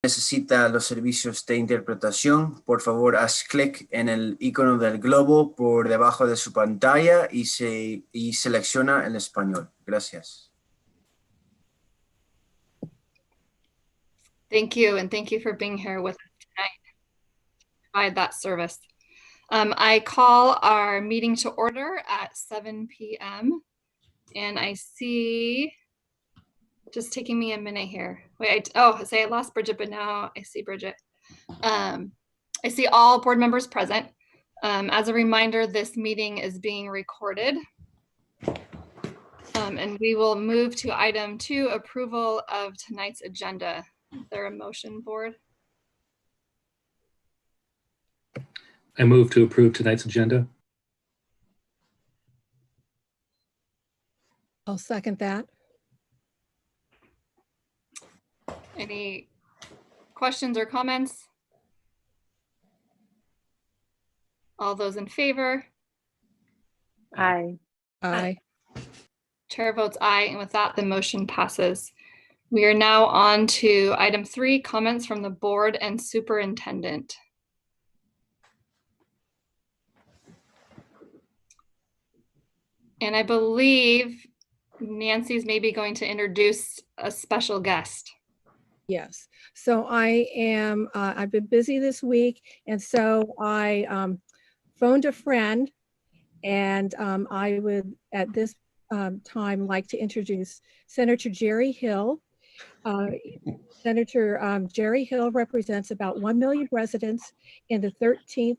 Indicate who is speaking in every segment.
Speaker 1: necesita los servicios de interpretación, por favor haz clic en el icono del globo por debajo de su pantalla y selecciona el español. Gracias.
Speaker 2: Thank you, and thank you for being here with us tonight to provide that service. I call our meeting to order at 7 p.m. And I see, just taking me a minute here. Wait, I lost Bridget, but now I see Bridget. I see all board members present. As a reminder, this meeting is being recorded. And we will move to item 2, approval of tonight's agenda. Is there a motion, board?
Speaker 3: I move to approve tonight's agenda.
Speaker 4: I'll second that.
Speaker 2: Any questions or comments? All those in favor?
Speaker 5: Aye.
Speaker 4: Aye.
Speaker 2: Chair votes aye, and with that, the motion passes. We are now on to item 3, comments from the board and superintendent. And I believe Nancy's maybe going to introduce a special guest.
Speaker 4: Yes. So I've been busy this week, and so I phoned a friend, and I would at this time like to introduce Senator Jerry Hill. Senator Jerry Hill represents about 1 million residents in the 13th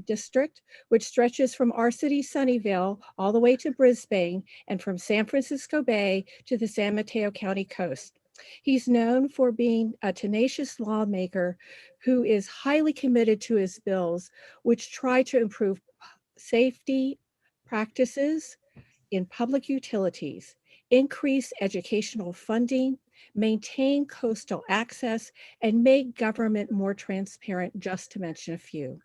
Speaker 4: district, which stretches from our city, Sunnyvale, all the way to Brisbane, and from San Francisco Bay to the San Mateo County coast. He's known for being a tenacious lawmaker who is highly committed to his bills, which try to improve safety practices in public utilities, increase educational funding, maintain coastal access, and make government more transparent, just to mention a few.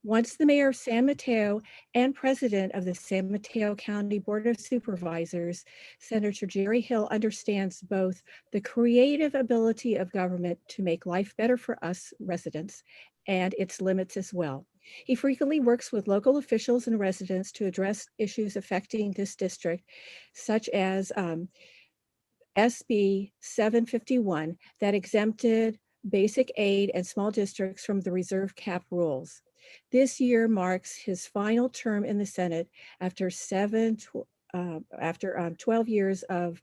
Speaker 4: Once the mayor of San Mateo and president of the San Mateo County Board of Supervisors, Senator Jerry Hill understands both the creative ability of government to make life better for us residents and its limits as well. He frequently works with local officials and residents to address issues affecting this district, such as SB 751 that exempted basic aid and small districts from the reserve cap rules. This year marks his final term in the Senate after 12 years of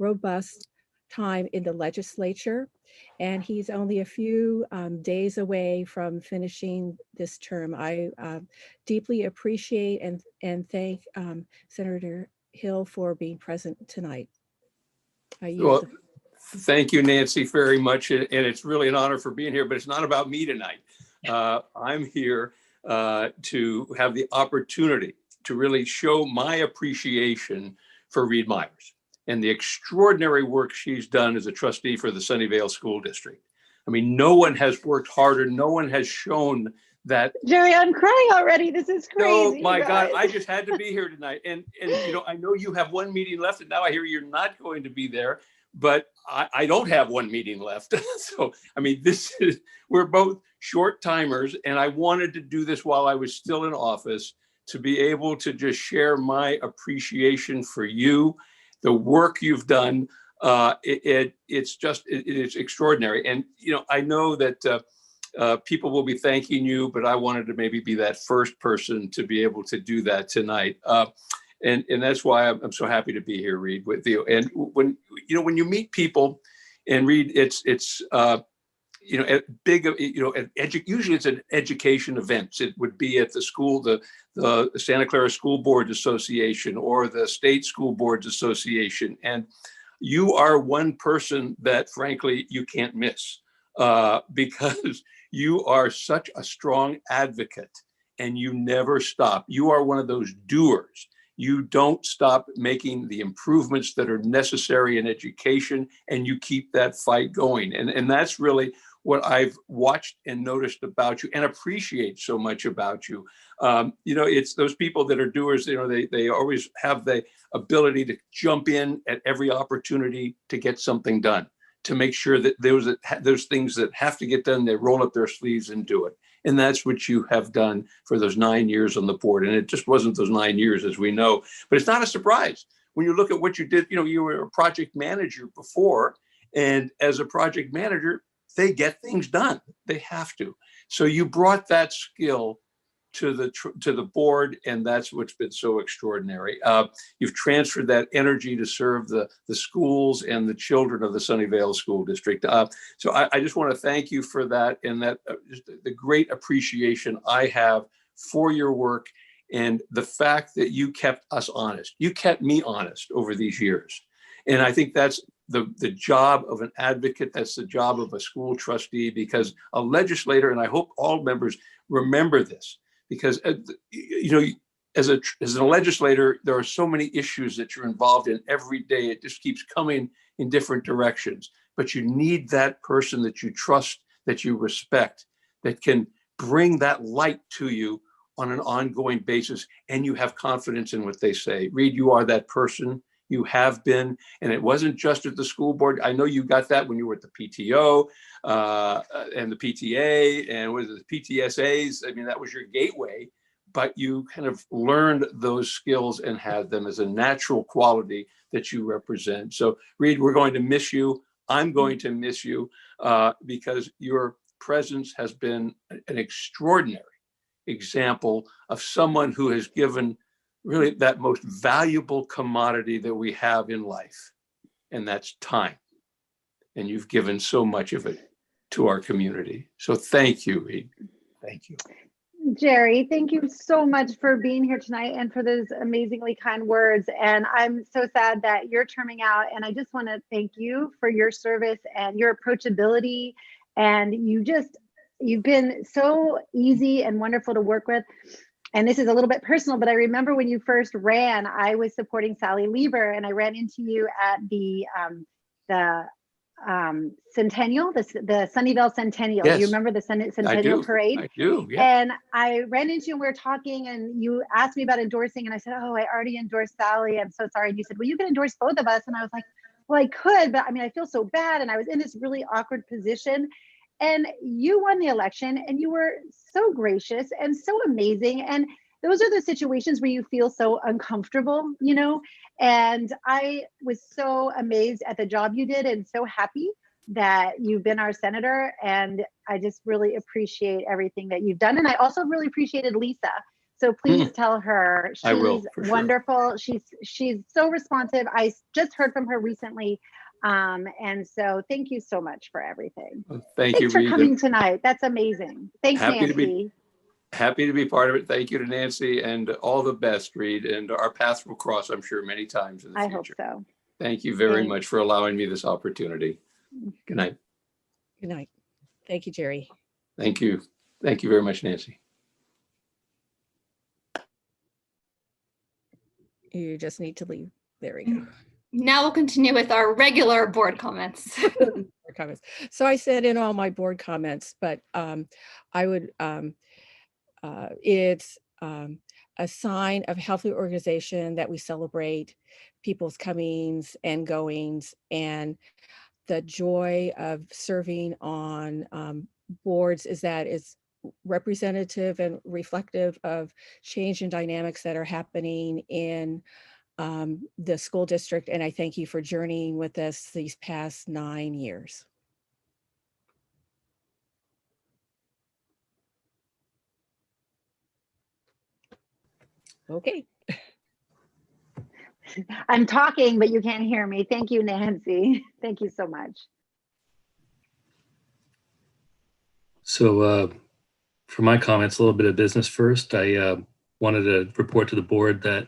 Speaker 4: robust time in the legislature, and he's only a few days away from finishing this term. I deeply appreciate and thank Senator Hill for being present tonight.
Speaker 6: Well, thank you, Nancy, very much, and it's really an honor for being here, but it's not about me tonight. I'm here to have the opportunity to really show my appreciation for Reed Myers and the extraordinary work she's done as a trustee for the Sunnyvale School District. I mean, no one has worked harder. No one has shown that.
Speaker 5: Jerry, I'm crying already. This is crazy.
Speaker 6: Oh my God, I just had to be here tonight. And you know, I know you have one meeting left, and now I hear you're not going to be there, but I don't have one meeting left. So, I mean, we're both short timers, and I wanted to do this while I was still in office to be able to just share my appreciation for you, the work you've done. It's extraordinary. And, you know, I know that people will be thanking you, but I wanted to maybe be that first person to be able to do that tonight. And that's why I'm so happy to be here, Reed, with you. And when you meet people, and Reed, it's usually it's an education event. It would be at the school, the Santa Clara School Board Association or the State School Boards Association. And you are one person that, frankly, you can't miss because you are such a strong advocate and you never stop. You are one of those doers. You don't stop making the improvements that are necessary in education, and you keep that fight going. And that's really what I've watched and noticed about you and appreciate so much about you. It's those people that are doers, they always have the ability to jump in at every opportunity to get something done. to make sure that those things that have to get done, they roll up their sleeves and do it. And that's what you have done for those 9 years on the board. And it just wasn't those 9 years, as we know, but it's not a surprise when you look at what you did. You know, you were a project manager before, and as a project manager, they get things done. They have to. So you brought that skill to the board, and that's what's been so extraordinary. You've transferred that energy to serve the schools and the children of the Sunnyvale School District. So I just want to thank you for that, and that just the great appreciation I have for your work and the fact that you kept us honest. You kept me honest over these years. And I think that's the job of an advocate. That's the job of a school trustee, because a legislator, and I hope all members remember this, because you know, as a legislator, there are so many issues that you're involved in every day. It just keeps coming in different directions. But you need that person that you trust, that you respect, that can bring that light to you on an ongoing basis, and you have confidence in what they say. Reed, you are that person. You have been, and it wasn't just at the school board. I know you got that when you were at the PTO and the PTA and with the PTSAs. I mean, that was your gateway, but you kind of learned those skills and had them as a natural quality that you represent. So Reed, we're going to miss you. I'm going to miss you because your presence has been an extraordinary example of someone who has given really that most valuable commodity that we have in life, and that's time. And you've given so much of it to our community. So thank you, Reed. Thank you.
Speaker 5: Jerry, thank you so much for being here tonight and for those amazingly kind words. And I'm so sad that you're terming out. And I just want to thank you for your service and your approachability. And you've been so easy and wonderful to work with. And this is a little bit personal, but I remember when you first ran, I was supporting Sally Lieber, and I ran into you at the Centennial, the Sunnyvale Centennial.
Speaker 6: Yes.
Speaker 5: Do you remember the Centennial Parade?
Speaker 6: I do, yeah.
Speaker 5: And I ran into you and we were talking, and you asked me about endorsing, and I said, oh, I already endorsed Sally. I'm so sorry. And you said, well, you can endorse both of us. And I was like, well, I could, but I mean, I feel so bad. And I was in this really awkward position. And you won the election, and you were so gracious and so amazing. And those are the situations where you feel so uncomfortable, you know? And I was so amazed at the job you did and so happy that you've been our senator. And I just really appreciate everything that you've done. And I also really appreciated Lisa. So please tell her she's wonderful. Sure. She's so responsive. I just heard from her recently. And so thank you so much for everything.
Speaker 6: Thanks
Speaker 5: for coming tonight. That's amazing. Thanks, Nancy.
Speaker 6: Happy to be part of it. Thank you to Nancy, and all the best, Reed. And our paths will cross, I'm sure, many times in the future.
Speaker 5: I hope so.
Speaker 6: Thank you very much for allowing me this opportunity. Good night.
Speaker 4: Good night. Thank you, Jerry.
Speaker 6: Thank you. Thank you very much, Nancy.
Speaker 4: You just need to leave. There we go.
Speaker 2: Now we'll continue with our regular board comments.
Speaker 4: So I said in all my board comments, but I would, it's a sign of healthy organization that we celebrate people's comings and goings, and the joy of serving on boards is that it's representative and reflective of change and dynamics that are happening in the school district. And I thank you for journeying with us these past 9 years. Okay.
Speaker 5: I'm talking, but you can't hear me. Thank you, Nancy. Thank you so much.
Speaker 3: So for my comments, a little bit of business first. I wanted to report to the board that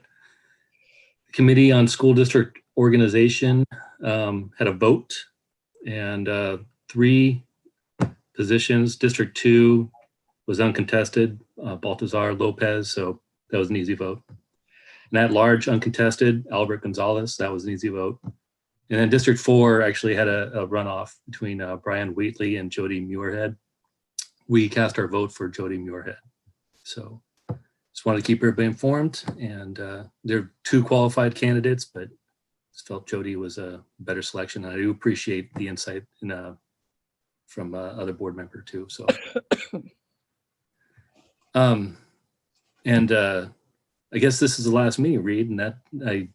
Speaker 3: the Committee on School District Organization had a vote, and 3 positions. District 2 was uncontested, Baltazar Lopez, so that was an easy vote. And at large, uncontested, Albert Gonzalez, that was an easy vote. And then District 4 actually had a runoff between Brian Wheatley and Jody Muirhead. We cast our vote for Jody Muirhead. So just wanted to keep everybody informed. And there are 2 qualified candidates, but Just felt Jody was a better selection. I do appreciate the insight from other board member too. So, I guess this is the last meeting, Reed, and that I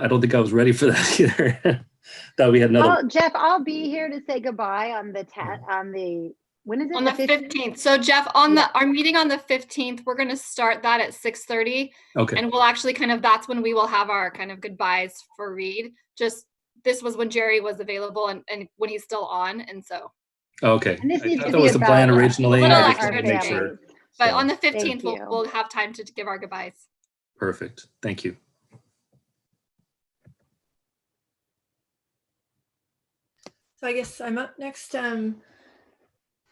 Speaker 3: don't think I was ready for that either. Thought we had another.
Speaker 5: Oh, Jeff, I'll be here to say goodbye on the when is it?
Speaker 2: On the 15th. So Jeff, on our meeting on the 15th, we're going to start that at 6:30.
Speaker 3: Okay.
Speaker 2: And we'll actually that's when we will have our kind of goodbyes for Reed. Just this was when Jerry was available and when he's still on. And so.
Speaker 3: Okay.
Speaker 5: And this
Speaker 3: I
Speaker 5: needs
Speaker 3: thought
Speaker 5: to
Speaker 3: that
Speaker 5: be
Speaker 3: was the plan
Speaker 5: about
Speaker 3: originally.
Speaker 2: Little
Speaker 3: I just
Speaker 2: extra
Speaker 3: wanted to make sure.
Speaker 5: families.
Speaker 2: But
Speaker 3: So,
Speaker 2: on the 15th,
Speaker 5: Thank you.
Speaker 2: we'll have time to give our goodbyes.
Speaker 3: perfect. Thank you.
Speaker 7: So I guess I'm up next.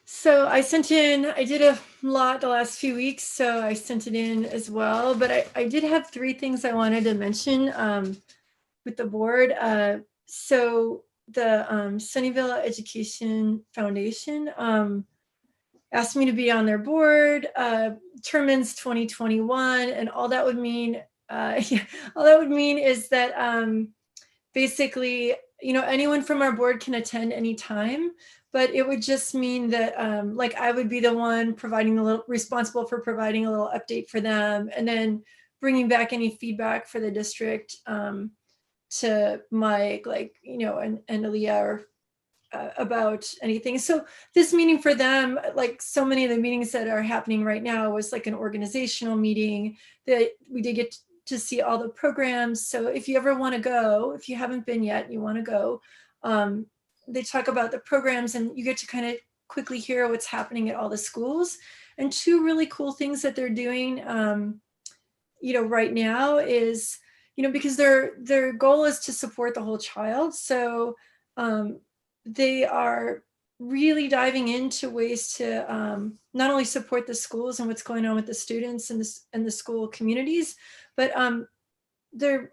Speaker 7: So I did a lot the last few weeks, so I sent it in as well. But I did have 3 things I wanted to mention with the board. So the Sunnyvale Education Foundation asked me to be on their board. Term ends 2021, and all that would mean, is that basically, anyone from our board can attend anytime, but it would just mean that like I would be the one responsible for providing a little update for them, and then bringing back any feedback for the district to Mike, and Aaliyah, or about anything. So this meeting for them, like so many of the meetings that are happening right now, was like an organizational meeting that we did get to see all the programs. So if you ever want to go, if you haven't been yet, and you want to go, they talk about the programs, and you get to kind of quickly hear what's happening at all the schools. And 2 really cool things that they're doing, right now is, because their goal is to support the whole child. So they are really diving into ways to not only support the schools and what's going on with the students and the school communities, but they're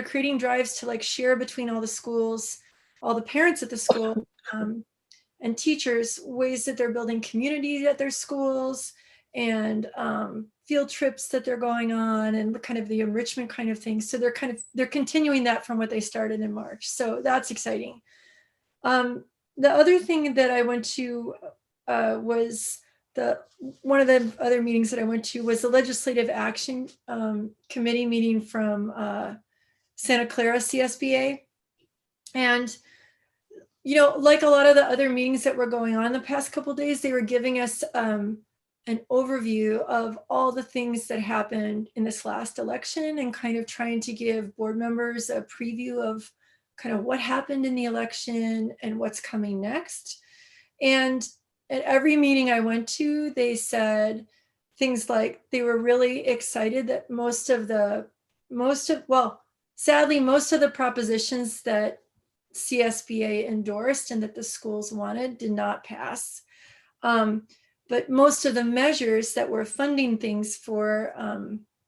Speaker 7: creating drives to share between all the schools, all the parents at the school, and teachers, ways that they're building community at their schools, and field trips that they're going on, and kind of the enrichment kind of things. So they're continuing that from what they started in March. So that's exciting. The other thing that I went to was one of the other meetings that I went to was the Legislative Action Committee meeting from Santa Clara CSBA. And, like a lot of the other meetings that were going on the past couple of days, they were giving us an overview of all the things that happened in this last election, and kind of trying to give board members a preview of kind of what happened in the election and what's coming next. And at every meeting I went to, they said things like they were really excited that sadly, most of the propositions that CSBA endorsed and that the schools wanted did not pass. But most of the measures that were funding things for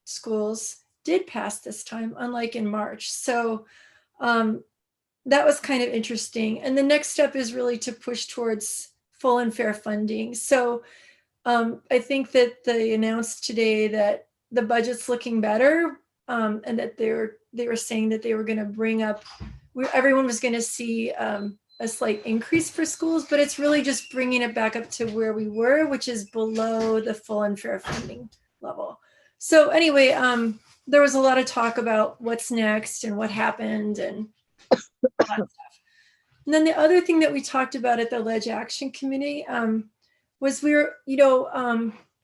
Speaker 7: schools did pass this time, unlike in March. So that was kind of interesting. And the next step is really to push towards full and fair funding. So I think that they announced today that the budget's looking better, and that they were saying that they were going to bring up, everyone was going to see a slight increase for schools, but it's really just bringing it back up to where we were, which is below the full and fair funding level. So anyway, there was a lot of talk about what's next and what happened and all that stuff. And then the other thing that we talked about at the Ledge Action Committee was we were,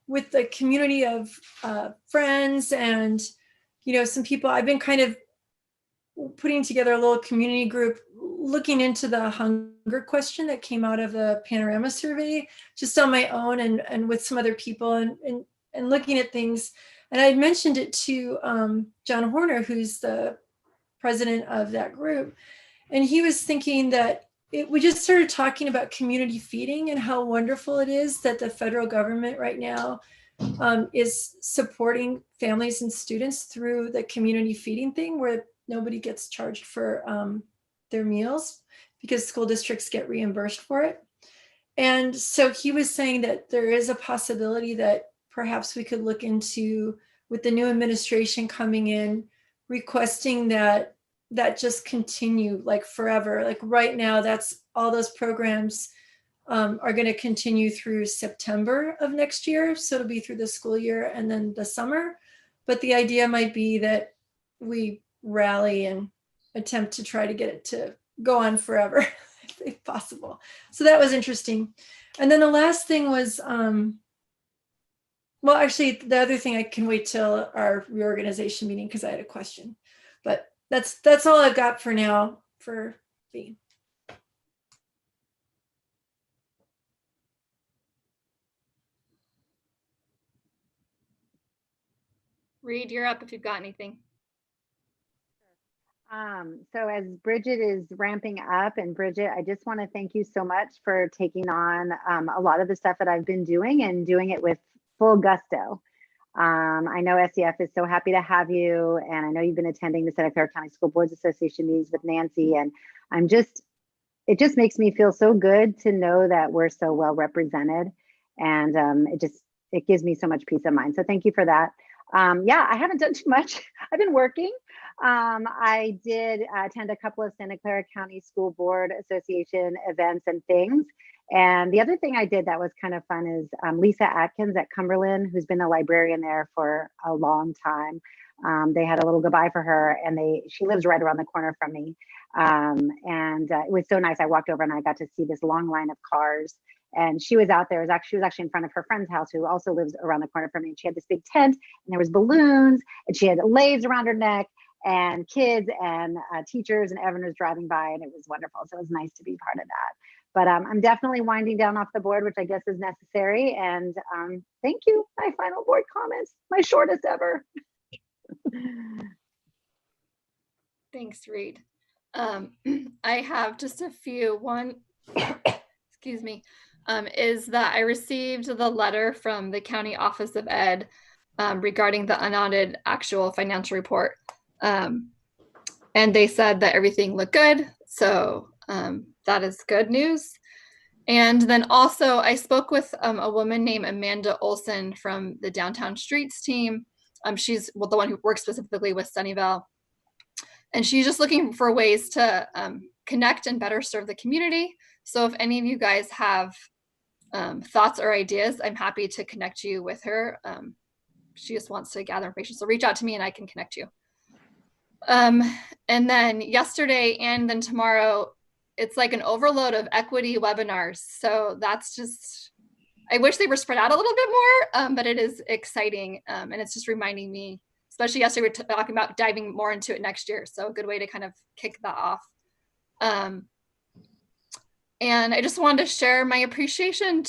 Speaker 7: with the community of friends and, some people, I've been kind of putting together a little community group looking into the hunger question that came out of the Panorama survey, just on my own and with some other people, and looking at things. And I mentioned it to John Horner, who's the president of that group. And he was thinking that we just started talking about community feeding and how wonderful it is that the federal government right now is supporting families and students through the community feeding thing, where nobody gets charged for their meals because school districts get reimbursed for it. And so he was saying that there is a possibility that perhaps we could look into, with the new administration coming in, requesting that that just continue like forever. Like right now, that's all those programs are going to continue through September of next year. So it'll be through the school year and then the summer. But the idea might be that we rally and attempt to try to get it to go on forever if possible. So that was interesting. And then the last thing was, well, actually, the other thing, I can wait till our reorganization meeting because I had a question. But that's all I've got for now for B.
Speaker 2: Reed, you're up if you've got anything.
Speaker 5: So as Bridget is ramping up, and Bridget, I just want to thank you so much for taking on a lot of the stuff that I've been doing and doing it with full gusto. I know SEF is so happy to have you, and I know you've been attending the Santa Clara County School Boards Association meetings with Nancy, and it just makes me feel so good to know that we're so well represented, and it gives me so much peace of mind. So thank you for that. Yeah, I haven't done too much. I've been working. I did attend a couple of Santa Clara County School Board Association events and things. And the other thing I did that was kind of fun is Lisa Atkins at Cumberland, who's been a librarian there for a long time. They had a little goodbye for her, and she lives right around the corner from me. It was so nice. I walked over and I got to see this long line of cars. And she was out there. She was actually in front of her friend's house, who also lives around the corner from me. And she had this big tent, and there was balloons, and she had leis around her neck, and kids and teachers, and everyone was driving by, and it was wonderful. So it was nice to be part of that. But I'm definitely winding down off the board, which I guess is necessary. And thank you. My final board comments, my shortest ever.
Speaker 2: Thanks, Reed. I have just a few. One, excuse me, is that I received the letter from the County Office of Ed regarding the unaudited actual financial report. And they said that everything looked good. So that is good news. And then also I spoke with a woman named Amanda Olson from the Downtown Streets team. She's the one who works specifically with Sunnyvale. And she's just looking for ways to connect and better serve the community. So if any of you guys have thoughts or ideas, I'm happy to connect you with her. She just wants to gather information. So reach out to me and I can connect you. And then yesterday and then tomorrow, it's like an overload of equity webinars. So that's just, I wish they were spread out a little bit more, but it is exciting. And it's just reminding me, especially yesterday, we were talking about diving more into it next year. So a good way to kind of kick that off. And I just wanted to share my appreciation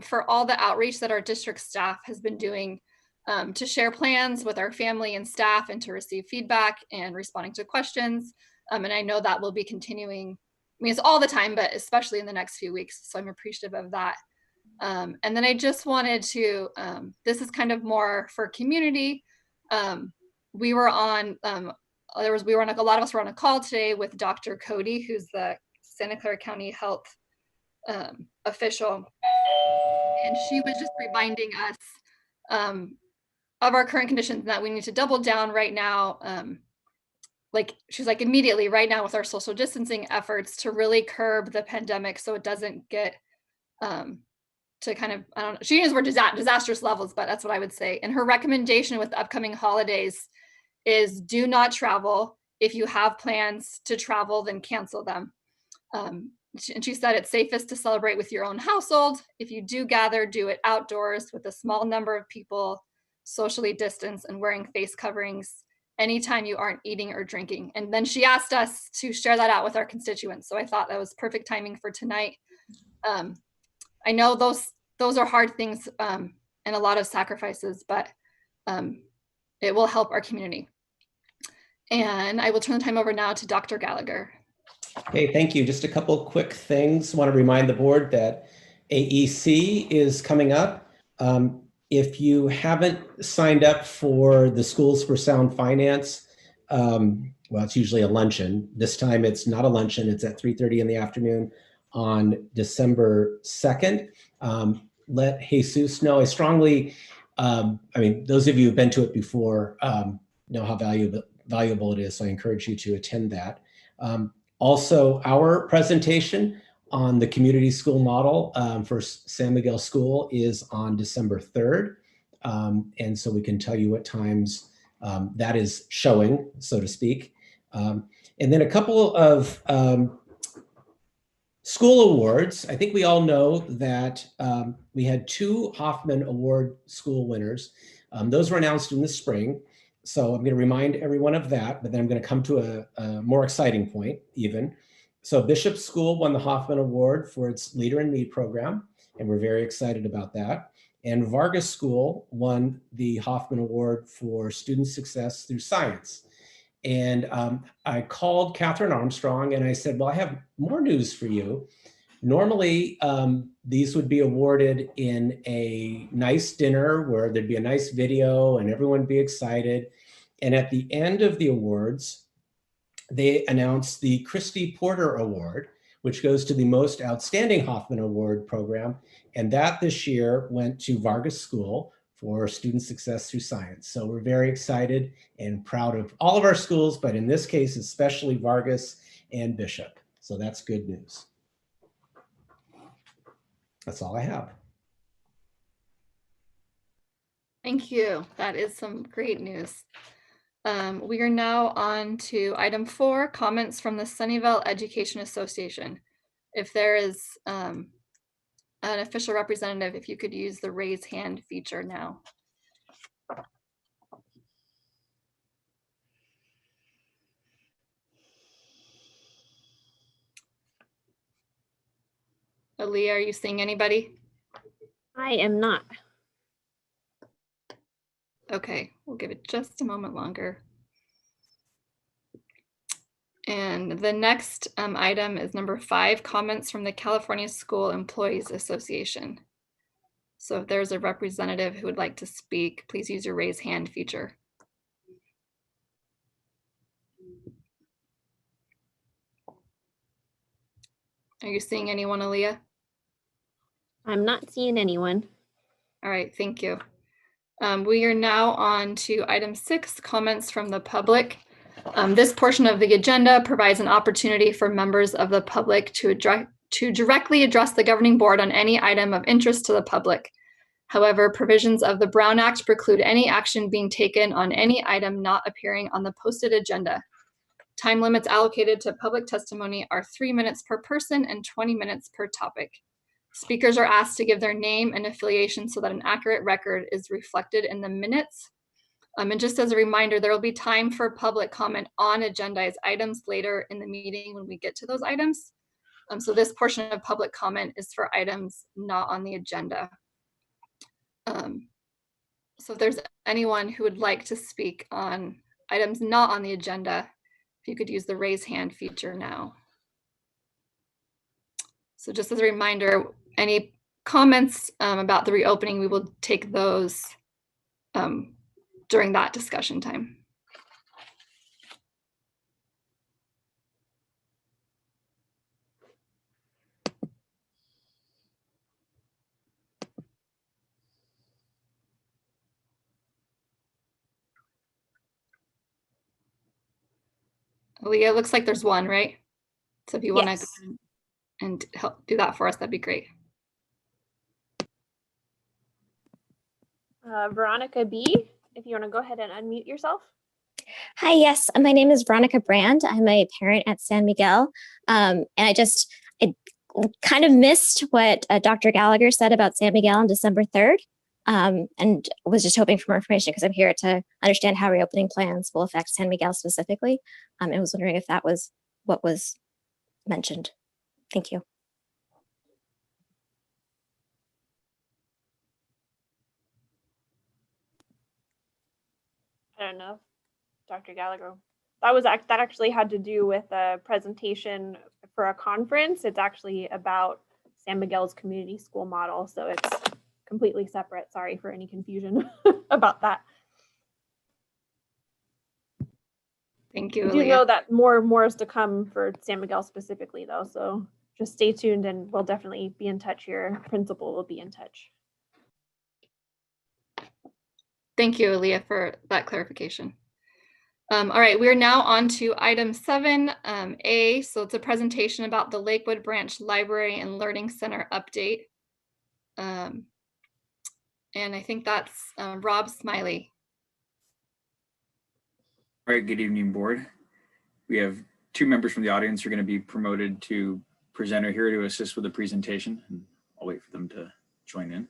Speaker 2: for all the outreach that our district staff has been doing to share plans with our family and staff and to receive feedback and responding to questions. And I know that will be continuing. I mean, it's all the time, but especially in the next few weeks. So I'm appreciative of that. And then I just wanted to, this is kind of more for community. We were on, a lot of us were on a call today with Dr. Cody, who's the Santa Clara County Health official. And she was just reminding us of our current conditions, that we need to double down right now. She's like, immediately right now with our social distancing efforts to really curb the pandemic so it doesn't get to kind of, I don't know, she uses word disastrous levels, but that's what I would say. And her recommendation with the upcoming holidays is do not travel. If you have plans to travel, then cancel them. And she said it's safest to celebrate with your own household. If you do gather, do it outdoors with a small number of people, socially distanced, and wearing face coverings anytime you aren't eating or drinking. And then she asked us to share that out with our constituents. So I thought that was perfect timing for tonight. I know those are hard things and a lot of sacrifices, but it will help our community. And I will turn the time over now to Dr. Gallagher.
Speaker 8: Okay, thank you. Just a couple quick things. I want to remind the board that AEC is coming up. If you haven't signed up for the Schools for Sound Finance, well, it's usually a luncheon. This time it's not a luncheon. It's at 3:30 in the afternoon on December 2nd. Let Jesus know. I strongly, those of you who've been to it before know how valuable valuable it is. So I encourage you to attend that. Also, our presentation on the community school model for San Miguel School is on December 3rd. And so we can tell you what times that is showing, so to speak. And then a couple of school awards. I think we all know that we had 2 Hoffman Award school winners. Those were announced in the spring. So I'm going to remind everyone of that, but then I'm going to come to a more exciting point even. So Bishop School won the Hoffman Award for its Leader in Me program, and we're very excited about that. And Vargas School won the Hoffman Award for student success through science. And I called Catherine Armstrong and I said, well, I have more news for you. Normally, these would be awarded in a nice dinner where there'd be a nice video and everyone would be excited. And at the end of the awards, they announced the Christy Porter Award, which goes to the most outstanding Hoffman Award program. And that this year went to Vargas School for student success through science. So we're very excited and proud of all of our schools, but in this case, especially Vargas and Bishop. So that's good news. That's all I have.
Speaker 2: Thank you. That is some great news. We are now on to item 4, comments from the Sunnyvale Education Association. If there is an official representative, if you could use the raise hand feature now. Aaliyah, are you seeing anybody?
Speaker 9: I am not.
Speaker 2: Okay, we'll give it just a moment longer. And the next item is number 5, comments from the California School Employees Association. So if there's a representative who would like to speak, please use your raise hand feature. Are you seeing anyone, Aaliyah?
Speaker 9: I'm not seeing anyone.
Speaker 2: All right, thank you. We are now on to item 6, comments from the public. This portion of the agenda provides an opportunity for members of the public to directly address the governing board on any item of interest to the public. However, provisions of the Brown Act preclude any action being taken on any item not appearing on the posted agenda. Time limits allocated to public testimony are 3 minutes per person and 20 minutes per topic. Speakers are asked to give their name and affiliation so that an accurate record is reflected in the minutes. And just as a reminder, there will be time for public comment on agendized items later in the meeting when we get to those items. So this portion of public comment is for items not on the agenda. So if there's anyone who would like to speak on items not on the agenda, if you could use the raise hand feature now. So just as a reminder, any comments about the reopening, we will take those during that discussion time. Leah, it looks like there's one, right? So if you want to
Speaker 9: Yes.
Speaker 2: and help do that for us, that'd be great.
Speaker 9: Veronica B., if you want to go ahead and unmute yourself.
Speaker 10: Hi, yes, my name is Veronica Brand. I'm a parent at San Miguel. And I kind of missed what Dr. Gallagher said about San Miguel on December 3rd, and was just hoping for more information because I'm here to understand how reopening plans will affect San Miguel specifically. And was wondering if that was what was mentioned. Thank you.
Speaker 9: I don't know, Dr. Gallagher. That actually had to do with a presentation for a conference. It's actually about San Miguel's community school model, so it's completely separate. Sorry for any confusion about that.
Speaker 2: Thank you.
Speaker 9: I do know that more is to come for San Miguel specifically, though. So just stay tuned, and we'll definitely be in touch. Your principal will be in touch.
Speaker 2: Thank you, Aaliyah, for that clarification. All right, we're now on to item 7A. So it's a presentation about the Lakewood Branch Library and Learning Center update. And I think that's Rob Smiley.
Speaker 11: All right, good evening, board. We have 2 members from the audience who are going to be promoted to presenter here to assist with the presentation. And I'll wait for them to join in.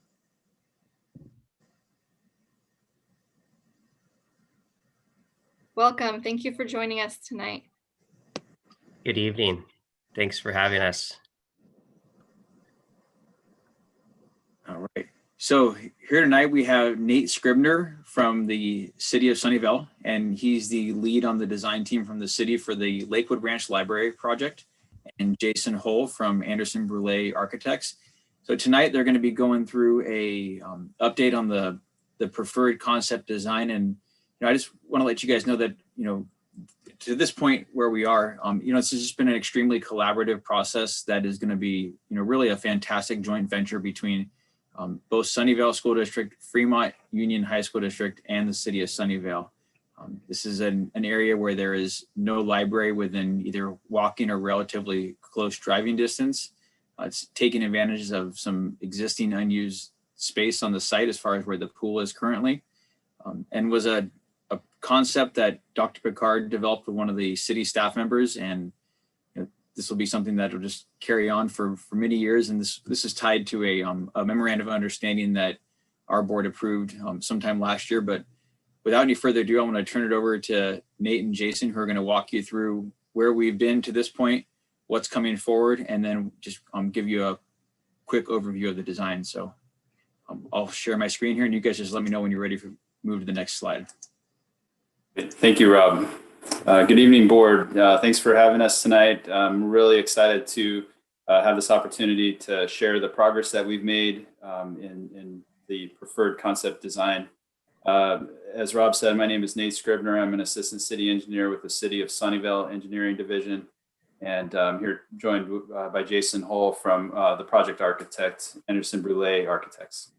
Speaker 2: Welcome. Thank you for joining us tonight.
Speaker 12: Good evening. Thanks for having us.
Speaker 11: All right. So here tonight we have Nate Scribner from the city of Sunnyvale, and he's the lead on the design team from the city for the Lakewood Branch Library project, and Jason Hull from Anderson Brule Architects. So tonight they're going to be going through a update on the preferred concept design. And I just want to let you guys know that, to this point where we are, it's just been an extremely collaborative process that is going to be, really a fantastic joint venture between both Sunnyvale School District, Fremont Union High School District, and the city of Sunnyvale. This is an area where there is no library within either walking or relatively close driving distance. It's taking advantage of some existing unused space on the site as far as where the pool is currently, and was a concept that Dr. Picard developed with one of the city staff members. And this will be something that will just carry on for many years. And this is tied to a memorandum of understanding that our board approved sometime last year. But without any further ado, I want to turn it over to Nate and Jason, who are going to walk you through where we've been to this point, what's coming forward, and then just give you a quick overview of the design. So I'll share my screen here, and you guys just let me know when you're ready to move to the next slide.
Speaker 13: Thank you, Rob. Good evening, board. Thanks for having us tonight. I'm really excited to have this opportunity to share the progress that we've made in the preferred concept design. As Rob said, my name is Nate Scribner. I'm an assistant city engineer with the City of Sunnyvale Engineering Division. And I'm here joined by Jason Hull from the project architect, Anderson Brule Architects.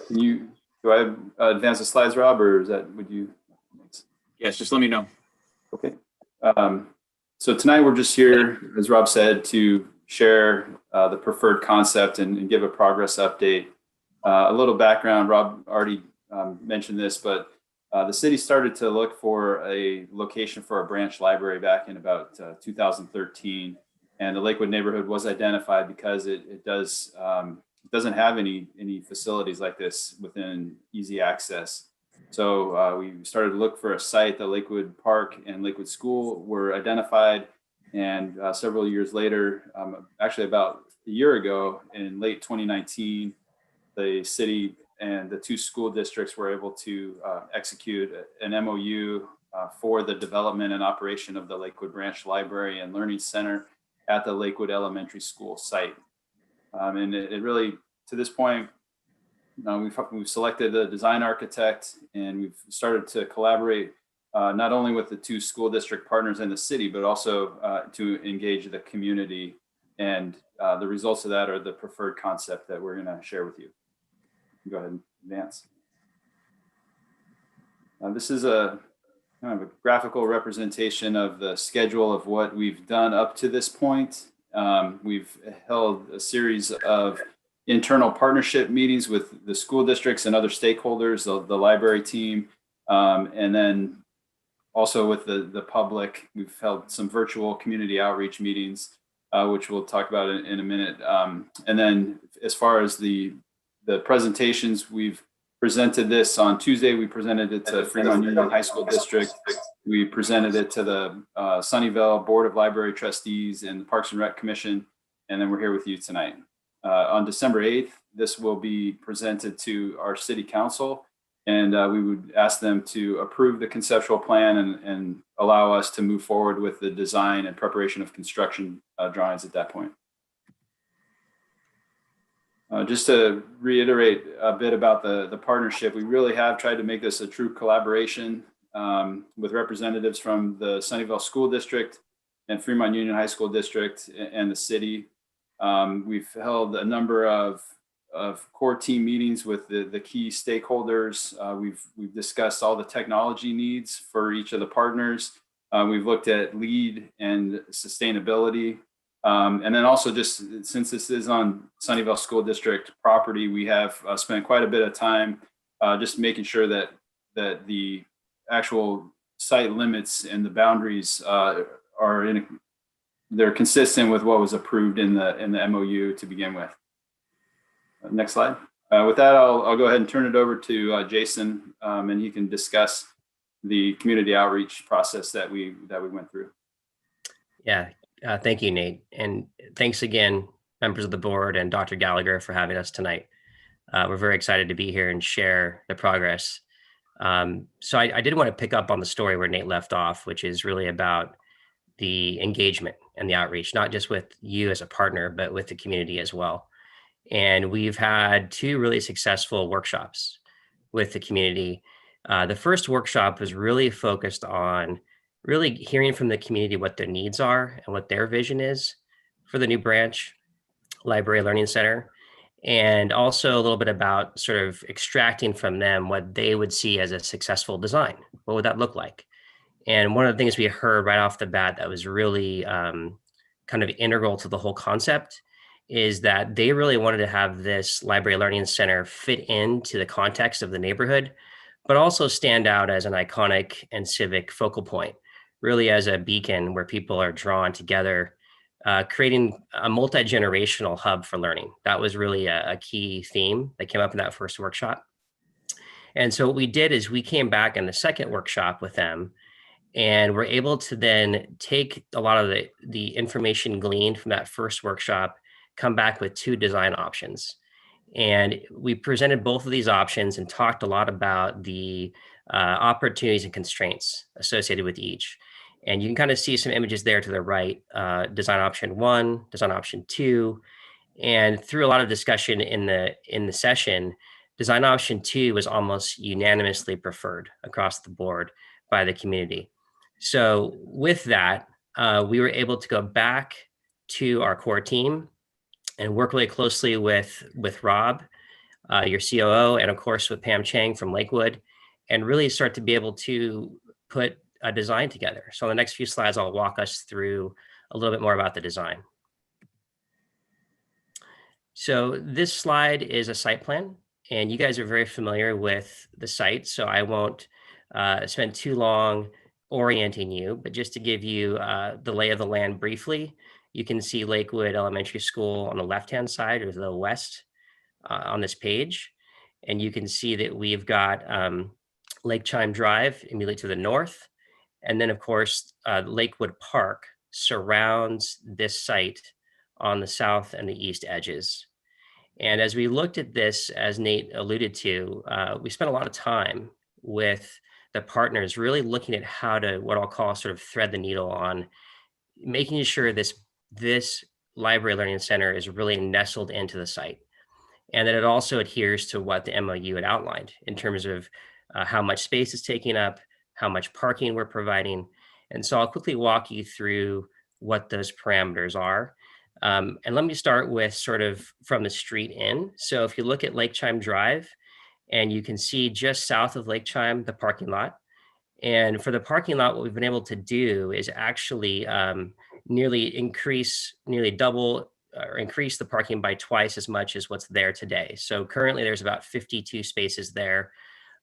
Speaker 13: Do I advance the slides, Rob, or is that, would you?
Speaker 11: Yes, just let me know.
Speaker 13: Okay. So tonight we're just here, as Rob said, to share the preferred concept and give a progress update. A little background, Rob already mentioned this, but the city started to look for a location for a branch library back in about 2013. And the Lakewood neighborhood was identified because it doesn't have any facilities like this within easy access. So we started to look for a site. The Lakewood Park and Lakewood School were identified, and several years later, actually about a year ago, in late 2019, the city and the 2 school districts were able to execute an MOU for the development and operation of the Lakewood Branch Library and Learning Center at the Lakewood Elementary School site. And it really, to this point, we've selected a design architect, and we've started to collaborate not only with the 2 school district partners in the city, but also to engage the community. And the results of that are the preferred concept that we're going to share with you. Go ahead and advance. This is a kind of a graphical representation of the schedule of what we've done up to this point. We've held a series of internal partnership meetings with the school districts and other stakeholders, the library team, and then also with the public. We've held some virtual community outreach meetings, which we'll talk about in a minute. And then as far as the presentations, we've presented this on Tuesday. We presented it to Fremont Union High School District. We presented it to the Sunnyvale Board of Library Trustees and the Parks and Rec Commission. And then we're here with you tonight. On December 8th, this will be presented to our city council, and we would ask them to approve the conceptual plan and allow us to move forward with the design and preparation of construction drawings at that point. Just to reiterate a bit about the partnership, we really have tried to make this a true collaboration with representatives from the Sunnyvale School District and Fremont Union High School District and the city. We've held a number of of core team meetings with the key stakeholders. We've discussed all the technology needs for each of the partners. We've looked at lead and sustainability. And then also, just since this is on Sunnyvale School District property, we have spent quite a bit of time just making sure that the actual site limits and the boundaries they're consistent with what was approved in the MOU to begin with. Next slide. With that, I'll go ahead and turn it over to Jason, and he can discuss the community outreach process that we went through.
Speaker 12: Yeah, thank you, Nate. And thanks again, members of the board and Dr. Gallagher, for having us tonight. We're very excited to be here and share the progress. So I did want to pick up on the story where Nate left off, which is really about the engagement and the outreach, not just with you as a partner, but with the community as well. And we've had 2 really successful workshops with the community. The first workshop was really focused on really hearing from the community what their needs are and what their vision is for the new branch Library Learning Center. And also a little bit about sort of extracting from them what they would see as a successful design. What would that look like? And one of the things we heard right off the bat that was really kind of integral to the whole concept is that they really wanted to have this Library Learning Center fit into the context of the neighborhood, but also stand out as an iconic and civic focal point, really as a beacon where people are drawn together, creating a multi-generational hub for learning. That was really a key theme that came up in that first workshop. And so what we did is we came back in the second workshop with them, and we're able to then take a lot of the information gleaned from that first workshop, come back with 2 design options. And we presented both of these options and talked a lot about the opportunities and constraints associated with each. And you can kind of see some images there to the right, design option 1, design option 2. And through a lot of discussion in the session, design option 2 was almost unanimously preferred across the board by the community. So with that, we were able to go back to our core team and work really closely with Rob, your COO, and of course with Pam Chang from Lakewood, and really start to be able to put a design together. So on the next few slides, I'll walk us through a little bit more about the design. So this slide is a site plan, and you guys are very familiar with the site, so I won't spend too long orienting you, but just to give you the lay of the land briefly, you can see Lakewood Elementary School on the left-hand side or the west on this page. And you can see that we've got Lake Chime Drive immediately to the north. And then of course, Lakewood Park surrounds this site on the south and the east edges. And as we looked at this, as Nate alluded to, we spent a lot of time with the partners really looking at how to, what I'll call sort of thread the needle on making sure this Library Learning Center is really nestled into the site, and that it also adheres to what the MOU had outlined in terms of how much space is taking up, how much parking we're providing. And so I'll quickly walk you through what those parameters are. And let me start with sort of from the street in. So if you look at Lake Chime Drive, and you can see just south of Lake Chime, the parking lot. And for the parking lot, what we've been able to do is actually nearly double or increase the parking by twice as much as what's there today. So currently there's about 52 spaces there.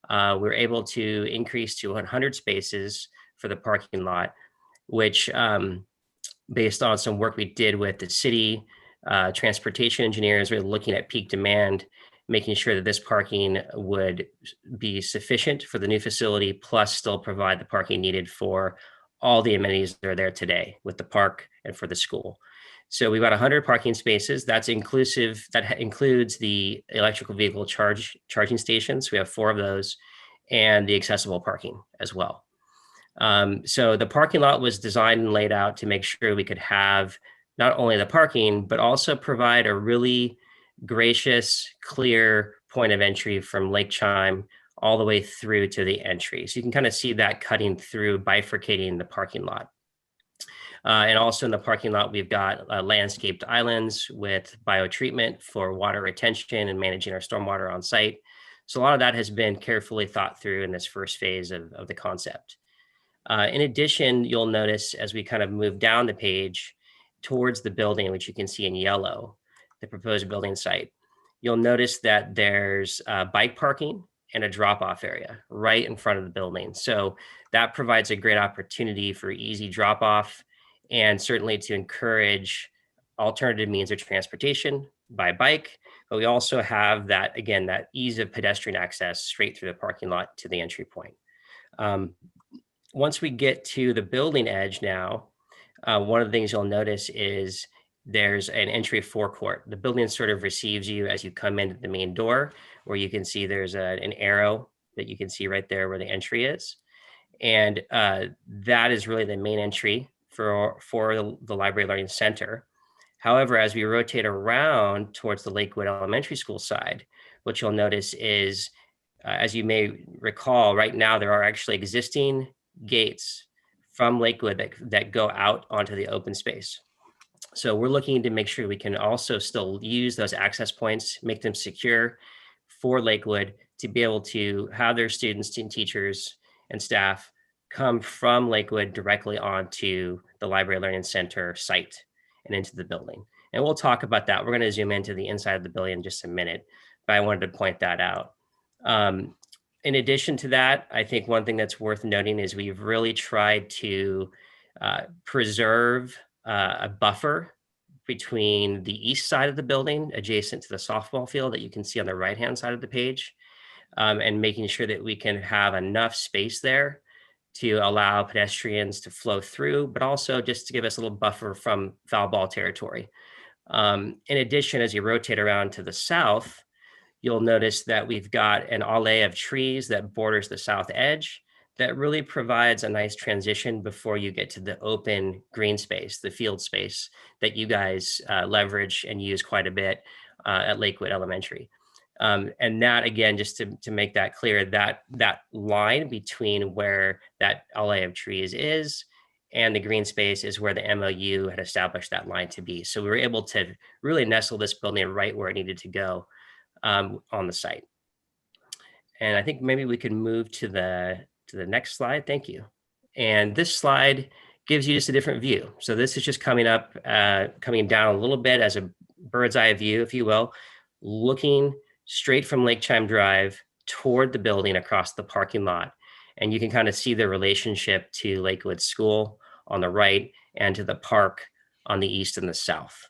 Speaker 12: We're able to increase to 100 spaces for the parking lot, which based on some work we did with the city transportation engineers, we're looking at peak demand, making sure that this parking would be sufficient for the new facility, plus still provide the parking needed for all the amenities that are there today with the park and for the school. So we've got 100 parking spaces. That includes the electrical vehicle charging stations. We have 4 of those, and the accessible parking as well. So the parking lot was designed and laid out to make sure we could have not only the parking, but also provide a really gracious, clear point of entry from Lake Chime all the way through to the entry. So you can kind of see that cutting through, bifurcating the parking lot. And also in the parking lot, we've got landscaped islands with biotreatment for water retention and managing our stormwater on site. So a lot of that has been carefully thought through in this first phase of the concept. In addition, you'll notice as we kind of move down the page towards the building, which you can see in yellow, the proposed building site, you'll notice that there's bike parking and a drop-off area right in front of the building. So that provides a great opportunity for easy drop-off and certainly to encourage alternative means of transportation by bike. But we also have that, again, that ease of pedestrian access straight through the parking lot to the entry point. Once we get to the building edge now, one of the things you'll notice is there's an entry forecourt. The building sort of receives you as you come into the main door, where you can see there's an arrow that you can see right there where the entry is. And that is really the main entry for the Library Learning Center. However, as we rotate around towards the Lakewood Elementary School side, what you'll notice is, as you may recall, right now there are actually existing gates from Lakewood that go out onto the open space. So we're looking to make sure we can also still use those access points, make them secure for Lakewood to be able to have their students and teachers and staff come from Lakewood directly onto the Library Learning Center site and into the building. And we'll talk about that. We're going to zoom into the inside of the building in just a minute, but I wanted to point that out. In addition to that, I think one thing that's worth noting is we've really tried to preserve a buffer between the east side of the building adjacent to the softball field that you can see on the right-hand side of the page, and making sure that we can have enough space there to allow pedestrians to flow through, but also just to give us a little buffer from foul ball territory. In addition, as you rotate around to the south, you'll notice that we've got an allée of trees that borders the south edge that really provides a nice transition before you get to the open green space, the field space that you guys leverage and use quite a bit at Lakewood Elementary. And that, again, just to make that clear, that line between where that alley of trees is and the green space is where the MOU had established that line to be. So we were able to really nestle this building right where it needed to go on the site. And I think maybe we can move to the next slide. Thank you. And this slide gives you just a different view. So this is just coming down a little bit as a bird's eye view, if you will, looking straight from Lake Chime Drive toward the building across the parking lot. And you can kind of see the relationship to Lakewood School on the right and to the park on the east and the south.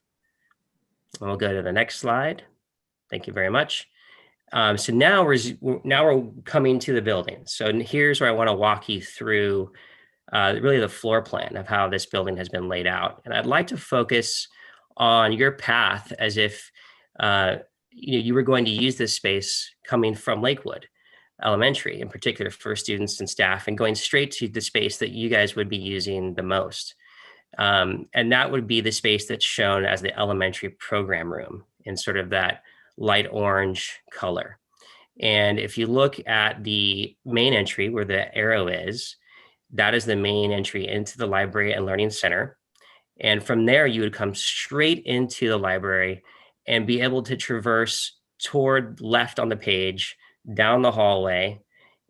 Speaker 12: And we'll go to the next slide. Thank you very much. So now we're coming to the building. So here's where I want to walk you through really the floor plan of how this building has been laid out. And I'd like to focus on your path as if you were going to use this space coming from Lakewood Elementary, in particular for students and staff, and going straight to the space that you guys would be using the most. And that would be the space that's shown as the elementary program room in sort of that light orange color. And if you look at the main entry where the arrow is, that is the main entry into the Library and Learning Center. And from there, you would come straight into the library and be able to traverse toward left on the page, down the hallway,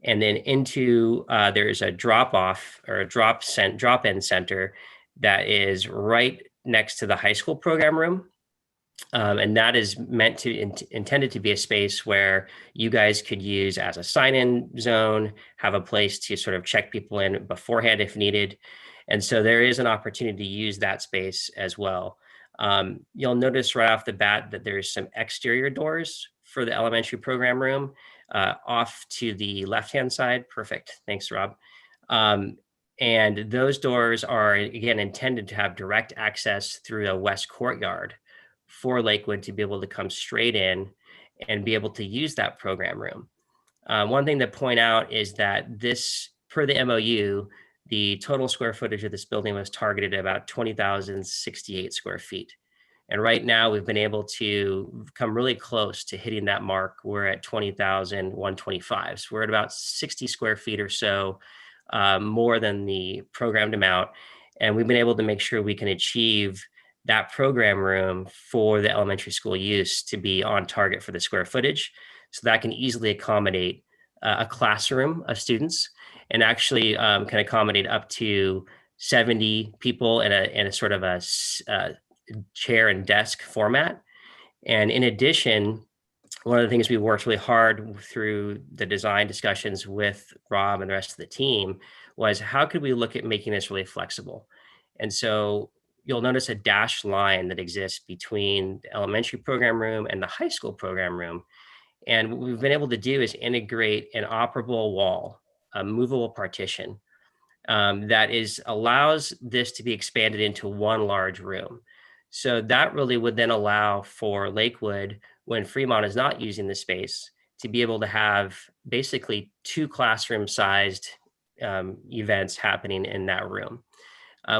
Speaker 12: and then into, there's a drop-off or a drop-in center that is right next to the high school program room. And that is intended to be a space where you guys could use as a sign-in zone, have a place to sort of check people in beforehand if needed. And so there is an opportunity to use that space as well. You'll notice right off the bat that there's some exterior doors for the elementary program room off to the left-hand side. Perfect. Thanks, Rob. And those doors are, again, intended to have direct access through a west courtyard for Lakewood to be able to come straight in and be able to use that program room. One thing to point out is that this, per the MOU, the total square footage of this building was targeted at about 20,068 square feet. And right now we've been able to come really close to hitting that mark. We're at 20,125. So we're at about 60 square feet or so more than the programmed amount. And we've been able to make sure we can achieve that program room for the elementary school use to be on target for the square footage. So that can easily accommodate a classroom of students, and actually can accommodate up to 70 people in a sort of a chair and desk format. And in addition, one of the things we worked really hard through the design discussions with Rob and the rest of the team was, how could we look at making this really flexible? And so you'll notice a dashed line that exists between the elementary program room and the high school program room. And what we've been able to do is integrate an operable wall, a movable partition that allows this to be expanded into one large room. So that really would then allow for Lakewood, when Fremont is not using the space, to be able to have basically 2 classroom-sized events happening in that room,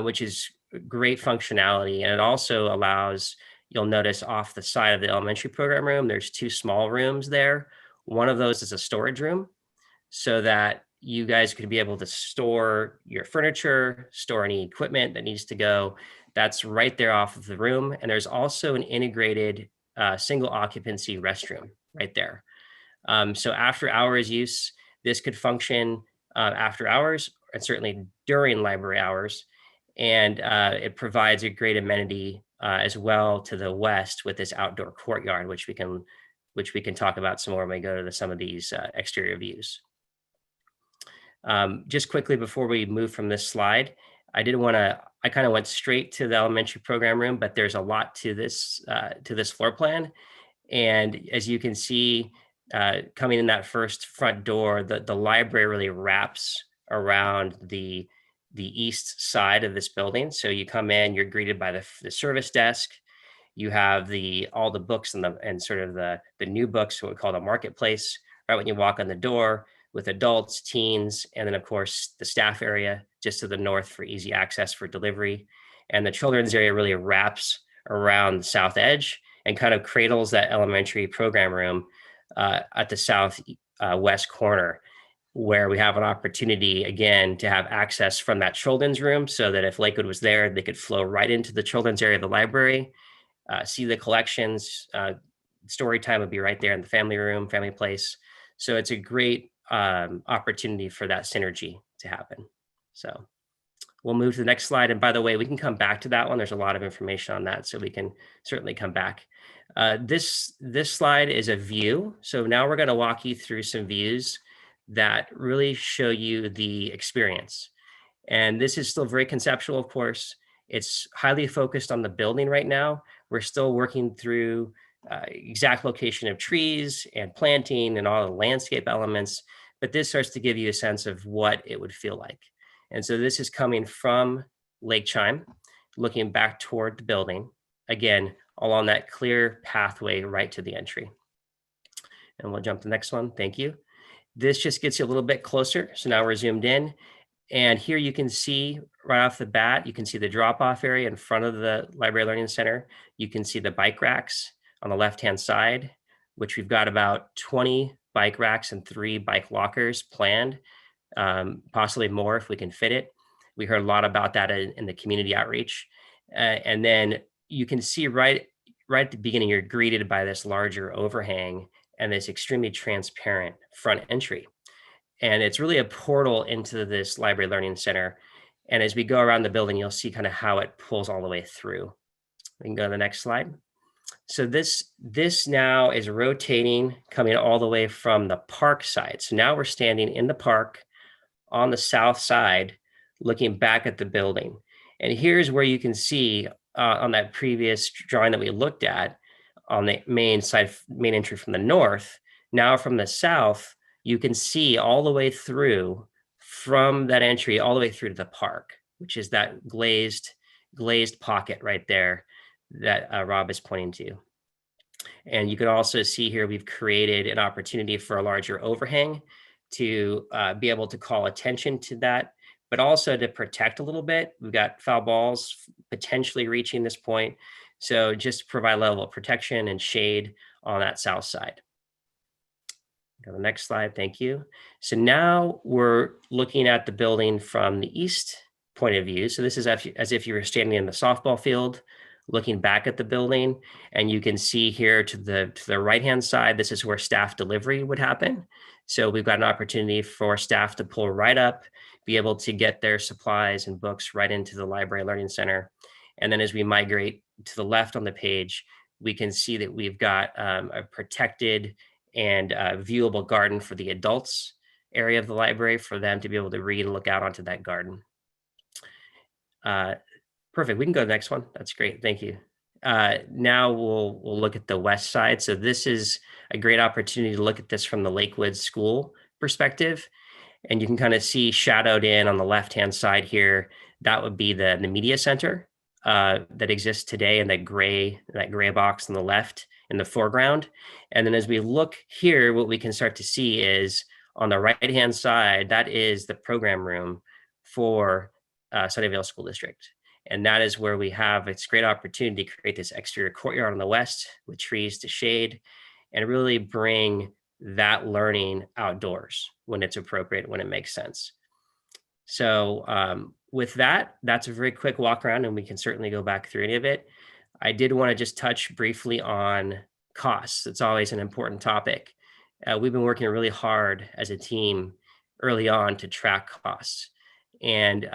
Speaker 12: which is great functionality. And it also allows, you'll notice off the side of the elementary program room, there's 2 small rooms there. One of those is a storage room, so that you guys could be able to store your furniture, store any equipment that needs to go. That's right there off of the room. And there's also an integrated single occupancy restroom right there. So after hours use, this could function after hours, and certainly during library hours. And it provides a great amenity as well to the west with this outdoor courtyard, which we can talk about some more when we go to some of these exterior views. Just quickly before we move from this slide, I kind of went straight to the elementary program room, but there's a lot to this floor plan. And as you can see, coming in that first front door, the library really wraps around the east side of this building. So you come in, you're greeted by the service desk. You have all the books and sort of the new books, what we call the marketplace, right when you walk on the door, with adults, teens, and then of course the staff area just to the north for easy access for delivery. And the children's area really wraps around the south edge and kind of cradles that elementary program room at the southwest corner, where we have an opportunity again to have access from that children's room, so that if Lakewood was there, they could flow right into the children's area of the library, see the collections. Story time would be right there in the family room, family place. So it's a great opportunity for that synergy to happen. So we'll move to the next slide. And by the way, we can come back to that one. There's a lot of information on that, so we can certainly come back. This slide is a view. So now we're going to walk you through some views that really show you the experience. And this is still very conceptual, of course. It's highly focused on the building right now. We're still working through exact location of trees and planting and all the landscape elements, but this starts to give you a sense of what it would feel like. And so this is coming from Lake Chime, looking back toward the building, again, along that clear pathway right to the entry. And we'll jump to the next one. Thank you. This just gets you a little bit closer. So now we're zoomed in. And here you can see right off the bat, you can see the drop-off area in front of the Library Learning Center. You can see the bike racks on the left-hand side, which we've got about 20 bike racks and 3 bike lockers planned, possibly more if we can fit it. We heard a lot about that in the community outreach. And then you can see right at the beginning, you're greeted by this larger overhang and this extremely transparent front entry. And it's really a portal into this Library Learning Center. And as we go around the building, you'll see kind of how it pulls all the way through. We can go to the next slide. So this now is rotating, coming all the way from the park side. So now we're standing in the park on the south side, looking back at the building. And here's where you can see on that previous drawing that we looked at on the main entry from the north. Now from the south, you can see all the way through from that entry all the way through to the park, which is that glazed pocket right there that Rob is pointing to. And you can also see here, we've created an opportunity for a larger overhang to be able to call attention to that, but also to protect a little bit. We've got foul balls potentially reaching this point. So just provide a level of protection and shade on that south side. Go to the next slide, thank you. So now we're looking at the building from the east point of view. So this is as if you were standing in the softball field, looking back at the building, and you can see here to the right-hand side, this is where staff delivery would happen. So we've got an opportunity for staff to pull right up, be able to get their supplies and books right into the Library Learning Center. And then as we migrate to the left on the page, we can see that we've got a protected and viewable garden for the adults area of the library for them to be able to read and look out onto that garden. Perfect. We can go to the next one. That's great. Thank you. Now we'll look at the west side. So this is a great opportunity to look at this from the Lakewood School perspective. And you can kind of see shadowed in on the left-hand side here, that would be the media center that exists today in that gray box on the left in the foreground. And then as we look here, what we can start to see is on the right-hand side, that is the program room for Sunnyvale School District. And that is where we have this great opportunity to create this exterior courtyard on the west with trees to shade and really bring that learning outdoors when it's appropriate, when it makes sense. So with that, that's a very quick walk around, and we can certainly go back through any of it. I did want to just touch briefly on costs. It's always an important topic. We've been working really hard as a team early on to track costs. And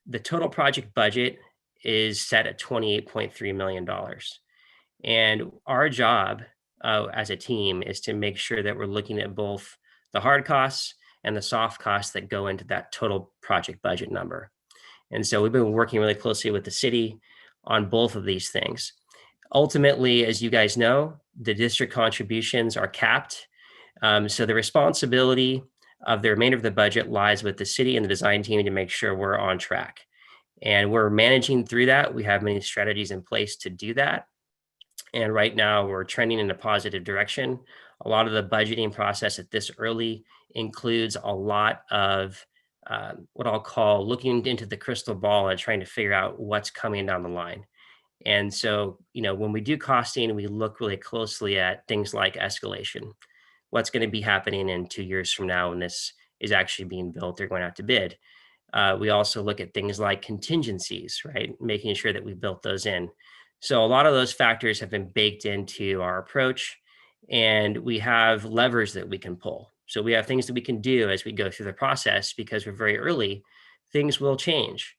Speaker 12: the total project budget is set at $28.3 million. And our job as a team is to make sure that we're looking at both the hard costs and the soft costs that go into that total project budget number. And so we've been working really closely with the city on both of these things. Ultimately, as you guys know, the district contributions are capped. So the responsibility of the remainder of the budget lies with the city and the design team to make sure we're on track. And we're managing through that. We have many strategies in place to do that. And right now we're trending in a positive direction. A lot of the budgeting process at this early includes a lot of what I'll call looking into the crystal ball and trying to figure out what's coming down the line. And so, when we do costing, we look really closely at things like escalation. What's going to be happening in 2 years from now when this is actually being built or going out to bid. We also look at things like contingencies, right? Making sure that we built those in. So a lot of those factors have been baked into our approach, and we have levers that we can pull. So we have things that we can do as we go through the process, because we're very early, things will change.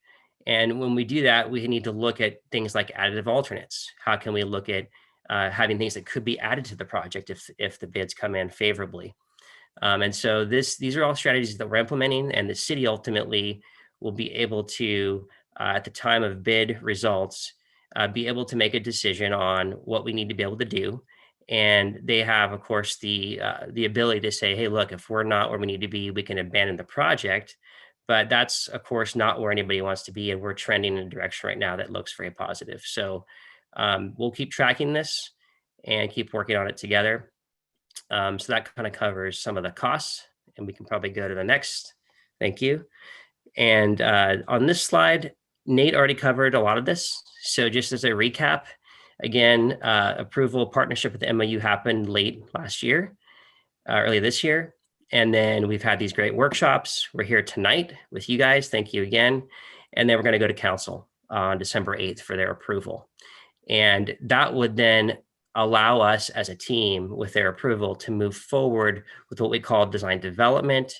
Speaker 12: And when we do that, we need to look at things like additive alternates. How can we look at having things that could be added to the project if the bids come in favorably? And so these are all strategies that we're implementing, and the city ultimately will be able to, at the time of bid results, be able to make a decision on what we need to be able to do. And they have, of course, the ability to say, hey, look, if we're not where we need to be, we can abandon the project. But that's, of course, not where anybody wants to be. And we're trending in a direction right now that looks very positive. So we'll keep tracking this and keep working on it together. So that kind of covers some of the costs, and we can probably go to the next. Thank you. And on this slide, Nate already covered a lot of this. So just as a recap, again, approval partnership with the MOU happened late last year, early this year. And then we've had these great workshops. We're here tonight with you guys. Thank you again. And then we're going to go to council on December 8th for their approval. And that would then allow us as a team with their approval to move forward with what we call design development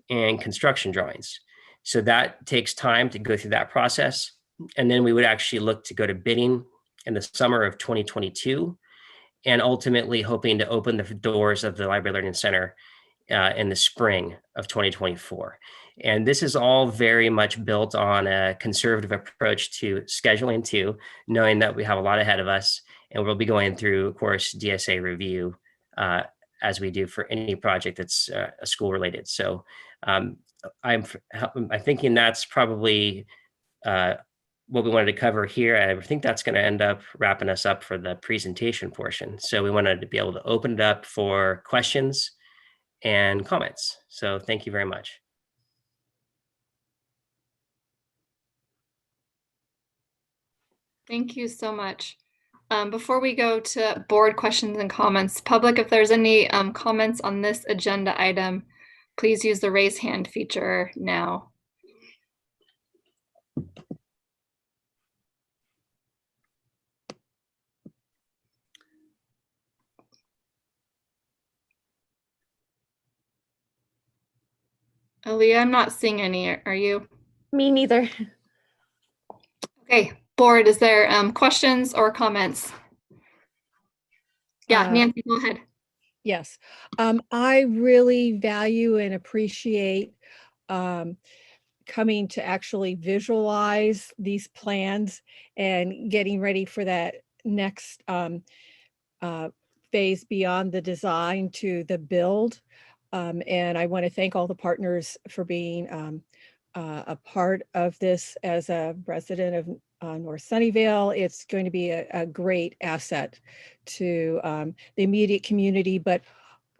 Speaker 12: and construction drawings. So that takes time to go through that process. And then we would actually look to go to bidding in the summer of 2022, and ultimately hoping to open the doors of the Library Learning Center in the spring of 2024. And this is all very much built on a conservative approach to scheduling too, knowing that we have a lot ahead of us, and we'll be going through, of course, DSA review as we do for any project that's school related. So I'm thinking that's probably what we wanted to cover here. I think that's going to end up wrapping us up for the presentation portion. So we wanted to be able to open it up for questions and comments. So thank you very much.
Speaker 2: Thank you so much. Before we go to board questions and comments, public, if there's any comments on this agenda item, please use the raise hand feature now. Aaliyah, I'm not seeing any. Are you?
Speaker 10: Me neither.
Speaker 2: Okay, board, is there questions or comments? Yeah, Nancy, go ahead.
Speaker 4: Yes, I really value and appreciate coming to actually visualize these plans and getting ready for that next phase beyond the design to the build. And I want to thank all the partners for being a part of this. As a resident of North Sunnyvale, it's going to be a great asset to the immediate community, but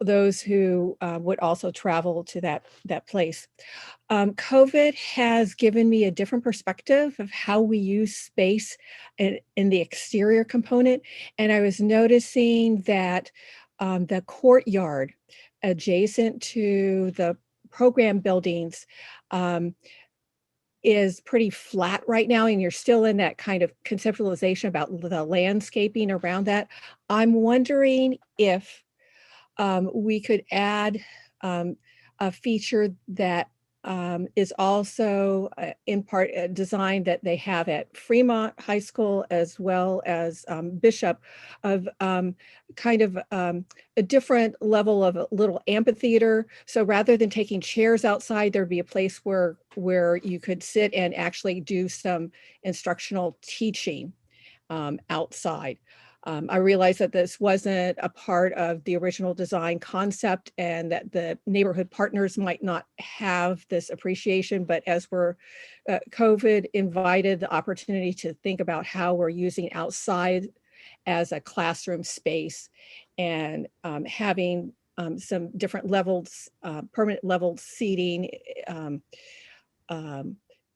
Speaker 4: those who would also travel to that place. COVID has given me a different perspective of how we use space in the exterior component. And I was noticing that the courtyard adjacent to the program buildings is pretty flat right now, and you're still in that kind of conceptualization about the landscaping around that. I'm wondering if we could add a feature that is also in part designed that they have at Fremont High School as well as Bishop, of kind of a different level of a little amphitheater. So rather than taking chairs outside, there'd be a place where you could sit and actually do some instructional teaching outside. I realized that this wasn't a part of the original design concept and that the neighborhood partners might not have this appreciation, but as COVID invited the opportunity to think about how we're using outside as a classroom space and having some different levels, permanent leveled seating,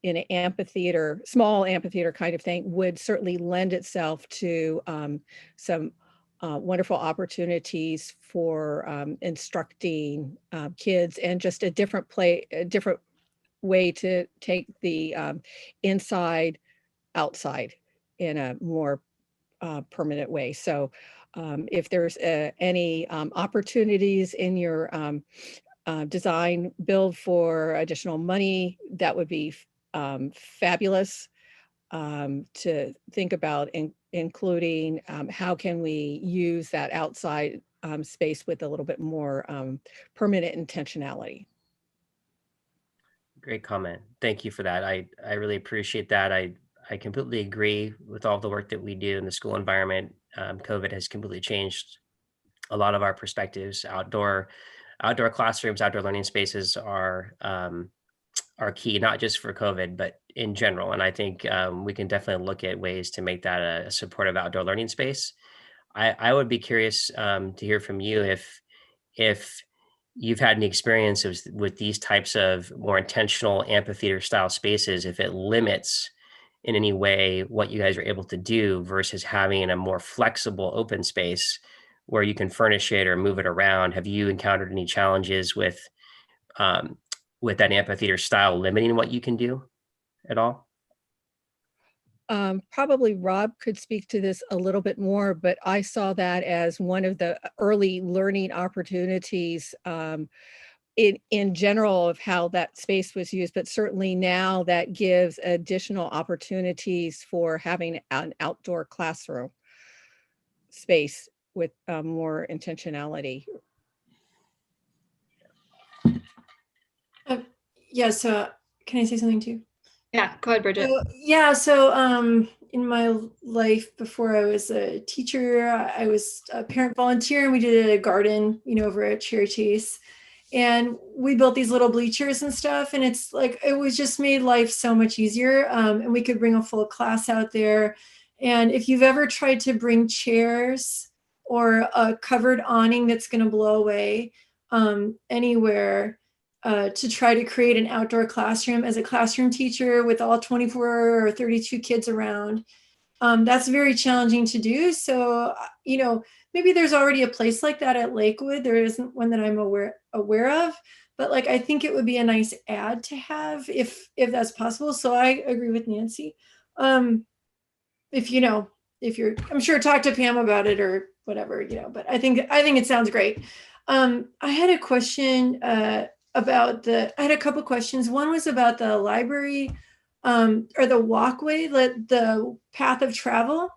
Speaker 4: in an amphitheater, small amphitheater kind of thing, would certainly lend itself to some wonderful opportunities for instructing kids, and just a different way to take the inside outside in a more permanent way. So if there's any opportunities in your design build for additional money, that would be fabulous to think about, including how can we use that outside space with a little bit more permanent intentionality.
Speaker 12: Great comment. Thank you for that. I really appreciate that. I completely agree with all the work that we do in the school environment. COVID has completely changed a lot of our perspectives. Outdoor classrooms, outdoor learning spaces are key, not just for COVID, but in general. And I think we can definitely look at ways to make that a supportive outdoor learning space. I would be curious to hear from you if you've had any experiences with these types of more intentional amphitheater style spaces, if it limits in any way what you guys are able to do versus having a more flexible open space where you can furnish it or move it around. Have you encountered any challenges with that amphitheater style limiting what you can do at all?
Speaker 4: Probably Rob could speak to this a little bit more, but I saw that as one of the early learning opportunities in general of how that space was used, but certainly now that gives additional opportunities for having an outdoor classroom space with more intentionality.
Speaker 7: Yeah, so can I say something too?
Speaker 2: Yeah, go ahead, Bridget.
Speaker 7: So in my life before I was a teacher, I was a parent volunteer, and we did a garden, over at Cherry Chase. And we built these little bleachers and stuff. And it's like, it was just made life so much easier. And we could bring a full class out there. And if you've ever tried to bring chairs or a covered awning that's going to blow away anywhere, to try to create an outdoor classroom as a classroom teacher with all 24 or 32 kids around, that's very challenging to do. So, maybe there's already a place like that at Lakewood. There isn't one that I'm aware of, but like, I think it would be a nice add to have if that's possible. So I agree with Nancy. If you're, I'm sure talk to Pam about it or whatever, but I think it sounds great. I had a question I had a couple questions. One was about the library or the walkway, the path of travel.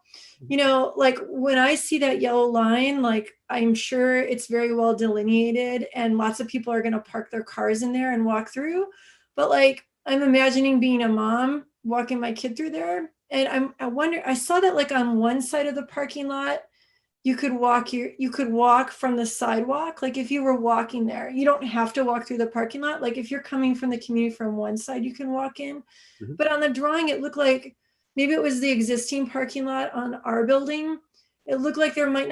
Speaker 7: You know, like when I see that yellow line, like I'm sure it's very well delineated and lots of people are going to park their cars in there and walk through. But like I'm imagining being a mom walking my kid through there. And I wonder, I saw that like on one side of the parking lot, you could walk from the sidewalk. Like if you were walking there, you don't have to walk through the parking lot. Like if you're coming from the community from one side, you can walk in.
Speaker 12: Mhm.
Speaker 7: But on the drawing, it looked like maybe it was the existing parking lot on our building. It looked like there might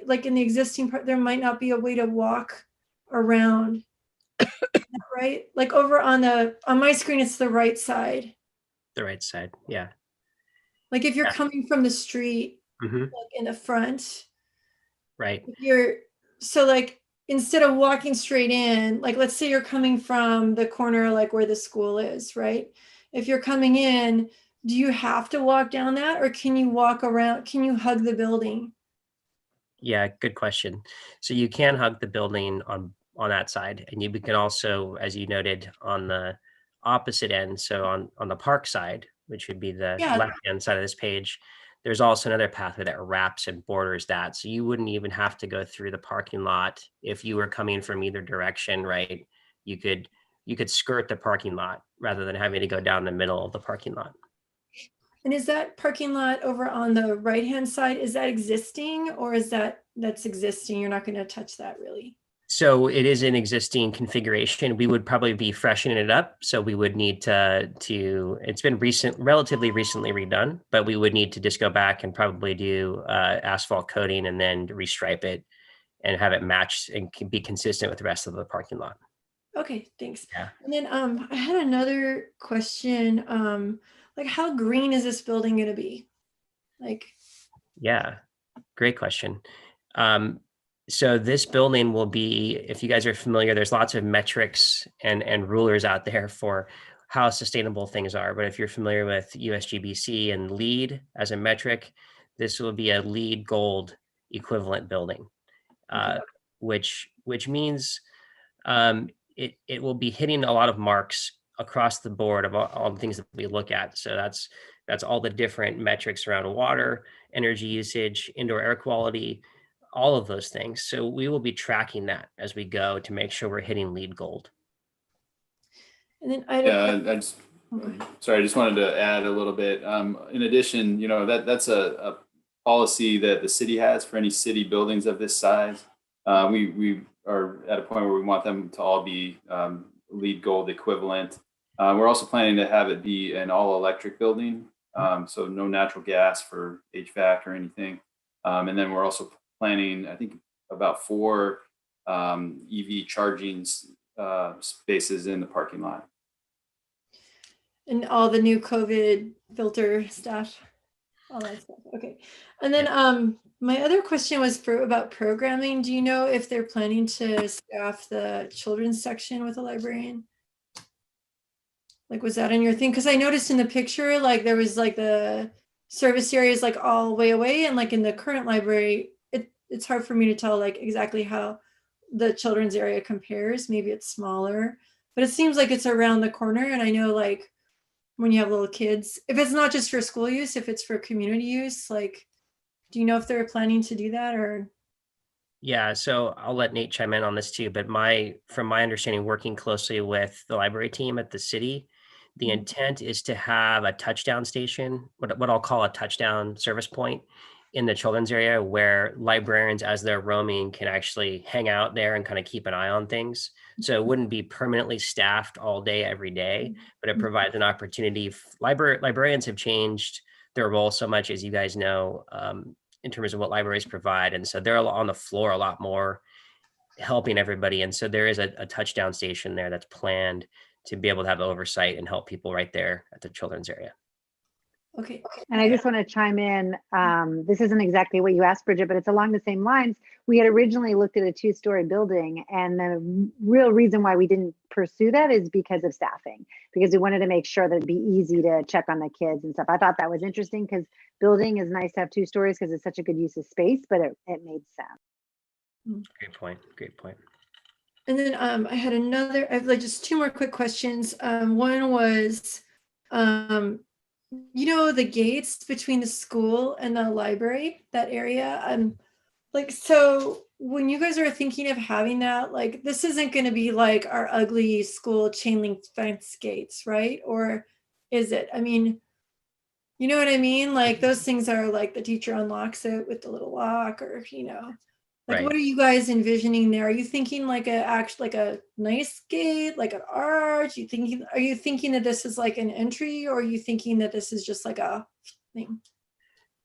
Speaker 7: like in the existing part, there might not be a way to walk around. Right? Like over on my screen, it's the right side.
Speaker 12: The right side. Yeah.
Speaker 7: Like if you're coming from the street,
Speaker 12: Mhm.
Speaker 7: like in the front,
Speaker 12: Right.
Speaker 7: so like instead of walking straight in, like let's say you're coming from the corner, like where the school is, right? If you're coming in, do you have to walk down that, or can you walk around? Can you hug the building?
Speaker 12: Yeah, good question. So you can hug the building on that side, and you can also, as you noted, on the opposite end, so on the park side, which would be the
Speaker 7: Yeah.
Speaker 12: left-hand side of this page, there's also another pathway that wraps and borders that. So you wouldn't even have to go through the parking lot if you were coming from either direction, right? You could skirt the parking lot rather than having to go down the middle of the parking lot.
Speaker 7: And is that parking lot over on the right-hand side, is that existing, or is that's existing? You're not going to touch that really?
Speaker 12: So it is an existing configuration. We would probably be freshening it up. So we would need to it's been relatively recently redone, but we would need to just go back and probably do asphalt coating and then restripe it and have it match and be consistent with the rest of the parking lot.
Speaker 7: Okay, thanks.
Speaker 12: Yeah.
Speaker 7: And then I had another question. Like how green is this building going to be? Like,
Speaker 12: Yeah, great question. So this building will be, if you guys are familiar, there's lots of metrics and rulers out there for how sustainable things are. But if you're familiar with USGBC and LEED as a metric, this will be a LEED Gold equivalent building, which means it will be hitting a lot of marks across the board of all the things that we look at. So that's all the different metrics around water, energy usage, indoor air quality, all of those things. So we will be tracking that as we go to make sure we're hitting LEED Gold.
Speaker 7: and then
Speaker 13: I just wanted to add a little bit. In addition, that's a policy that the city has for any city buildings of this size. We are at a point where we want them to all be LEED Gold equivalent. We're also planning to have it be an all electric building. So no natural gas for HVAC or anything. And then we're also planning, I think, about 4 EV charging spaces in the parking lot.
Speaker 7: And all the new COVID filter stuff, all that stuff. Okay. And then my other question was about programming. Do you know if they're planning to staff the children's section with a librarian? Like, was that in your thing? Because I noticed in the picture, like there was like the service areas like all way away, and like in the current library, it's hard for me to tell like exactly how the children's area compares. Maybe it's smaller, but it seems like it's around the corner. And I know like when you have little kids, if it's not just for school use, if it's for community use, like, do you know if they're planning to do that or?
Speaker 12: Yeah, so I'll let Nate chime in on this too, but from my understanding, working closely with the library team at the city, the intent is to have a touchdown station, what I'll call a touchdown service point in the children's area, where librarians, as they're roaming, can actually hang out there and kind of keep an eye on things. So it wouldn't be permanently staffed all day, every day, but it provides an opportunity. Librarians have changed their role so much, as you guys know, in terms of what libraries provide. And so they're on the floor a lot more, helping everybody. And so there is a touchdown station there that's planned to be able to have oversight and help people right there at the children's area.
Speaker 7: Okay.
Speaker 5: And I just want to chime in. This isn't exactly what you asked, Bridget, but it's along the same lines. We had originally looked at a 2-story building, and the real reason why we didn't pursue that is because of staffing, because we wanted to make sure that it'd be easy to check on the kids and stuff. I thought that was interesting because building is nice to have 2 stories because it's such a good use of space, but it made sense.
Speaker 12: Great point. Great point.
Speaker 7: And then I had another, I have like just two more quick questions. One was, you know, the gates between the school and the library, that area. Like, so when you guys are thinking of having that, like, this isn't going to be like our ugly school chain link fence gates, right? Or is it? I mean, you know what I mean? Like those things are like the teacher unlocks it with the little lock, or, you know, like
Speaker 12: Right.
Speaker 7: what are you guys envisioning there? Are you thinking like a nice gate, like an arch? Are you thinking that this is like an entry, or are you thinking that this is just like a thing?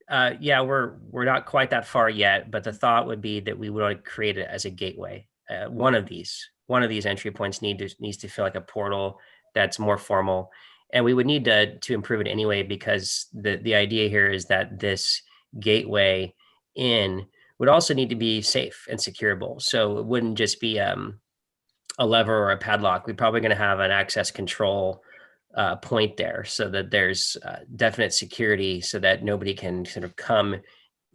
Speaker 12: Yeah, we're not quite that far yet, but the thought would be that we would create it as a gateway. One of these entry points needs to feel like a portal that's more formal, and we would need to improve it anyway, because the idea here is that this gateway in would also need to be safe and secureable. So it wouldn't just be a lever or a padlock. We're probably going to have an access control point there, so that there's definite security, so that nobody can sort of come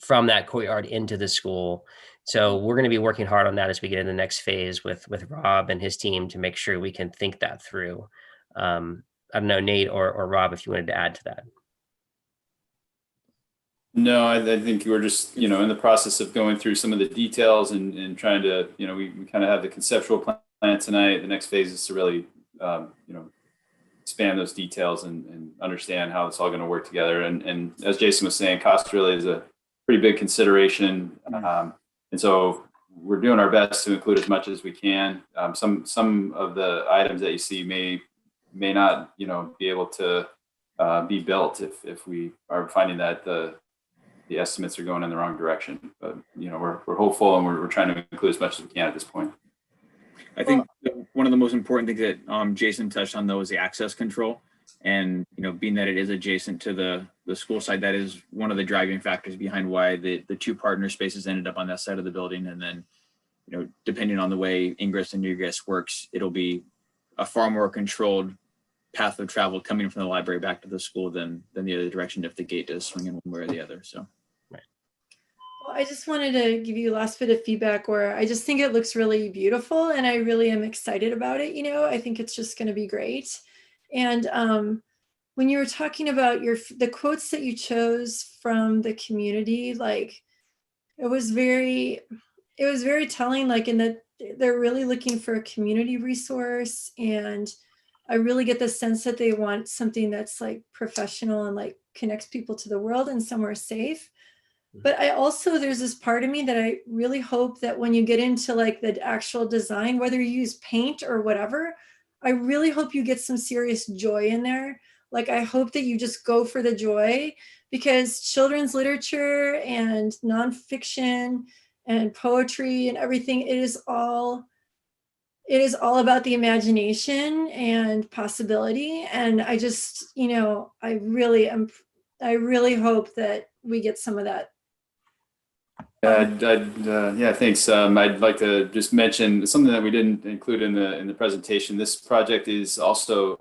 Speaker 12: from that courtyard into the school. So we're going to be working hard on that as we get in the next phase with Rob and his team to make sure we can think that through. I don't know, Nate or Rob, if you wanted to add to that.
Speaker 13: No, I think we're just, in the process of going through some of the details and trying to, we kind of have the conceptual plan tonight. The next phase is to really, expand those details and understand how it's all going to work together. And as Jason was saying, cost really is a pretty big consideration. And so we're doing our best to include as much as we can. Some of the items that you see may not, be able to be built if we are finding that the estimates are going in the wrong direction. But, we're hopeful, and we're trying to include as much as we can at this point.
Speaker 11: I think one of the most important things that Jason touched on, though, is the access control. And, being that it is adjacent to the school side, that is one of the driving factors behind why the two partner spaces ended up on that side of the building. And then, depending on the way ingress and egress works, it'll be a far more controlled path of travel coming from the library back to the school than the other direction if the gate does swing in one way or the other. So.
Speaker 7: Well, I just wanted to give you a last bit of feedback where I just think it looks really beautiful, and I really am excited about it. I think it's just going to be great. And when you were talking about the quotes that you chose from the community, like it was very telling, like in that they're really looking for a community resource. And I really get the sense that they want something that's like professional and like connects people to the world and somewhere safe. But there's this part of me that I really hope that when you get into like the actual design, whether you use paint or whatever, I really hope you get some serious joy in there. Like, I hope that you just go for the joy, because children's literature and nonfiction and poetry and everything, it is all about the imagination and possibility. And I just, I really hope that we get some of that.
Speaker 13: Thanks. I'd like to just mention something that we didn't include in the presentation. This project is also,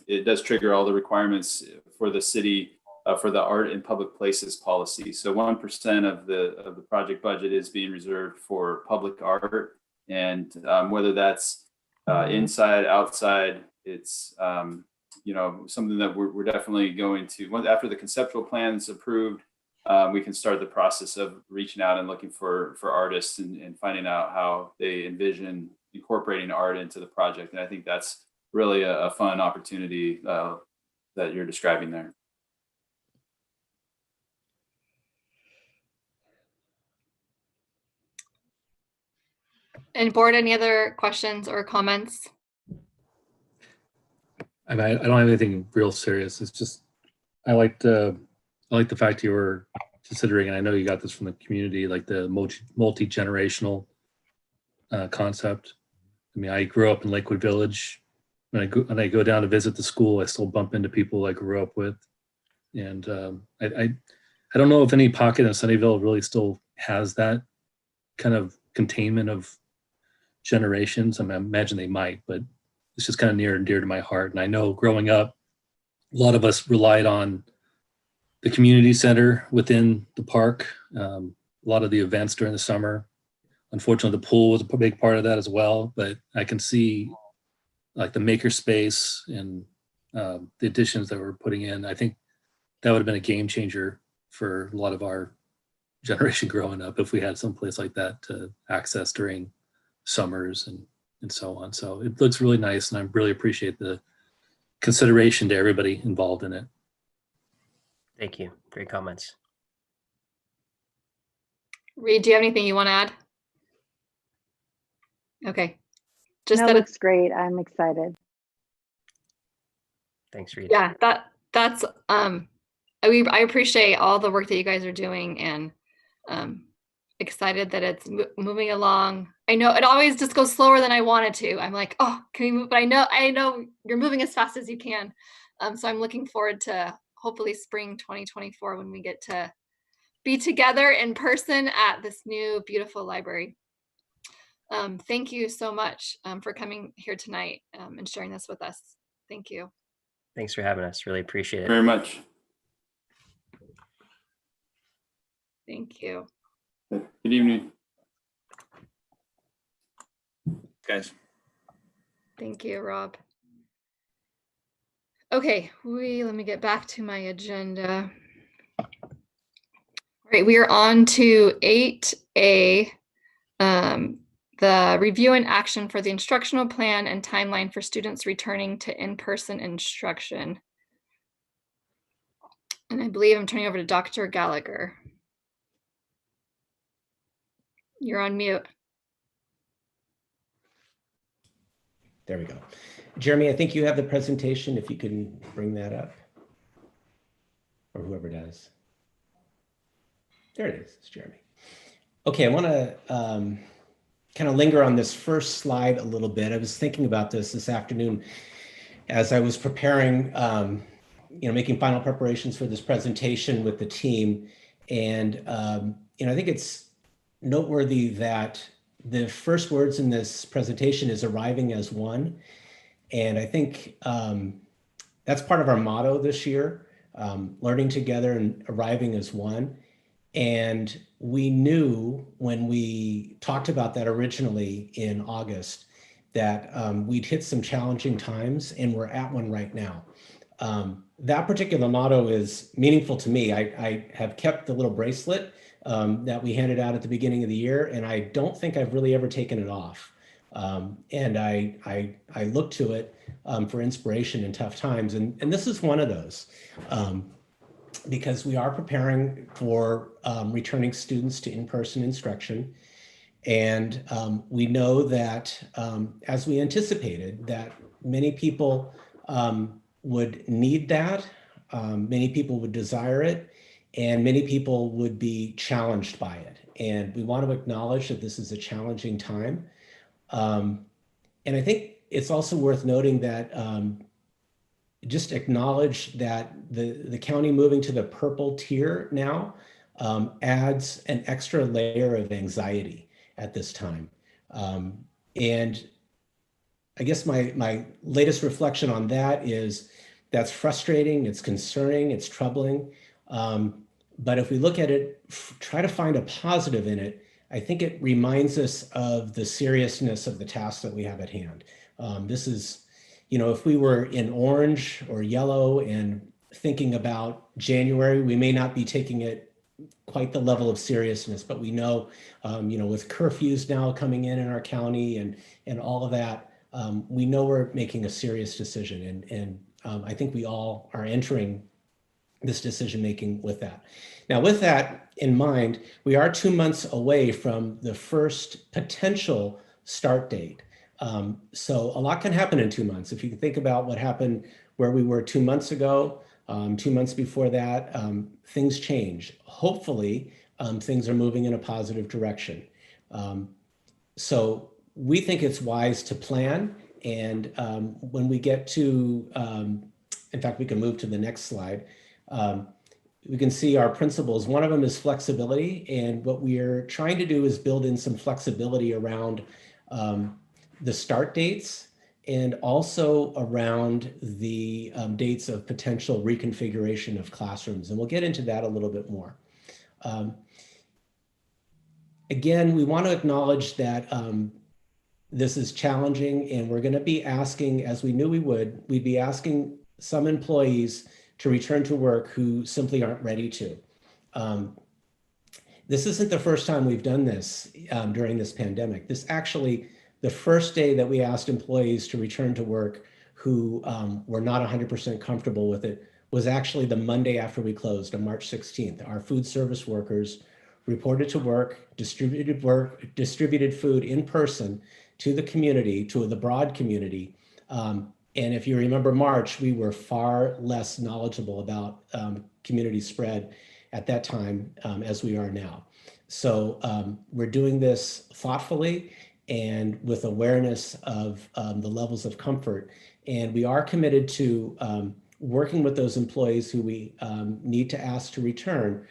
Speaker 13: it does trigger all the requirements for the city for the art in public places policy. So 1% of the project budget is being reserved for public art, and whether that's inside, outside, it's something that we're definitely going to, after the conceptual plan is approved, we can start the process of reaching out and looking for artists and finding out how they envision incorporating art into the project. And I think that's really a fun opportunity that you're describing there.
Speaker 2: And board, any other questions or comments?
Speaker 3: I don't have anything real serious. It's just, I like the fact you were considering, and I know you got this from the community, like the multi-generational concept. I mean, I grew up in Lakewood Village. When I go down to visit the school, I still bump into people I grew up with. And I don't know if any pocket in Sunnyvale really still has that kind of containment of generations. I imagine they might, but it's just kind of near and dear to my heart. And I know growing up, a lot of us relied on the community center within the park, a lot of the events during the summer, Unfortunately, the pool was a big part of that as well, but I can see like the maker space and the additions that we're putting in. I think that would have been a game changer for a lot of our generation growing up if we had some place like that to access during summers and so on. So it looks really nice, and I really appreciate the consideration to everybody involved in it.
Speaker 12: Thank you. Great comments.
Speaker 2: Reed, do you have anything you want to add? Okay. Just
Speaker 5: No,
Speaker 2: that
Speaker 5: it looks great. I'm excited.
Speaker 12: Thanks, Reed.
Speaker 2: yeah, that's I appreciate all the work that you guys are doing, and excited that it's moving along. I know it always just goes slower than I want it to. I'm like, oh, can we move? But I know you're moving as fast as you can. So I'm looking forward to hopefully spring 2024 when we get to be together in person at this new beautiful library. Thank you so much for coming here tonight and sharing this with us. Thank you.
Speaker 12: Thanks for having us. Really appreciate it.
Speaker 13: Very much.
Speaker 2: Thank you.
Speaker 13: Good evening,
Speaker 11: Guys.
Speaker 2: Thank you, Rob. Okay, let me get back to my agenda. All right, we are on to 8A, the review and action for the instructional plan and timeline for students returning to in-person instruction. And I believe I'm turning over to Dr. Gallagher. You're on mute.
Speaker 8: There we go. Jeremy, I think you have the presentation, if you can bring that up, or whoever does. There it is, it's Jeremy. Okay, I want to kind of linger on this first slide a little bit. I was thinking about this afternoon as I was preparing, making final preparations for this presentation with the team. And, I think it's noteworthy that the first words in this presentation is arriving as one. And I think that's part of our motto this year, learning together and arriving as one. And we knew when we talked about that originally in August that we'd hit some challenging times, and we're at one right now. That particular motto is meaningful to me. I have kept the little bracelet that we handed out at the beginning of the year, and I don't think I've really ever taken it off. And I look to it for inspiration in tough times, and this is one of those. Because we are preparing for returning students to in-person instruction. And we know that, as we anticipated, that many people would need that, many people would desire it, and many people would be challenged by it. And we want to acknowledge that this is a challenging time. And I think it's also worth noting that just acknowledge that the county moving to the purple tier now adds an extra layer of anxiety at this time. And I guess my latest reflection on that is that's frustrating, it's concerning, it's troubling. But if we look at it, try to find a positive in it, I think it reminds us of the seriousness of the task that we have at hand. This is, if we were in orange or yellow and thinking about January, we may not be taking it quite the level of seriousness, but we know, with curfews now coming in our county and all of that, we know we're making a serious decision. And I think we all are entering this decision-making with that. Now, with that in mind, we are 2 months away from the first potential start date. So a lot can happen in 2 months. If you can think about what happened where we were 2 months ago, 2 months before that, things change. Hopefully, things are moving in a positive direction. So we think it's wise to plan. And when we get to, in fact, we can move to the next slide. We can see our principles. One of them is flexibility. And what we're trying to do is build in some flexibility around the start dates and also around the dates of potential reconfiguration of classrooms. And we'll get into that a little bit more. Again, we want to acknowledge that this is challenging, and we're going to be asking, as we knew we'd be asking some employees to return to work who simply aren't ready to. This isn't the first time we've done this during this pandemic. This actually, the first day that we asked employees to return to work who were not 100% comfortable with it was actually the Monday after we closed on March 16th. Our food service workers reported to work, distributed food in person to the community, to the broad community. And if you remember March, we were far less knowledgeable about community spread at that time as we are now. So we're doing this thoughtfully and with awareness of the levels of comfort. And we are committed to working with those employees who we need to ask to return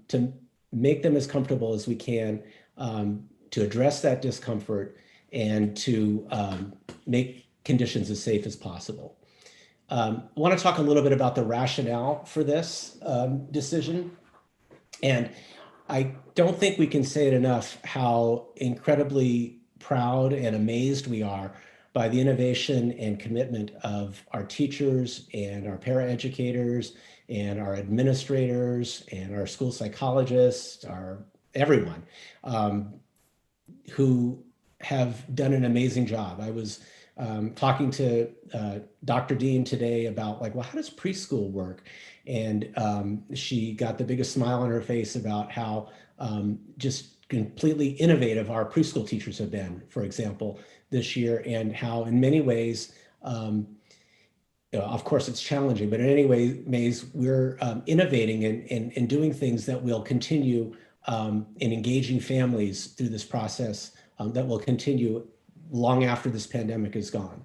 Speaker 8: to make them as comfortable as we can, to address that discomfort and to make conditions as safe as possible. I want to talk a little bit about the rationale for this decision. And I don't think we can say it enough how incredibly proud and amazed we are by the innovation and commitment of our teachers and our paraeducators and our administrators and our school psychologists, everyone who have done an amazing job. I was talking to Dr. Dean today about like, well, how does preschool work? And she got the biggest smile on her face about how just completely innovative our preschool teachers have been, for example, this year, and how in many ways, of course it's challenging, but in any ways we're innovating and doing things that will continue in engaging families through this process that will continue long after this pandemic is gone.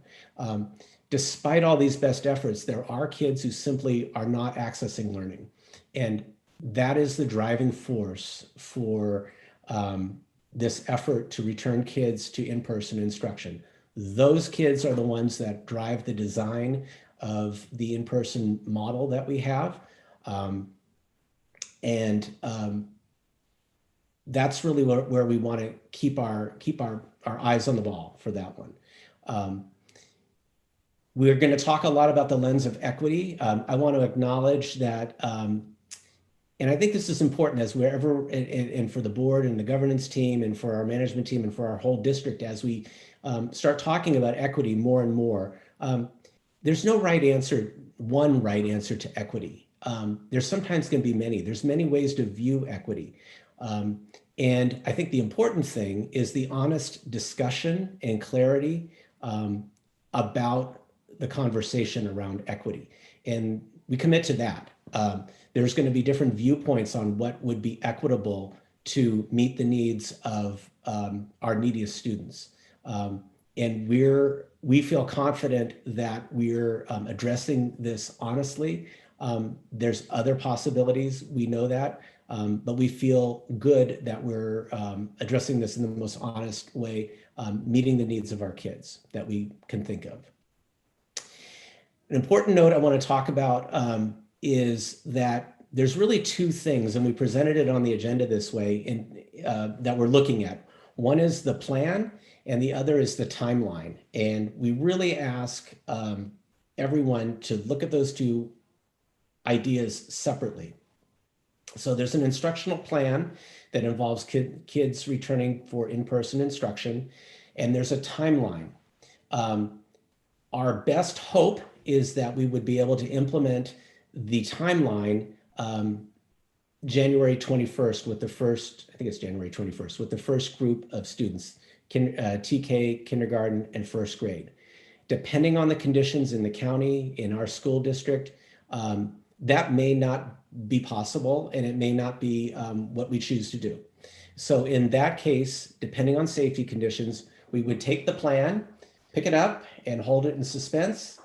Speaker 8: Despite all these best efforts, there are kids who simply are not accessing learning. And that is the driving force for this effort to return kids to in-person instruction. Those kids are the ones that drive the design of the in-person model that we have. That's really where we want to keep our eyes on the ball for that one. We're going to talk a lot about the lens of equity. I want to acknowledge that, and I think this is important as wherever, and for the board and the governance team and for our management team and for our whole district, as we start talking about equity more and more, there's no right answer, one right answer to equity. There's sometimes going to be many. There's many ways to view equity. And I think the important thing is the honest discussion and clarity about the conversation around equity. And we commit to that. There's going to be different viewpoints on what would be equitable to meet the needs of our neediest students. And we feel confident that we're addressing this honestly. There's other possibilities, we know that, but we feel good that we're addressing this in the most honest way, meeting the needs of our kids that we can think of. An important note I want to talk about is that there's really two things, and we presented it on the agenda this way, that we're looking at. One is the plan, and the other is the timeline. And we really ask everyone to look at those two ideas separately. So there's an instructional plan that involves kids returning for in-person instruction, and there's a timeline. Our best hope is that we would be able to implement the timeline January 21st with the first, I think it's January 21st, with the first group of students, TK, kindergarten, and first grade. Depending on the conditions in the county, in our school district, that may not be possible, and it may not be what we choose to do. So in that case, depending on safety conditions, we would take the plan, pick it up and hold it in suspense,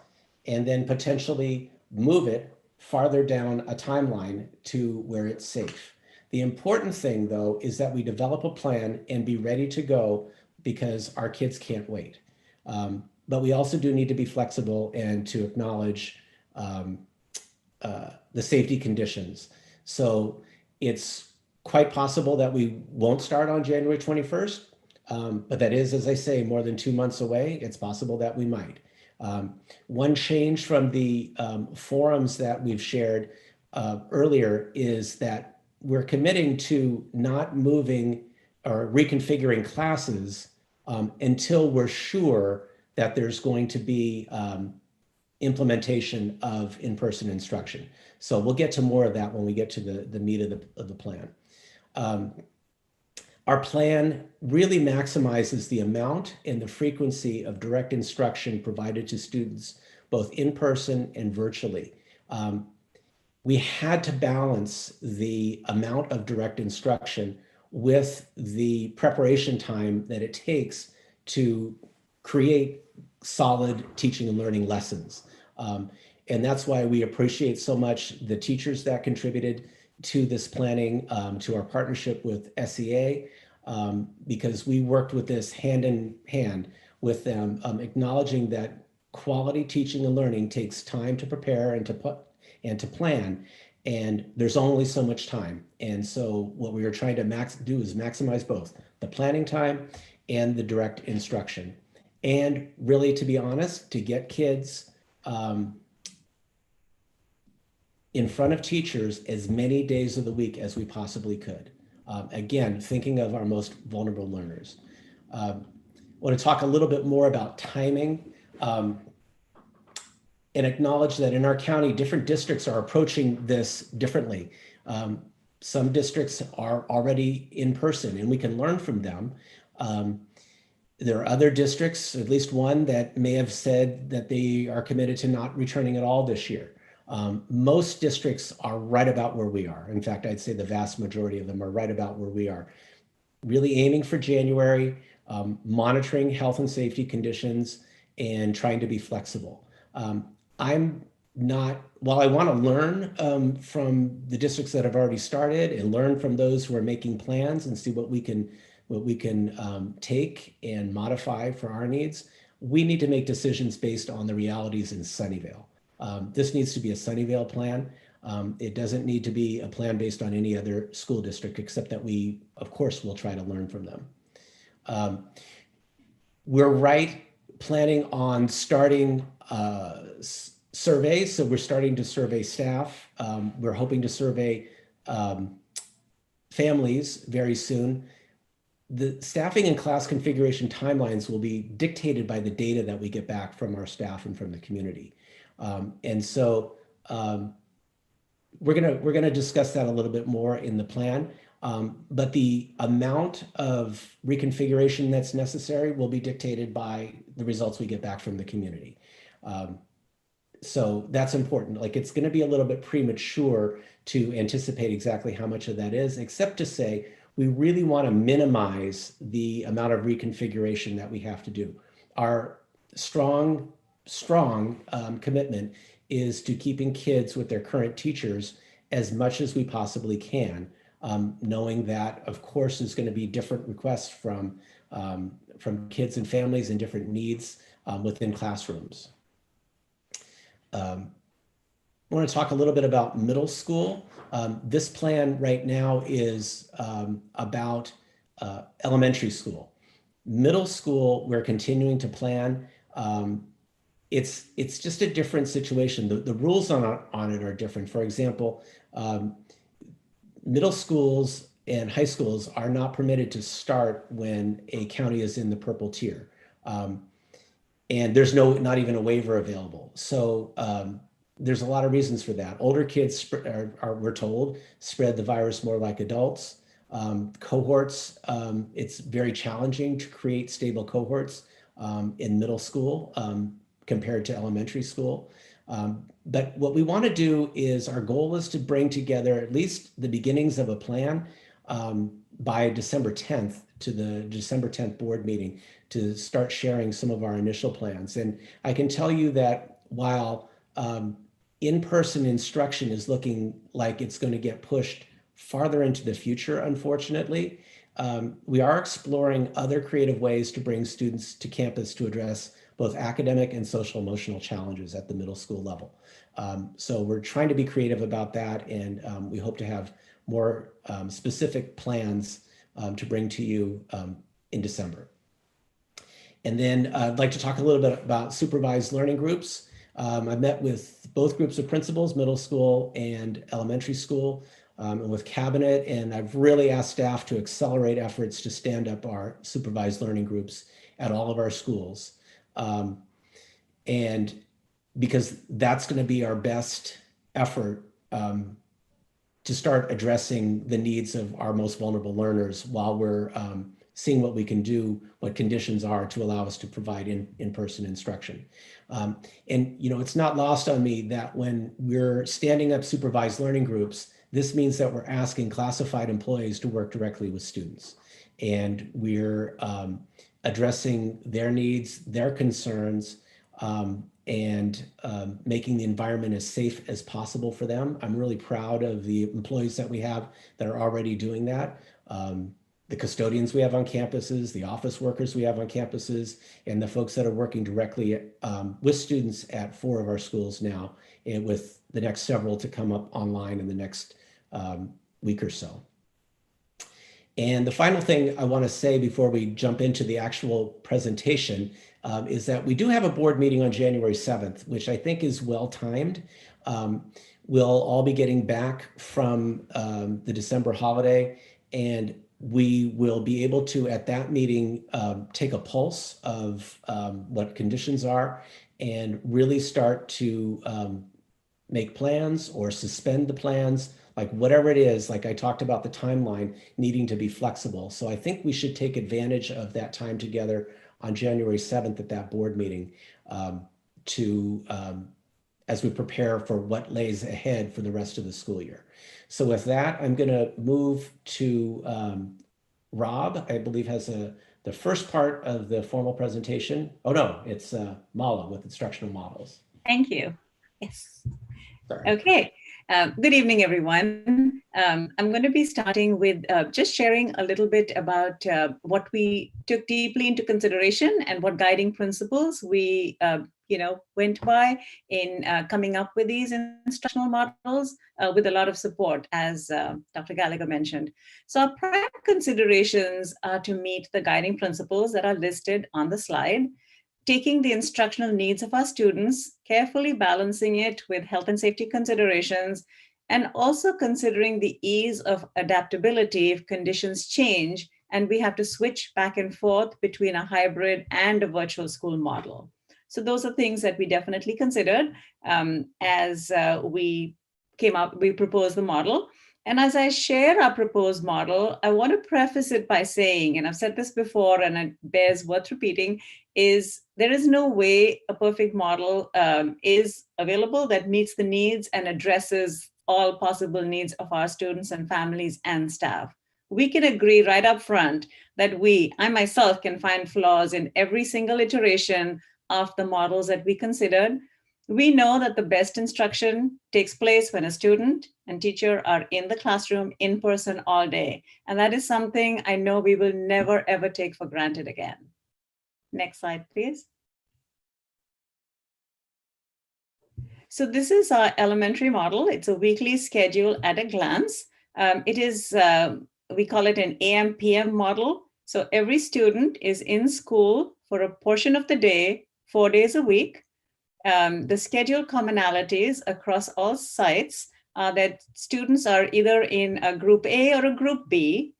Speaker 8: and then potentially move it farther down a timeline to where it's safe. The important thing, though, is that we develop a plan and be ready to go because our kids can't wait. But we also do need to be flexible and to acknowledge the safety conditions. So it's quite possible that we won't start on January 21st, but that is, as I say, more than 2 months away. It's possible that we might. One change from the forums that we've shared earlier is that we're committing to not moving or reconfiguring classes until we're sure that there's going to be implementation of in-person instruction. So we'll get to more of that when we get to the meat of the plan. Our plan really maximizes the amount and the frequency of direct instruction provided to students, both in person and virtually. We had to balance the amount of direct instruction with the preparation time that it takes to create solid teaching and learning lessons. And that's why we appreciate so much the teachers that contributed to this planning, to our partnership with SEA, because we worked with this hand in hand with them, acknowledging that quality teaching and learning takes time to prepare and to plan, and there's only so much time. And so what we are trying to do is maximize both the planning time and the direct instruction. And really, to be honest, to get kids in front of teachers as many days of the week as we possibly could. Again, thinking of our most vulnerable learners. I want to talk a little bit more about timing and acknowledge that in our county, different districts are approaching this differently. Some districts are already in person and we can learn from them. There are other districts, at least one, that may have said that they are committed to not returning at all this year. Most districts are right about where we are. In fact, I'd say the vast majority of them are right about where we are. Really aiming for January, monitoring health and safety conditions, and trying to be flexible. I'm not, while I want to learn from the districts that have already started and learn from those who are making plans and see what we can take and modify for our needs, we need to make decisions based on the realities in Sunnyvale. This needs to be a Sunnyvale plan. It doesn't need to be a plan based on any other school district, except that we, of course, will try to learn from them. We're planning on starting surveys. So we're starting to survey staff. We're hoping to survey families very soon. The staffing and class configuration timelines will be dictated by the data that we get back from our staff and from the community. And so we're gonna discuss that a little bit more in the plan. But the amount of reconfiguration that's necessary will be dictated by the results we get back from the community. So that's important. Like, it's gonna be a little bit premature to anticipate exactly how much of that is, except to say we really wanna minimize the amount of reconfiguration that we have to do. Our strong commitment is to keeping kids with their current teachers as much as we possibly can, knowing that, of course, there's going to be different requests from kids and families and different needs within classrooms. I want to talk a little bit about middle school. This plan right now is about elementary school. Middle school, we're continuing to plan. It's just a different situation. The rules on it are different. For example, middle schools and high schools are not permitted to start when a county is in the purple tier. And there's not even a waiver available. So there's a lot of reasons for that. Older kids we're told, spread the virus more like adults. Cohorts, it's very challenging to create stable cohorts in middle school compared to elementary school. But what we want to do is, our goal is to bring together at least the beginnings of a plan by December 10th, to the December 10th board meeting, to start sharing some of our initial plans. And I can tell you that while in-person instruction is looking like it's going to get pushed farther into the future, unfortunately, we are exploring other creative ways to bring students to campus to address both academic and social emotional challenges at the middle school level. So we're trying to be creative about that, and we hope to have more specific plans to bring to you in December. And then I'd like to talk a little bit about supervised learning groups. I've met with both groups of principals, middle school and elementary school, and with cabinet, and I've really asked staff to accelerate efforts to stand up our supervised learning groups at all of our schools. And because that's going to be our best effort to start addressing the needs of our most vulnerable learners while we're seeing what we can do, what conditions are to allow us to provide in-person instruction. And it's not lost on me that when we're standing up supervised learning groups, this means that we're asking classified employees to work directly with students. And we're addressing their needs, their concerns, and making the environment as safe as possible for them. I'm really proud of the employees that we have that are already doing that. The custodians we have on campuses, the office workers we have on campuses, and the folks that are working directly with students at 4 of our schools now, and with the next several to come up online in the next week or so. And the final thing I want to say before we jump into the actual presentation is that we do have a board meeting on January 7th, which I think is well timed. We'll all be getting back from the December holiday, and we will be able to, at that meeting, take a pulse of what conditions are and really start to make plans or suspend the plans, like whatever it is. Like I talked about the timeline needing to be flexible. So I think we should take advantage of that time together on January 7th at that board meeting as we prepare for what lays ahead for the rest of the school year. So with that, I'm going to move to Rob, I believe has the first part of the formal presentation. Oh no, it's Mala with instructional models.
Speaker 14: Thank you. Yes.
Speaker 8: Sorry.
Speaker 14: Okay. Good evening, everyone. I'm going to be starting with just sharing a little bit about what we took deeply into consideration and what guiding principles we went by in coming up with these instructional models with a lot of support, as Dr. Gallagher mentioned. So our prime considerations are to meet the guiding principles that are listed on the slide, taking the instructional needs of our students, carefully balancing it with health and safety considerations, and also considering the ease of adaptability if conditions change and we have to switch back and forth between a hybrid and a virtual school model. So those are things that we definitely considered as we proposed the model. And as I share our proposed model, I want to preface it by saying, and I've said this before and it bears worth repeating, is there is no way a perfect model is available that meets the needs and addresses all possible needs of our students and families and staff. We can agree right up front that I myself can find flaws in every single iteration of the models that we considered. We know that the best instruction takes place when a student and teacher are in the classroom in person all day. And that is something I know we will never, ever take for granted again. Next slide, please. So this is our elementary model. It's a weekly schedule at a glance. It is, we call it an AM/PM model. So every student is in school for a portion of the day, 4 days a week. The schedule commonalities across all sites are that students are either in a group A or a group B,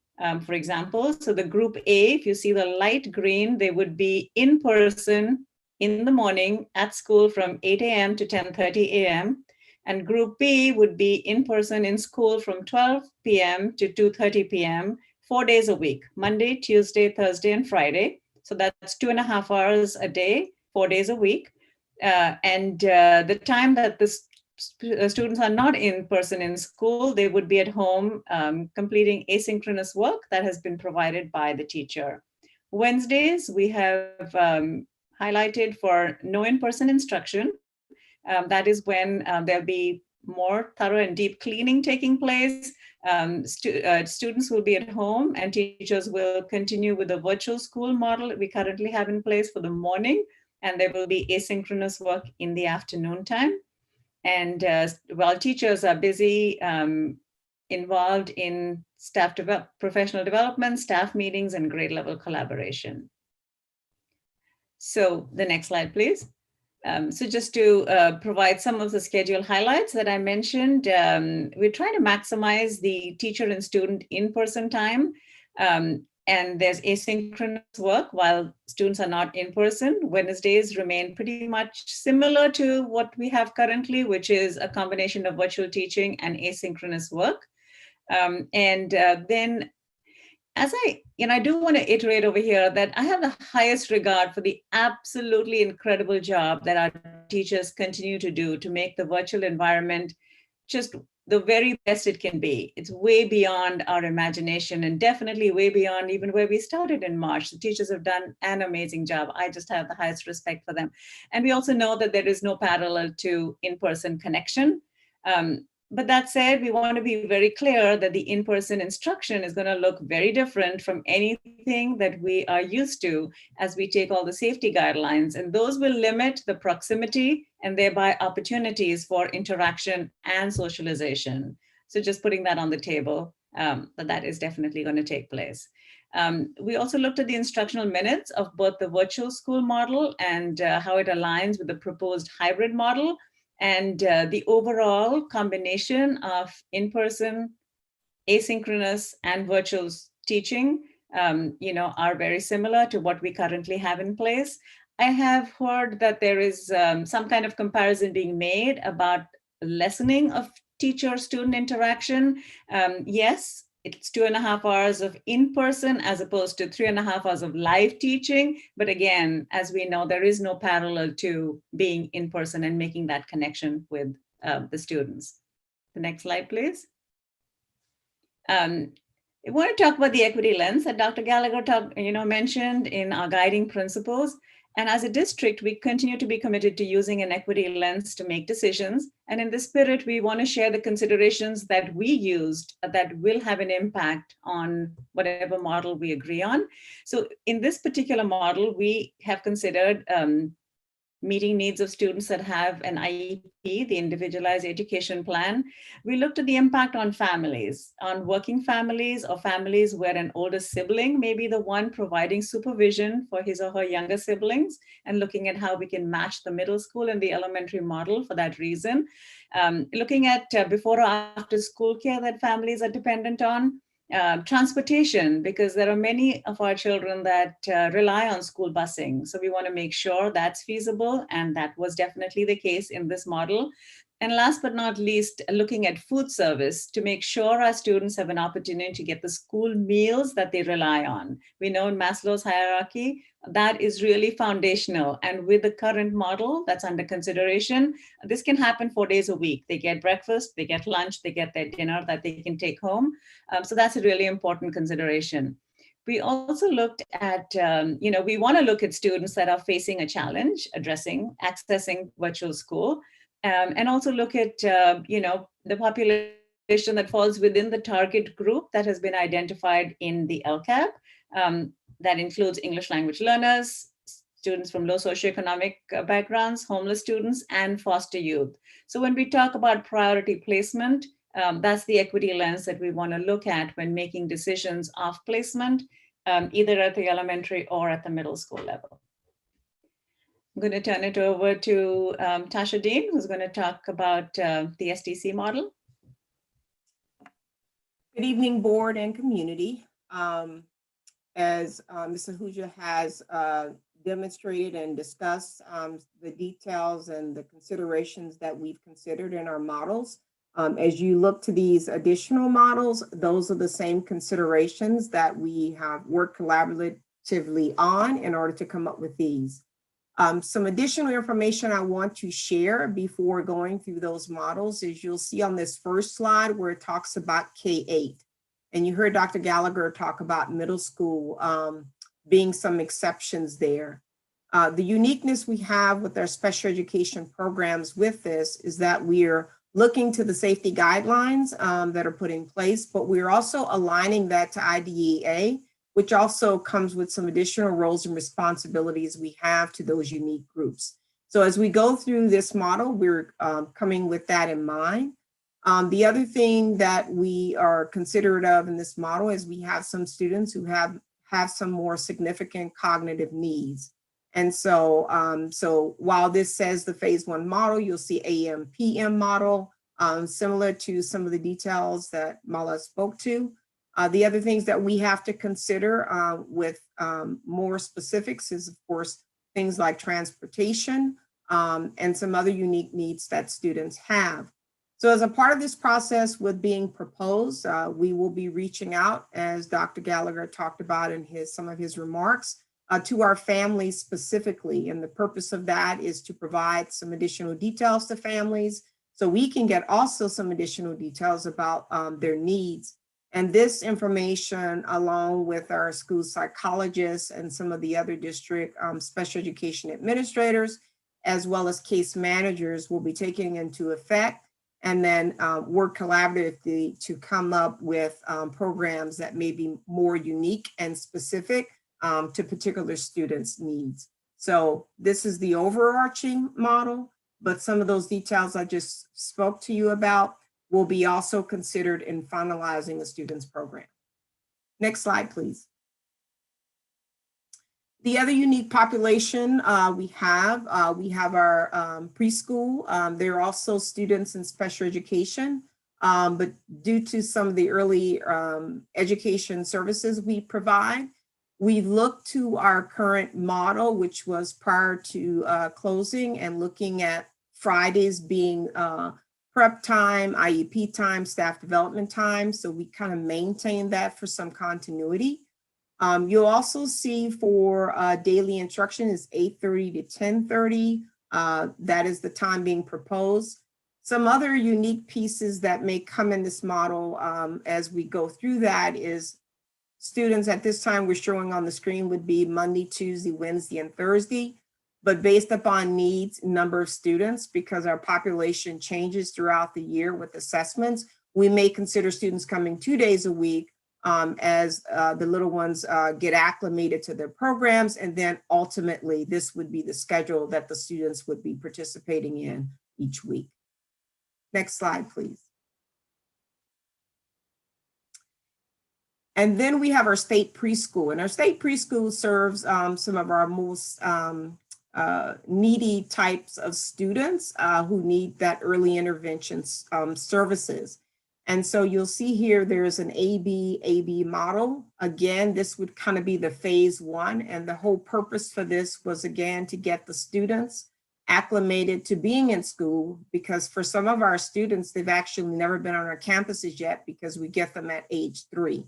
Speaker 14: for example. So the group A, if you see the light green, they would be in person in the morning at school from 8 a.m. to 10:30 a.m. And group B would be in person in school from 12 p.m. to 2:30 p.m., 4 days a week, Monday, Tuesday, Thursday, and Friday. So that's 2.5 hours a day, 4 days a week. The time that the students are not in person in school, they would be at home completing asynchronous work that has been provided by the teacher. Wednesdays, we have highlighted for no in-person instruction. That is when there'll be more thorough and deep cleaning taking place. Students will be at home and teachers will continue with the virtual school model we currently have in place for the morning, and there will be asynchronous work in the afternoon time. And while teachers are busy involved in professional development, staff meetings, and grade level collaboration. So the next slide, please. So just to provide some of the schedule highlights that I mentioned, we're trying to maximize the teacher and student in-person time. And there's asynchronous work while students are not in person. Wednesdays remain pretty much similar to what we have currently, which is a combination of virtual teaching and asynchronous work. Then as I do want to iterate over here that I have the highest regard for the absolutely incredible job that our teachers continue to do to make the virtual environment just the very best it can be. It's way beyond our imagination and definitely way beyond even where we started in March. The teachers have done an amazing job. I just have the highest respect for them. And we also know that there is no parallel to in-person connection. But that said, we want to be very clear that the in-person instruction is going to look very different from anything that we are used to as we take all the safety guidelines. And those will limit the proximity and thereby opportunities for interaction and socialization. So just putting that on the table, that is definitely going to take place. We also looked at the instructional minutes of both the virtual school model and how it aligns with the proposed hybrid model. And the overall combination of in-person, asynchronous, and virtual teaching, are very similar to what we currently have in place. I have heard that there is some kind of comparison being made about lessening of teacher-student interaction. Yes, it's 2.5 hours of in-person as opposed to 3.5 hours of live teaching. But again, as we know, there is no parallel to being in person and making that connection with the students. The next slide, please. I want to talk about the equity lens that Dr. Gallagher mentioned in our guiding principles. And as a district, we continue to be committed to using an equity lens to make decisions. And in this spirit, we want to share the considerations that we used that will have an impact on whatever model we agree on. So in this particular model, we have considered meeting needs of students that have an IEP, the Individualized Education Plan. We looked at the impact on families, on working families or families where an older sibling may be the one providing supervision for his or her younger siblings, and looking at how we can match the middle school and the elementary model for that reason. Looking at before or after school care that families are dependent on. Transportation, because there are many of our children that rely on school busing. So we want to make sure that's feasible, and that was definitely the case in this model. And last but not least, looking at food service to make sure our students have an opportunity to get the school meals that they rely on. We know in Maslow's hierarchy, that is really foundational. And with the current model that's under consideration, this can happen 4 days a week. They get breakfast, they get lunch, they get their dinner that they can take home. So that's a really important consideration. We also looked at, we want to look at students that are facing a challenge, accessing virtual school, and also look at, the population that falls within the target group that has been identified in the LCAP. That includes English language learners, students from low socioeconomic backgrounds, homeless students, and foster youth. So when we talk about priority placement, that's the equity lens that we want to look at when making decisions of placement, either at the elementary or at the middle school level. I'm going to turn it over to Tasha Dean, who's going to talk about the SDC model.
Speaker 15: Good evening, board and community. As Ms. Ahuja has demonstrated and discussed the details and the considerations that we've considered in our models. As you look to these additional models, those are the same considerations that we have worked collaboratively on in order to come up with these. Some additional information I want to share before going through those models is you'll see on this first slide where it talks about K-8. And you heard Dr. Gallagher talk about middle school being some exceptions there. The uniqueness we have with our special education programs with this is that we're looking to the safety guidelines that are put in place, but we're also aligning that to IDEA, which also comes with some additional roles and responsibilities we have to those unique groups. So as we go through this model, we're coming with that in mind. The other thing that we are considerate of in this model is we have some students who have some more significant cognitive needs. And so, so while this says the phase 1 model, you'll see AM/PM model, similar to some of the details that Mala spoke to. The other things that we have to consider with more specifics is, of course, things like transportation and some other unique needs that students have. So as a part of this process with being proposed, we will be reaching out, as Dr. Gallagher talked about in some of his remarks, to our families specifically. And the purpose of that is to provide some additional details to families so we can get also some additional details about their needs. And this information, along with our school psychologists and some of the other district special education administrators, as well as case managers, will be taking into effect and then work collaboratively to come up with programs that may be more unique and specific to particular students' needs. So this is the overarching model, but some of those details I just spoke to you about will be also considered in finalizing a student's program. Next slide, please. The other unique population we have our preschool. There are also students in special education, but due to some of the early education services we provide, we look to our current model, which was prior to closing, and looking at Fridays being prep time, IEP time, staff development time. So we kind of maintain that for some continuity. You'll also see for daily instruction is 8:30 to 10:30. That is the time being proposed. Some other unique pieces that may come in this model as we go through that is students at this time we're showing on the screen would be Monday, Tuesday, Wednesday, and Thursday. But based upon needs, number of students, because our population changes throughout the year with assessments, we may consider students coming 2 days a week as the little ones get acclimated to their programs. And then ultimately, this would be the schedule that the students would be participating in each week. Next slide, please. And then we have our state preschool. And our state preschool serves some of our most needy types of students who need that early intervention services. And so you'll see here, there's an AB model. Again, this would kind of be the phase 1. And the whole purpose for this was, again, to get the students acclimated to being in school, because for some of our students, they've actually never been on our campuses yet because we get them at age 3.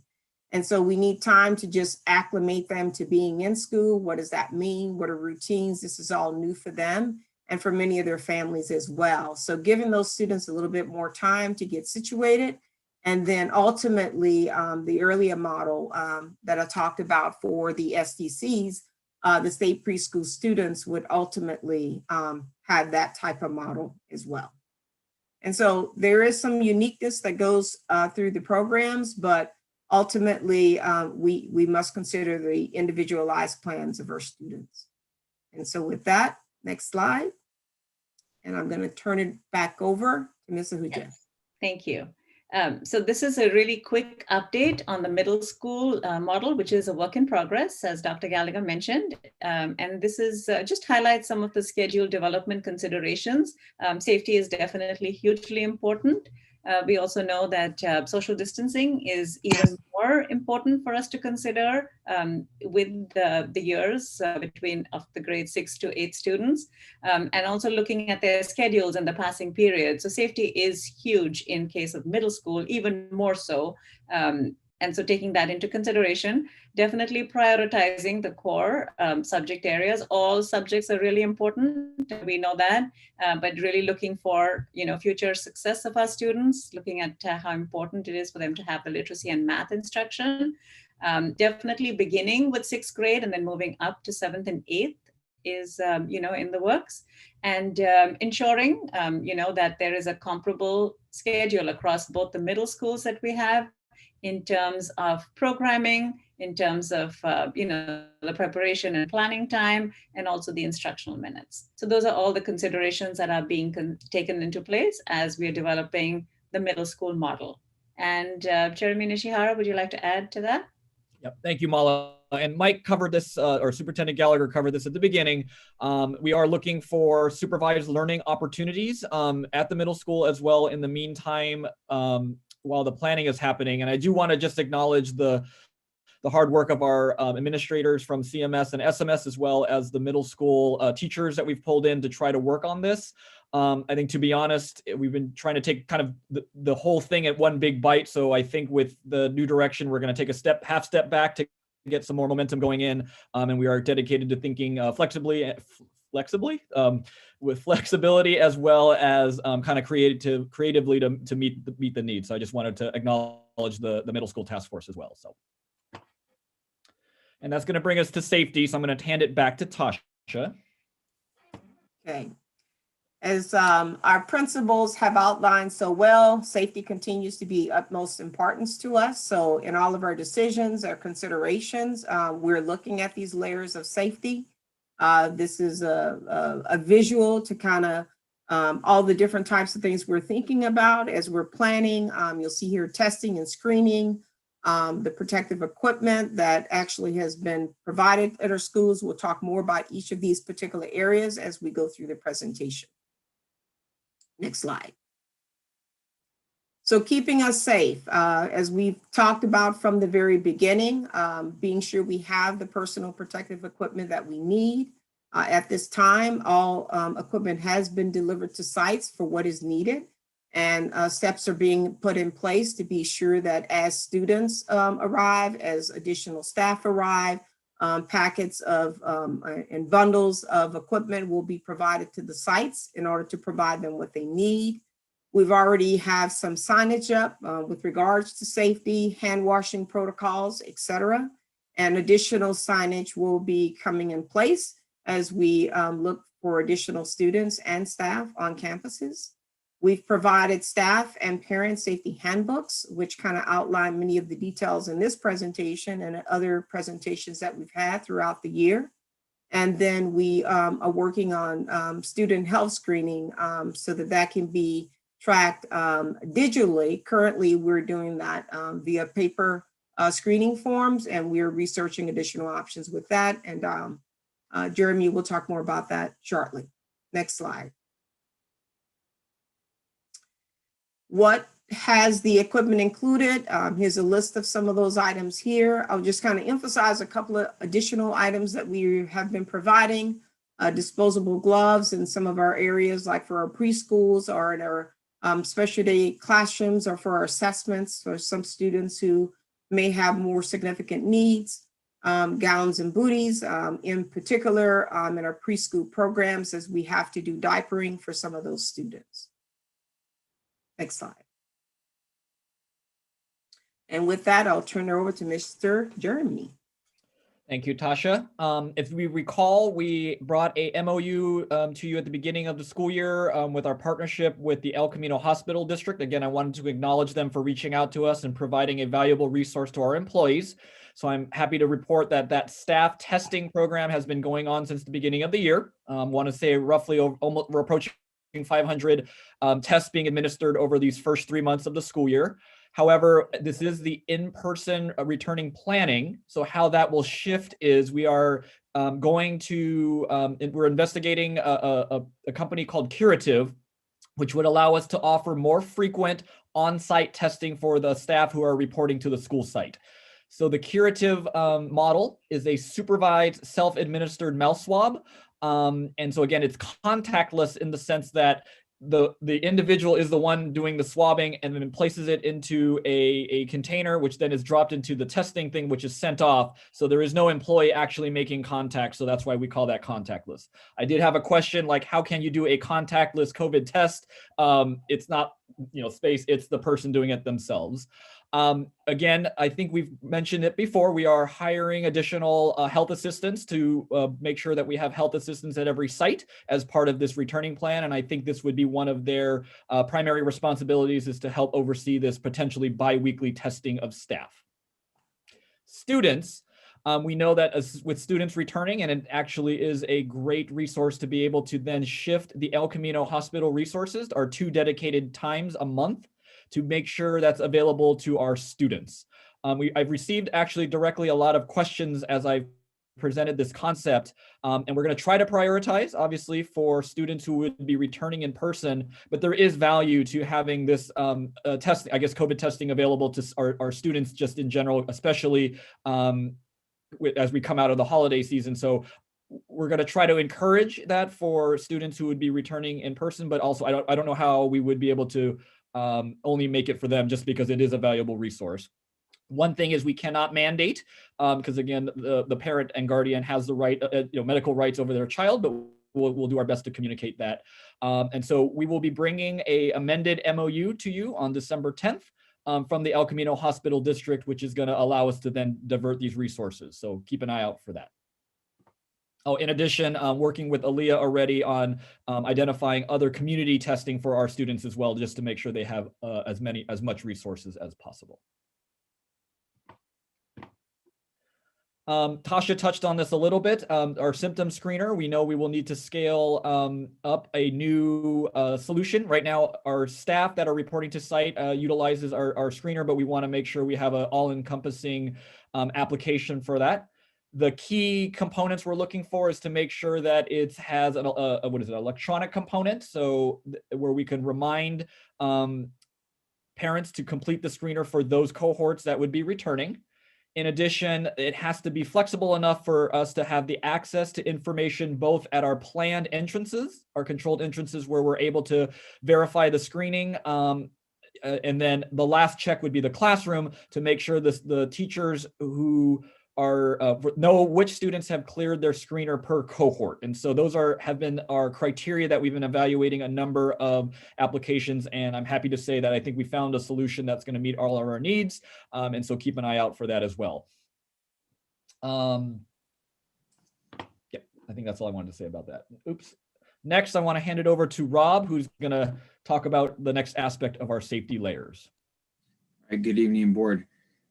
Speaker 15: And so we need time to just acclimate them to being in school. What does that mean? What are routines? This is all new for them and for many of their families as well. So giving those students a little bit more time to get situated. And then ultimately, the earlier model that I talked about for the SDCs, the state preschool students would ultimately have that type of model as well. And so there is some uniqueness that goes through the programs, but ultimately, we must consider the individualized plans of our students. And so with that, next slide. And I'm going to turn it back over to Ms. Ahuja.
Speaker 14: Yes. Thank you. So this is a really quick update on the middle school model, which is a work in progress, as Dr. Gallagher mentioned. And this is just highlights some of the schedule development considerations. Safety is definitely hugely important. We also know that social distancing is even more important for us to consider with the years between of the grade 6 to 8 students, and also looking at their schedules and the passing period. So safety is huge in case of middle school, even more so. And so taking that into consideration, definitely prioritizing the core subject areas. All subjects are really important, we know that, but really looking for future success of our students, looking at how important it is for them to have the literacy and math instruction. Definitely beginning with 6th grade and then moving up to 7th and 8th is in the works, and ensuring that there is a comparable schedule across both the middle schools that we have, in terms of programming, in terms of the preparation and planning time, and also the instructional minutes. So those are all the considerations that are being taken into place as we are developing the middle school model. And Jeremy Nishihara, would you like to add to that?
Speaker 16: Yep. Thank you, Mala. And Mike covered this, or Superintendent Gallagher covered this at the beginning. We are looking for supervised learning opportunities at the middle school as well in the meantime while the planning is happening. And I do want to just acknowledge the hard work of our administrators from CMS and SMS, as well as the middle school teachers that we've pulled in to try to work on this. I think, to be honest, we've been trying to take kind of the whole thing at one big bite. So I think with the new direction, we're going to take a half step back to get some more momentum going in. And we are dedicated to thinking flexibly, with flexibility, as well as kind of creatively to meet the needs. So I just wanted to acknowledge the middle school task force as well. So, and that's going to bring us to safety. So I'm going to hand it back to Tasha.
Speaker 15: Okay. As our principals have outlined so well, safety continues to be utmost importance to us. So in all of our decisions, our considerations, we're looking at these layers of safety. This is a visual to kind of all the different types of things we're thinking about as we're planning. You'll see here testing and screening, the protective equipment that actually has been provided at our schools. We'll talk more about each of these particular areas as we go through the presentation. Next slide. So keeping us safe, as we've talked about from the very beginning, being sure we have the personal protective equipment that we need. At this time, all equipment has been delivered to sites for what is needed, and steps are being put in place to be sure that as students arrive, as additional staff arrive, packets of and bundles of equipment will be provided to the sites in order to provide them what they need. We've already have some signage up with regards to safety, hand washing protocols, etc. And additional signage will be coming in place as we look for additional students and staff on campuses. We've provided staff and parent safety handbooks, which kind of outline many of the details in this presentation and other presentations that we've had throughout the year. And then we are working on student health screening so that can be tracked digitally. Currently, we're doing that via paper screening forms, and we're researching additional options with that. And Jeremy will talk more about that shortly. Next slide. What has the equipment included? Here's a list of some of those items here. I'll just kind of emphasize a couple of additional items that we have been providing. Disposable gloves in some of our areas, like for our preschools or in our special day classrooms, or for our assessments for some students who may have more significant needs. Gowns and booties, in particular in our preschool programs, as we have to do diapering for some of those students. Next slide. And with that, I'll turn it over to Mr. Jeremy.
Speaker 16: Thank you, Tasha. If we recall, we brought a MOU to you at the beginning of the school year with our partnership with the El Camino Hospital District. Again, I wanted to acknowledge them for reaching out to us and providing a valuable resource to our employees. So I'm happy to report that staff testing program has been going on since the beginning of the year. Want to say roughly almost we're approaching 500 tests being administered over these first 3 months of the school year. However, this is the in-person returning planning. So how that will shift is we are going to, we're investigating a company called Curative, which would allow us to offer more frequent on-site testing for the staff who are reporting to the school site. So the Curative model is a supervised self-administered mouth swab. And so again, it's contactless in the sense that the individual is the one doing the swabbing and then places it into a container, which then is dropped into the testing thing, which is sent off. So there is no employee actually making contact. So that's why we call that contactless. I did have a question like, how can you do a contactless COVID test? It's not, space, it's the person doing it themselves. Again, I think we've mentioned it before. We are hiring additional health assistants to make sure that we have health assistants at every site as part of this returning plan. And I think this would be one of their primary responsibilities, is to help oversee this potentially bi-weekly testing of staff. Students, we know that with students returning, and it actually is a great resource to be able to then shift the El Camino Hospital resources, our 2 dedicated times a month, to make sure that's available to our students. I've received actually directly a lot of questions as I've presented this concept, and we're going to try to prioritize, obviously, for students who would be returning in person, but there is value to having this testing, I guess, COVID testing available to our students just in general, especially as we come out of the holiday season. So we're going to try to encourage that for students who would be returning in person, but also I don't know how we would be able to only make it for them, just because it is a valuable resource. One thing is we cannot mandate, because again, the parent and guardian has the right, medical rights over their child, but we'll do our best to communicate that. And so we will be bringing a amended MOU to you on December 10th from the El Camino Hospital District, which is going to allow us to then divert these resources. So keep an eye out for that. Oh, in addition, working with Aaliyah already on identifying other community testing for our students as well, just to make sure they have as much resources as possible. Tasha touched on this a little bit. Our symptom screener, we know we will need to scale up a new solution. Right now, our staff that are reporting to site utilizes our screener, but we want to make sure we have an all-encompassing application for that. The key components we're looking for is to make sure that it has an electronic component, so where we can remind parents to complete the screener for those cohorts that would be returning. In addition, it has to be flexible enough for us to have the access to information both at our planned entrances, our controlled entrances, where we're able to verify the screening. And then the last check would be the classroom to make sure the teachers who know which students have cleared their screener per cohort. And so those have been our criteria that we've been evaluating a number of applications. And I'm happy to say that I think we found a solution that's going to meet all of our needs. And so keep an eye out for that as well. Yeah, I think that's all I wanted to say about that. Oops. Next, I want to hand it over to Rob, who's going to talk about the next aspect of our safety layers.
Speaker 11: All right, good evening, board.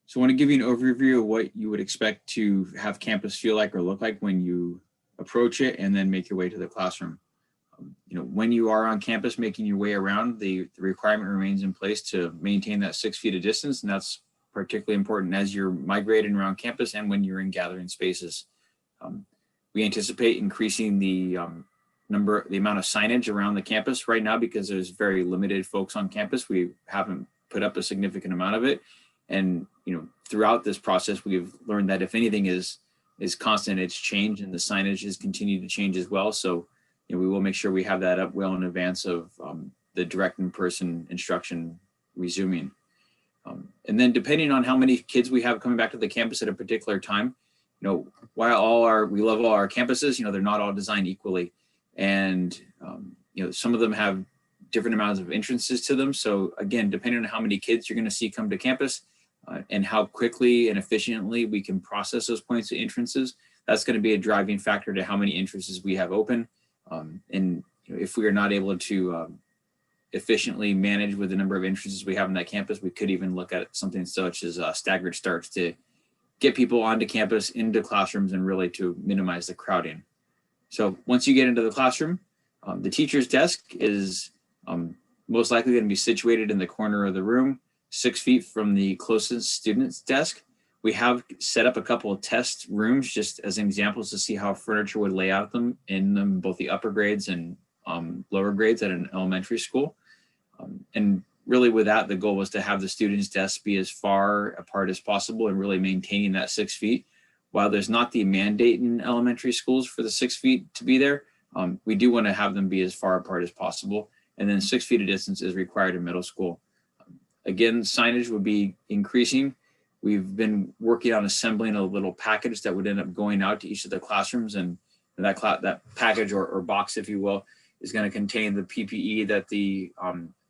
Speaker 11: So I want to give you an overview of what you would expect to have campus feel like or look like when you approach it and then make your way to the classroom. When you are on campus making your way around, the requirement remains in place to maintain that 6 feet of distance, and that's particularly important as you're migrating around campus and when you're in gathering spaces. We anticipate increasing the amount of signage around the campus right now because there's very limited folks on campus. We haven't put up a significant amount of it. And throughout this process, we've learned that if anything is constant, it's change, and the signage has continued to change as well. So we will make sure we have that up well in advance of the direct in-person instruction resuming. And then depending on how many kids we have coming back to the campus at a particular time, while we love all our campuses, they're not all designed equally, and some of them have different amounts of entrances to them. So again, depending on how many kids you're going to see come to campus, and how quickly and efficiently we can process those points of entrances, that's going to be a driving factor to how many entrances we have open. And if we are not able to efficiently manage with the number of entrances we have on that campus, we could even look at something such as staggered starts to get people onto campus, into classrooms, and really to minimize the crowding. So once you get into the classroom, the teacher's desk is most likely going to be situated in the corner of the room, 6 feet from the closest student's desk. We have set up a couple of test rooms just as examples to see how furniture would lay out in both the upper grades and lower grades at an elementary school. And really with that, the goal was to have the student's desk be as far apart as possible and really maintaining that 6 feet. While there's not the mandate in elementary schools for the 6 feet to be there, we do want to have them be as far apart as possible. And then 6 feet of distance is required in middle school. Again, signage would be increasing. We've been working on assembling a little package that would end up going out to each of the classrooms, and that package or box, if you will, is going to contain the PPE that the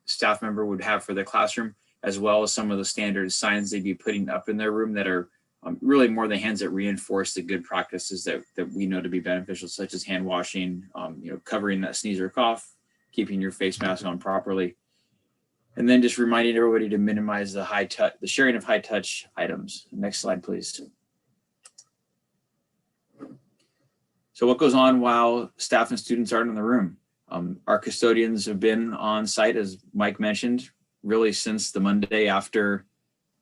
Speaker 11: staff member would have for the classroom, as well as some of the standard signs they'd be putting up in their room that are really more the hands that reinforce the good practices that we know to be beneficial, such as hand washing, covering that sneeze or cough, keeping your face mask on properly. And then just reminding everybody to minimize the sharing of high touch items. Next slide, please. So what goes on while staff and students aren't in the room? Our custodians have been on site, as Mike mentioned, really since the Monday after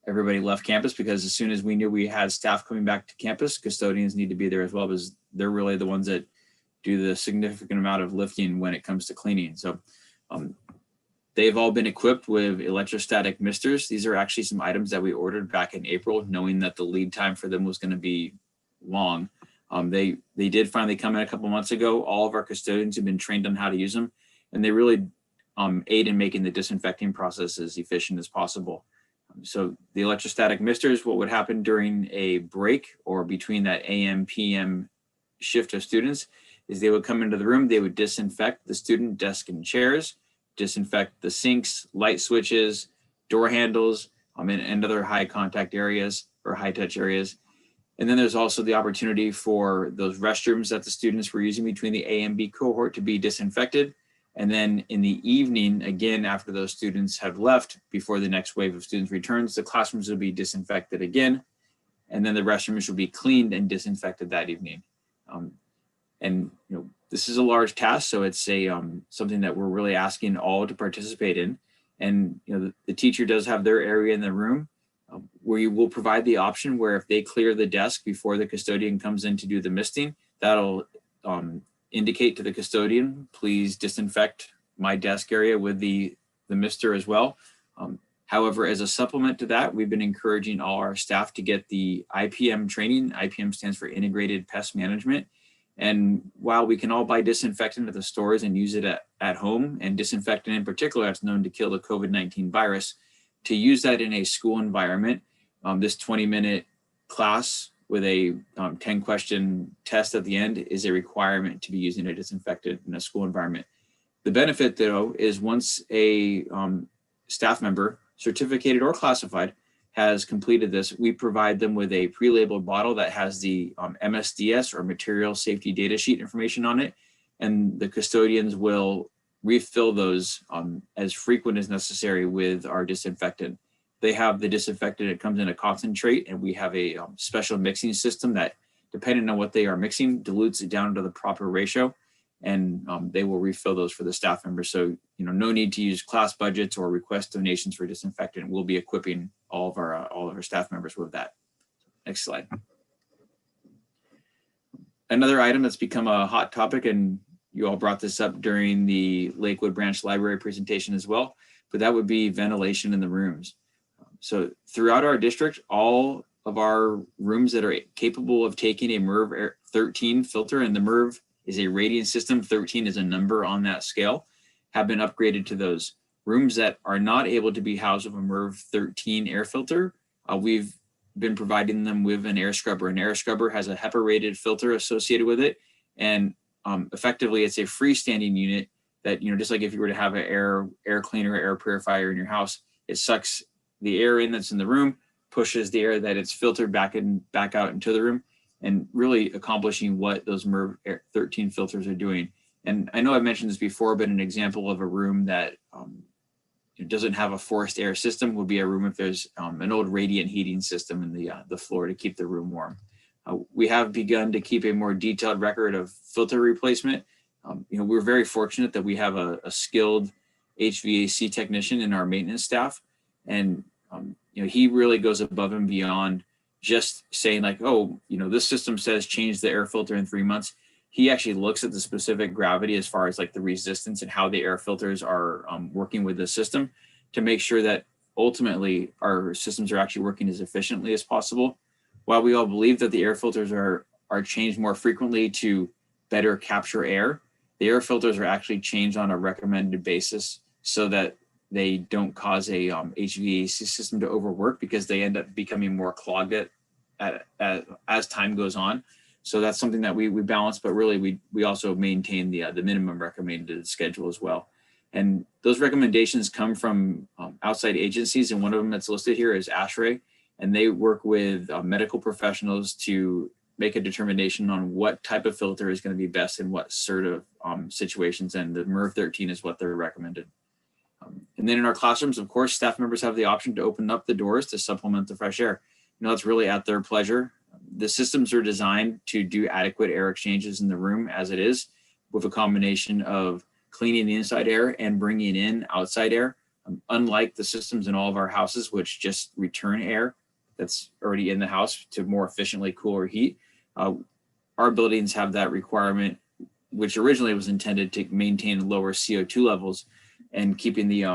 Speaker 11: everybody left campus, because as soon as we knew we had staff coming back to campus, custodians need to be there as well, because they're really the ones that do the significant amount of lifting when it comes to cleaning. So they've all been equipped with electrostatic misters. These are actually some items that we ordered back in April, knowing that the lead time for them was going to be long. They did finally come in a couple months ago. All of our custodians have been trained on how to use them, and they really aid in making the disinfecting process as efficient as possible. So the electrostatic misters, what would happen during a break or between that AM, PM shift of students is they would come into the room, they would disinfect the student desk and chairs, disinfect the sinks, light switches, door handles, and other high contact areas or high touch areas. And then there's also the opportunity for those restrooms that the students were using between the A and B cohort to be disinfected. And then in the evening, again, after those students have left, before the next wave of students returns, the classrooms will be disinfected again. And then the restrooms will be cleaned and disinfected that evening. And this is a large task, so it's something that we're really asking all to participate in. And the teacher does have their area in the room where you will provide the option where if they clear the desk before the custodian comes in to do the misting, that'll indicate to the custodian, please disinfect my desk area with the mister as well. However, as a supplement to that, we've been encouraging all our staff to get the IPM training. IPM stands for Integrated Pest Management. And while we can all buy disinfectant at the stores and use it at home, and disinfectant in particular, that's known to kill the COVID-19 virus, to use that in a school environment, this 20-minute class with a 10-question test at the end is a requirement to be using a disinfectant in a school environment. The benefit, though, is once a staff member, certificated or classified, has completed this, we provide them with a pre-labeled bottle that has the MSDS or material safety data sheet information on it. And the custodians will refill those as frequent as necessary with our disinfectant. They have the disinfectant, it comes in a concentrate, and we have a special mixing system that, depending on what they are mixing, dilutes it down to the proper ratio. And they will refill those for the staff members. So, no need to use class budgets or request donations for disinfectant. We'll be equipping all of our staff members with that. Next slide. Another item that's become a hot topic, and you all brought this up during the Lakewood Branch Library presentation as well, but that would be ventilation in the rooms. So throughout our district, all of our rooms that are capable of taking a MERV 13 filter, and the MERV is a rating system, 13 is a number on that scale, have been upgraded to those. Rooms that are not able to be housed with a MERV 13 air filter, we've been providing them with an air scrubber. An air scrubber has a HEPA rated filter associated with it. And effectively it's a freestanding unit that, just like if you were to have an air cleaner, air purifier in your house, it sucks the air in that's in the room, pushes the air that it's filtered back out into the room, and really accomplishing what those MERV 13 filters are doing. And I know I've mentioned this before, but an example of a room that doesn't have a forced air system would be a room if there's an old radiant heating system in the floor to keep the room warm. We have begun to keep a more detailed record of filter replacement. We're very fortunate that we have a skilled HVAC technician in our maintenance staff. And he really goes above and beyond just saying like, oh, this system says change the air filter in 3 months. He actually looks at the specific gravity as far as like the resistance and how the air filters are working with the system to make sure that ultimately our systems are actually working as efficiently as possible. While we all believe that the air filters are changed more frequently to better capture air, the air filters are actually changed on a recommended basis so that they don't cause a HVAC system to overwork, because they end up becoming more clogged as time goes on. So that's something that we balance, but really we also maintain the minimum recommended schedule as well. And those recommendations come from outside agencies, and one of them that's listed here is ASHRAE, and they work with medical professionals to make a determination on what type of filter is going to be best in what sort of situations, and the MERV 13 is what they're recommended. And then in our classrooms, of course, staff members have the option to open up the doors to supplement the fresh air. It's really at their pleasure. The systems are designed to do adequate air exchanges in the room as it is, with a combination of cleaning the inside air and bringing in outside air. Unlike the systems in all of our houses, which just return air that's already in the house to more efficiently cool or heat, our buildings have that requirement, which originally was intended to maintain lower CO2 levels and keeping the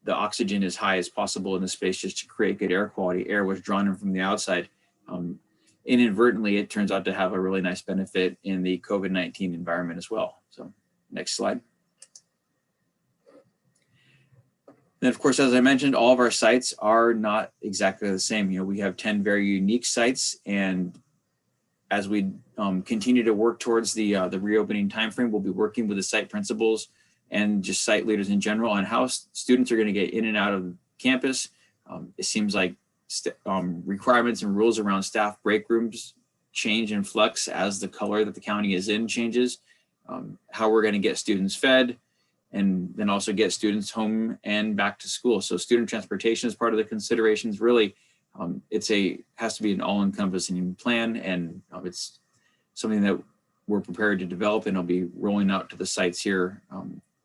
Speaker 11: oxygen as high as possible in the space just to create good air quality. Air was drawn in from the outside. Inadvertently, it turns out to have a really nice benefit in the COVID-19 environment as well. So next slide. Then, of course, as I mentioned, all of our sites are not exactly the same. You know, we have 10 very unique sites, and as we continue to work towards the reopening timeframe, we'll be working with the site principals and just site leaders in general on how students are going to get in and out of campus. It seems like requirements and rules around staff break rooms change and flux as the color that the county is in changes. How we're going to get students fed, and then also get students home and back to school. So student transportation is part of the considerations. Really, has to be an all-encompassing plan, and it's something that we're prepared to develop, and it'll be rolling out to the sites here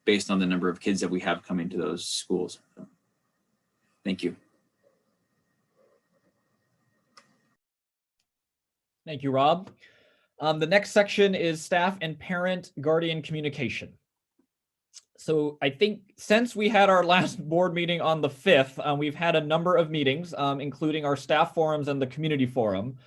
Speaker 11: based on the number of kids that we have coming to those schools. So, thank you.
Speaker 16: Thank you, Rob. The next section is staff and parent guardian communication. So I think since we had our last board meeting on the 5th, we've had a number of meetings, including our staff forums and the community forum.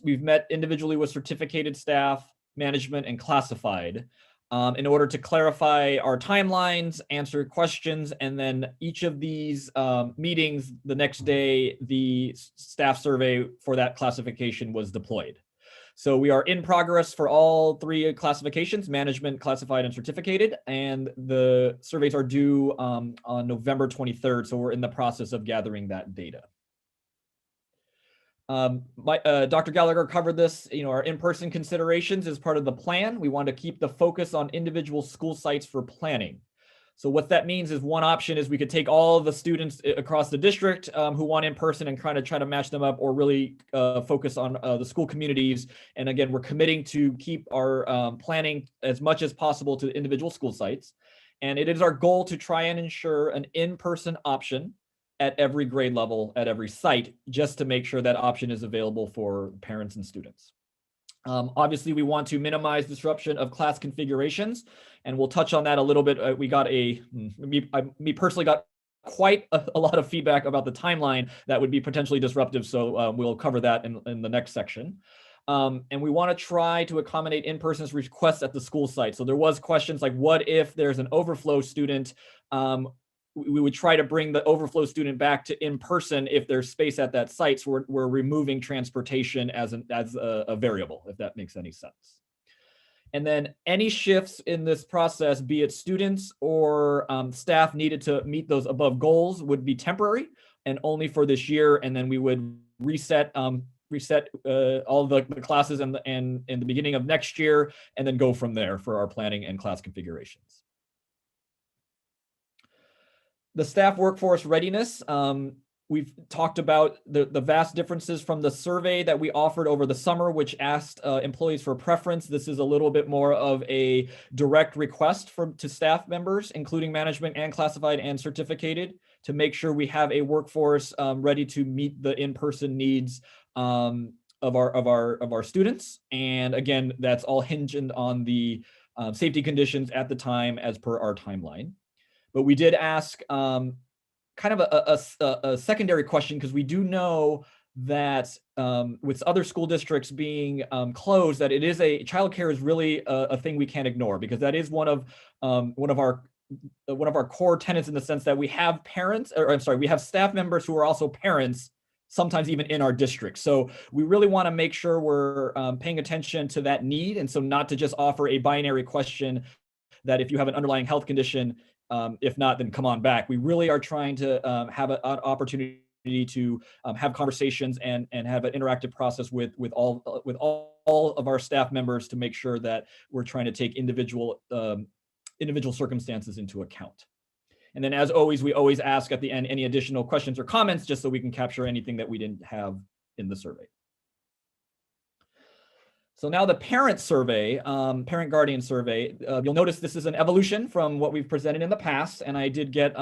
Speaker 16: We've met individually with certificated staff, management, and classified in order to clarify our timelines, answer questions, and then each of these meetings, the next day, the staff survey for that classification was deployed. So we are in progress for all 3 classifications: management, classified, and certificated, and the surveys are due on November 23rd. So we're in the process of gathering that data. Dr. Gallagher covered this. You know, our in-person considerations is part of the plan. We want to keep the focus on individual school sites for planning. So what that means is, one option is we could take all of the students across the district who want in person and try to match them up, or really focus on the school communities. And again, we're committing to keep our planning as much as possible to individual school sites. And it is our goal to try and ensure an in-person option at every grade level, at every site, just to make sure that option is available for parents and students. Obviously, we want to minimize disruption of class configurations, and we'll touch on that a little bit. We got me personally got quite a lot of feedback about the timeline that would be potentially disruptive, so we'll cover that in the next section. And we want to try to accommodate in-person requests at the school site. So there was questions like, what if there's an overflow student? We would try to bring the overflow student back to in-person if there's space at that site. So we're removing transportation as a variable, if that makes any sense. And then any shifts in this process, be it students or staff needed to meet those above goals, would be temporary and only for this year. And then we would reset all the classes in the beginning of next year, and then go from there for our planning and class configurations. The staff workforce readiness. We've talked about the vast differences from the survey that we offered over the summer, which asked employees for preference. This is a little bit more of a direct request to staff members, including management and classified and certificated, to make sure we have a workforce ready to meet the in-person needs of our students. And again, that's all hinged on the safety conditions at the time as per our timeline. But we did ask kind of a secondary question, because we do know that with other school districts being closed, that it is childcare is really a thing we can't ignore, because that is one of our core tenets, in the sense that we have we have staff members who are also parents, sometimes even in our district. So we really want to make sure we're paying attention to that need, and so not to just offer a binary question that if you have an underlying health condition, if not, then come on back. We really are trying to have an opportunity to have conversations and have an interactive process with all of our staff members, to make sure that we're trying to take individual circumstances into account. And then, as always, we always ask at the end any additional questions or comments, just so we can capture anything that we didn't have in the survey. So now the parent survey, parent guardian survey, you'll notice this is an evolution from what we've presented in the past. And I did get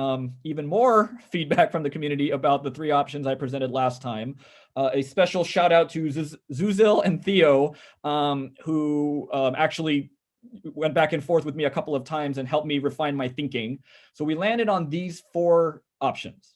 Speaker 16: even more feedback from the community about the 3 options I presented last time. A special shout out to Zuzil and Theo, who actually went back and forth with me a couple of times and helped me refine my thinking. So we landed on these 4 options.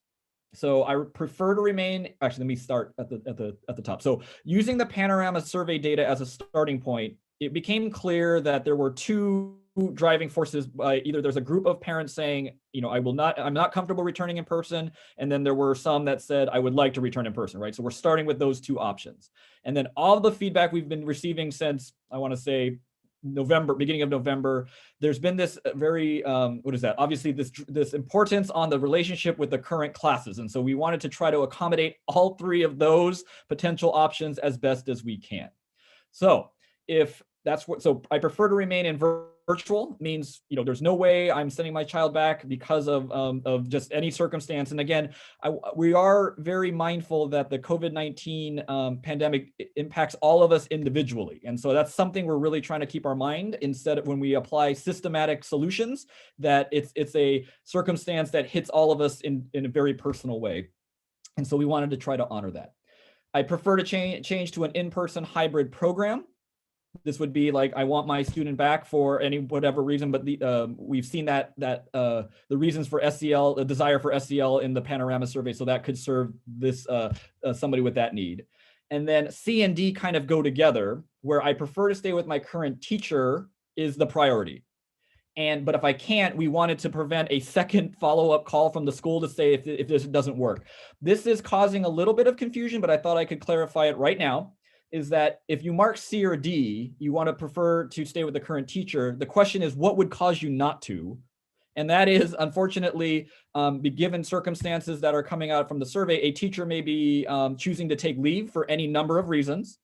Speaker 16: So I prefer to remain, actually, let me start at the top. So using the Panorama survey data as a starting point, it became clear that there were 2 driving forces. Either there's a group of parents saying, I'm not comfortable returning in person. And then there were some that said, I would like to return in person, right? So we're starting with those 2 options. And then all the feedback we've been receiving since, I want to say, beginning of November, there's been this very, obviously this importance on the relationship with the current classes. And so we wanted to try to accommodate all 3 of those potential options as best as we can. So so I prefer to remain in virtual, means, there's no way I'm sending my child back because of just any circumstance. And again, we are very mindful that the COVID-19 pandemic impacts all of us individually. And so that's something we're really trying to keep our mind, instead of when we apply systematic solutions, that it's a circumstance that hits all of us in a very personal way. And so we wanted to try to honor that. I prefer to change to an in-person hybrid program. This would be like, I want my student back for whatever reason, but we've seen that the reasons for SEL, the desire for SEL in the Panorama survey, so that could serve this somebody with that need. And then C and D kind of go together, where I prefer to stay with my current teacher is the priority. But if I can't, we wanted to prevent a second follow-up call from the school to say if this doesn't work. This is causing a little bit of confusion, but I thought I could clarify it right now. Is that if you mark C or D, you want to prefer to stay with the current teacher. The question is, what would cause you not to? And that is, unfortunately, given circumstances that are coming out from the survey, a teacher may be choosing to take leave for any number of reasons,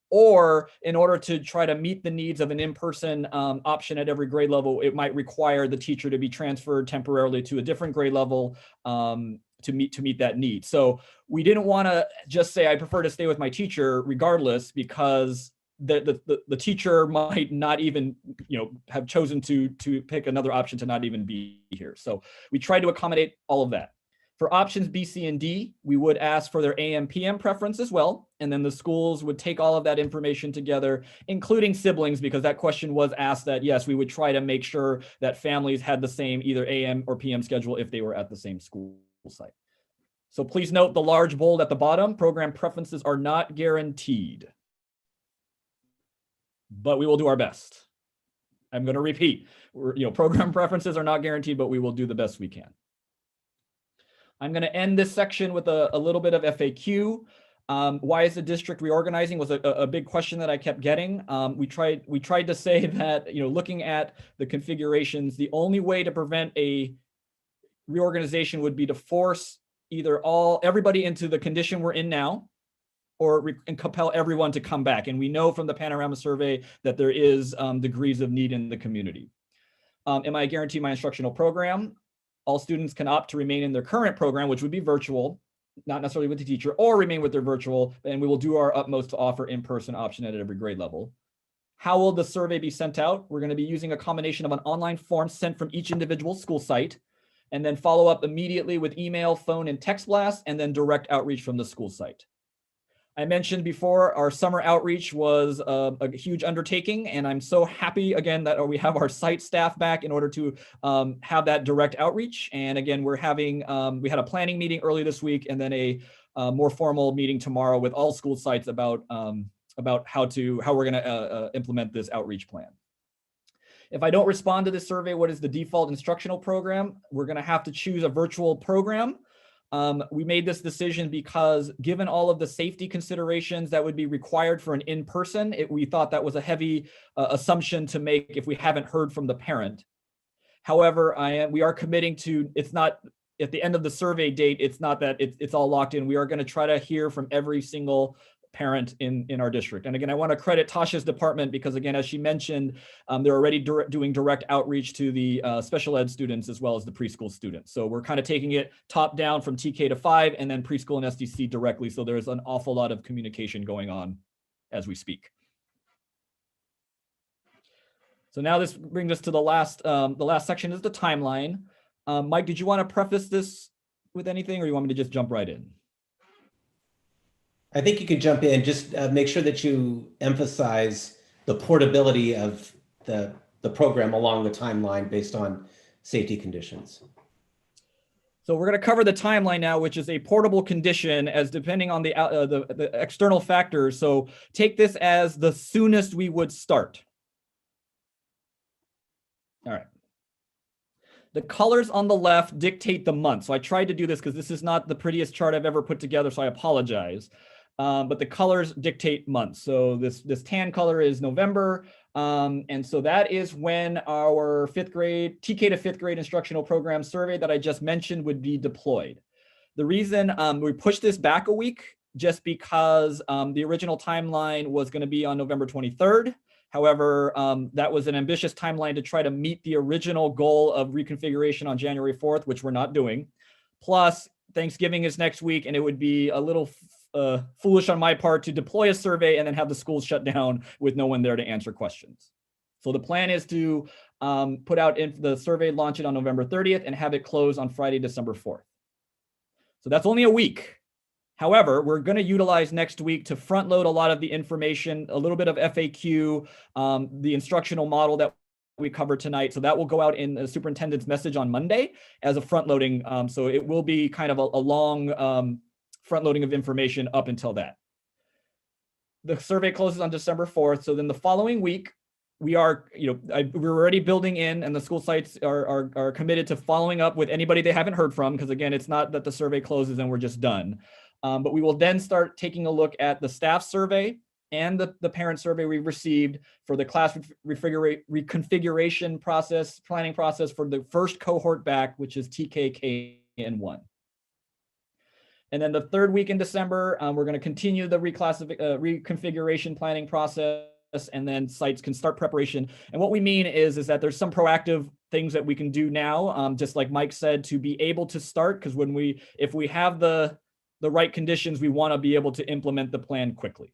Speaker 16: or in order to try to meet the needs of an in-person option at every grade level, it might require the teacher to be transferred temporarily to a different grade level to meet that need. So we didn't want to just say, I prefer to stay with my teacher regardless, because the teacher might not even, have chosen to pick another option to not even be here. So we tried to accommodate all of that. For options B, C, and D, we would ask for their AM, PM preference as well. And then the schools would take all of that information together, including siblings, because that question was asked that, yes, we would try to make sure that families had the same either AM or PM schedule if they were at the same school site. So please note the large bold at the bottom, program preferences are not guaranteed, but we will do our best. I'm going to repeat, program preferences are not guaranteed, but we will do the best we can. I'm going to end this section with a little bit of FAQ. Why is the district reorganizing was a big question that I kept getting. We tried to say that, looking at the configurations, the only way to prevent a reorganization would be to force either everybody into the condition we're in now, and compel everyone to come back. And we know from the Panorama survey that there is degrees of need in the community. Am I guaranteeing my instructional program? All students can opt to remain in their current program, which would be virtual, not necessarily with the teacher, or remain with their virtual, and we will do our utmost to offer in-person option at every grade level. How will the survey be sent out? We're going to be using a combination of an online form sent from each individual school site, and then follow up immediately with email, phone, and text blast, and then direct outreach from the school site. I mentioned before, our summer outreach was a huge undertaking, and I'm so happy again that we have our site staff back in order to have that direct outreach. And again, we had a planning meeting early this week, and then a more formal meeting tomorrow with all school sites about how we're going to implement this outreach plan. If I don't respond to this survey, what is the default instructional program? We're going to have to choose a virtual program. We made this decision because given all of the safety considerations that would be required for an in-person, we thought that was a heavy assumption to make if we haven't heard from the parent. However, we are committing to, it's not at the end of the survey date, it's not that it's all locked in. We are going to try to hear from every single parent in our district. And again, I want to credit Tasha's department because again, as she mentioned, they're already doing direct outreach to the special ed students as well as the preschool students. So we're kind of taking it top down from TK to 5 and then preschool and SDC directly. So there's an awful lot of communication going on as we speak. So now this brings us to the last section is the timeline. Mike, did you want to preface this with anything, or you want me to just jump right in?
Speaker 8: I think you can jump in. Just make sure that you emphasize the portability of the program along the timeline based on safety conditions.
Speaker 16: So we're going to cover the timeline now, which is a portable condition as depending on the external factors. So take this as the soonest we would start. All right. The colors on the left dictate the month. So I tried to do this because this is not the prettiest chart I've ever put together, so I apologize. But the colors dictate months. So this tan color is November. And so that is when our TK to fifth grade instructional program survey that I just mentioned would be deployed. The reason we pushed this back a week just because the original timeline was going to be on November 23rd. However, that was an ambitious timeline to try to meet the original goal of reconfiguration on January 4th, which we're not doing. Plus, Thanksgiving is next week, and it would be a little foolish on my part to deploy a survey and then have the schools shut down with no one there to answer questions. So the plan is to put out the survey, launch it on November 30th, and have it close on Friday, December 4th. So that's only a week. However, we're going to utilize next week to front load a lot of the information, a little bit of FAQ, the instructional model that we covered tonight. So that will go out in the superintendent's message on Monday as a front loading. So it will be kind of a long front loading of information up until that. The survey closes on December 4th. So then the following week, we're already building in, and the school sites are committed to following up with anybody they haven't heard from, because again, it's not that the survey closes and we're just done. But we will then start taking a look at the staff survey and the parent survey we've received for the class reconfiguration process, planning process for the first cohort back, which is TK, KN1. And then the third week in December, we're going to continue the reconfiguration planning process, and then sites can start preparation. And what we mean is that there's some proactive things that we can do now, just like Mike said, to be able to start, because if we have the right conditions, we want to be able to implement the plan quickly.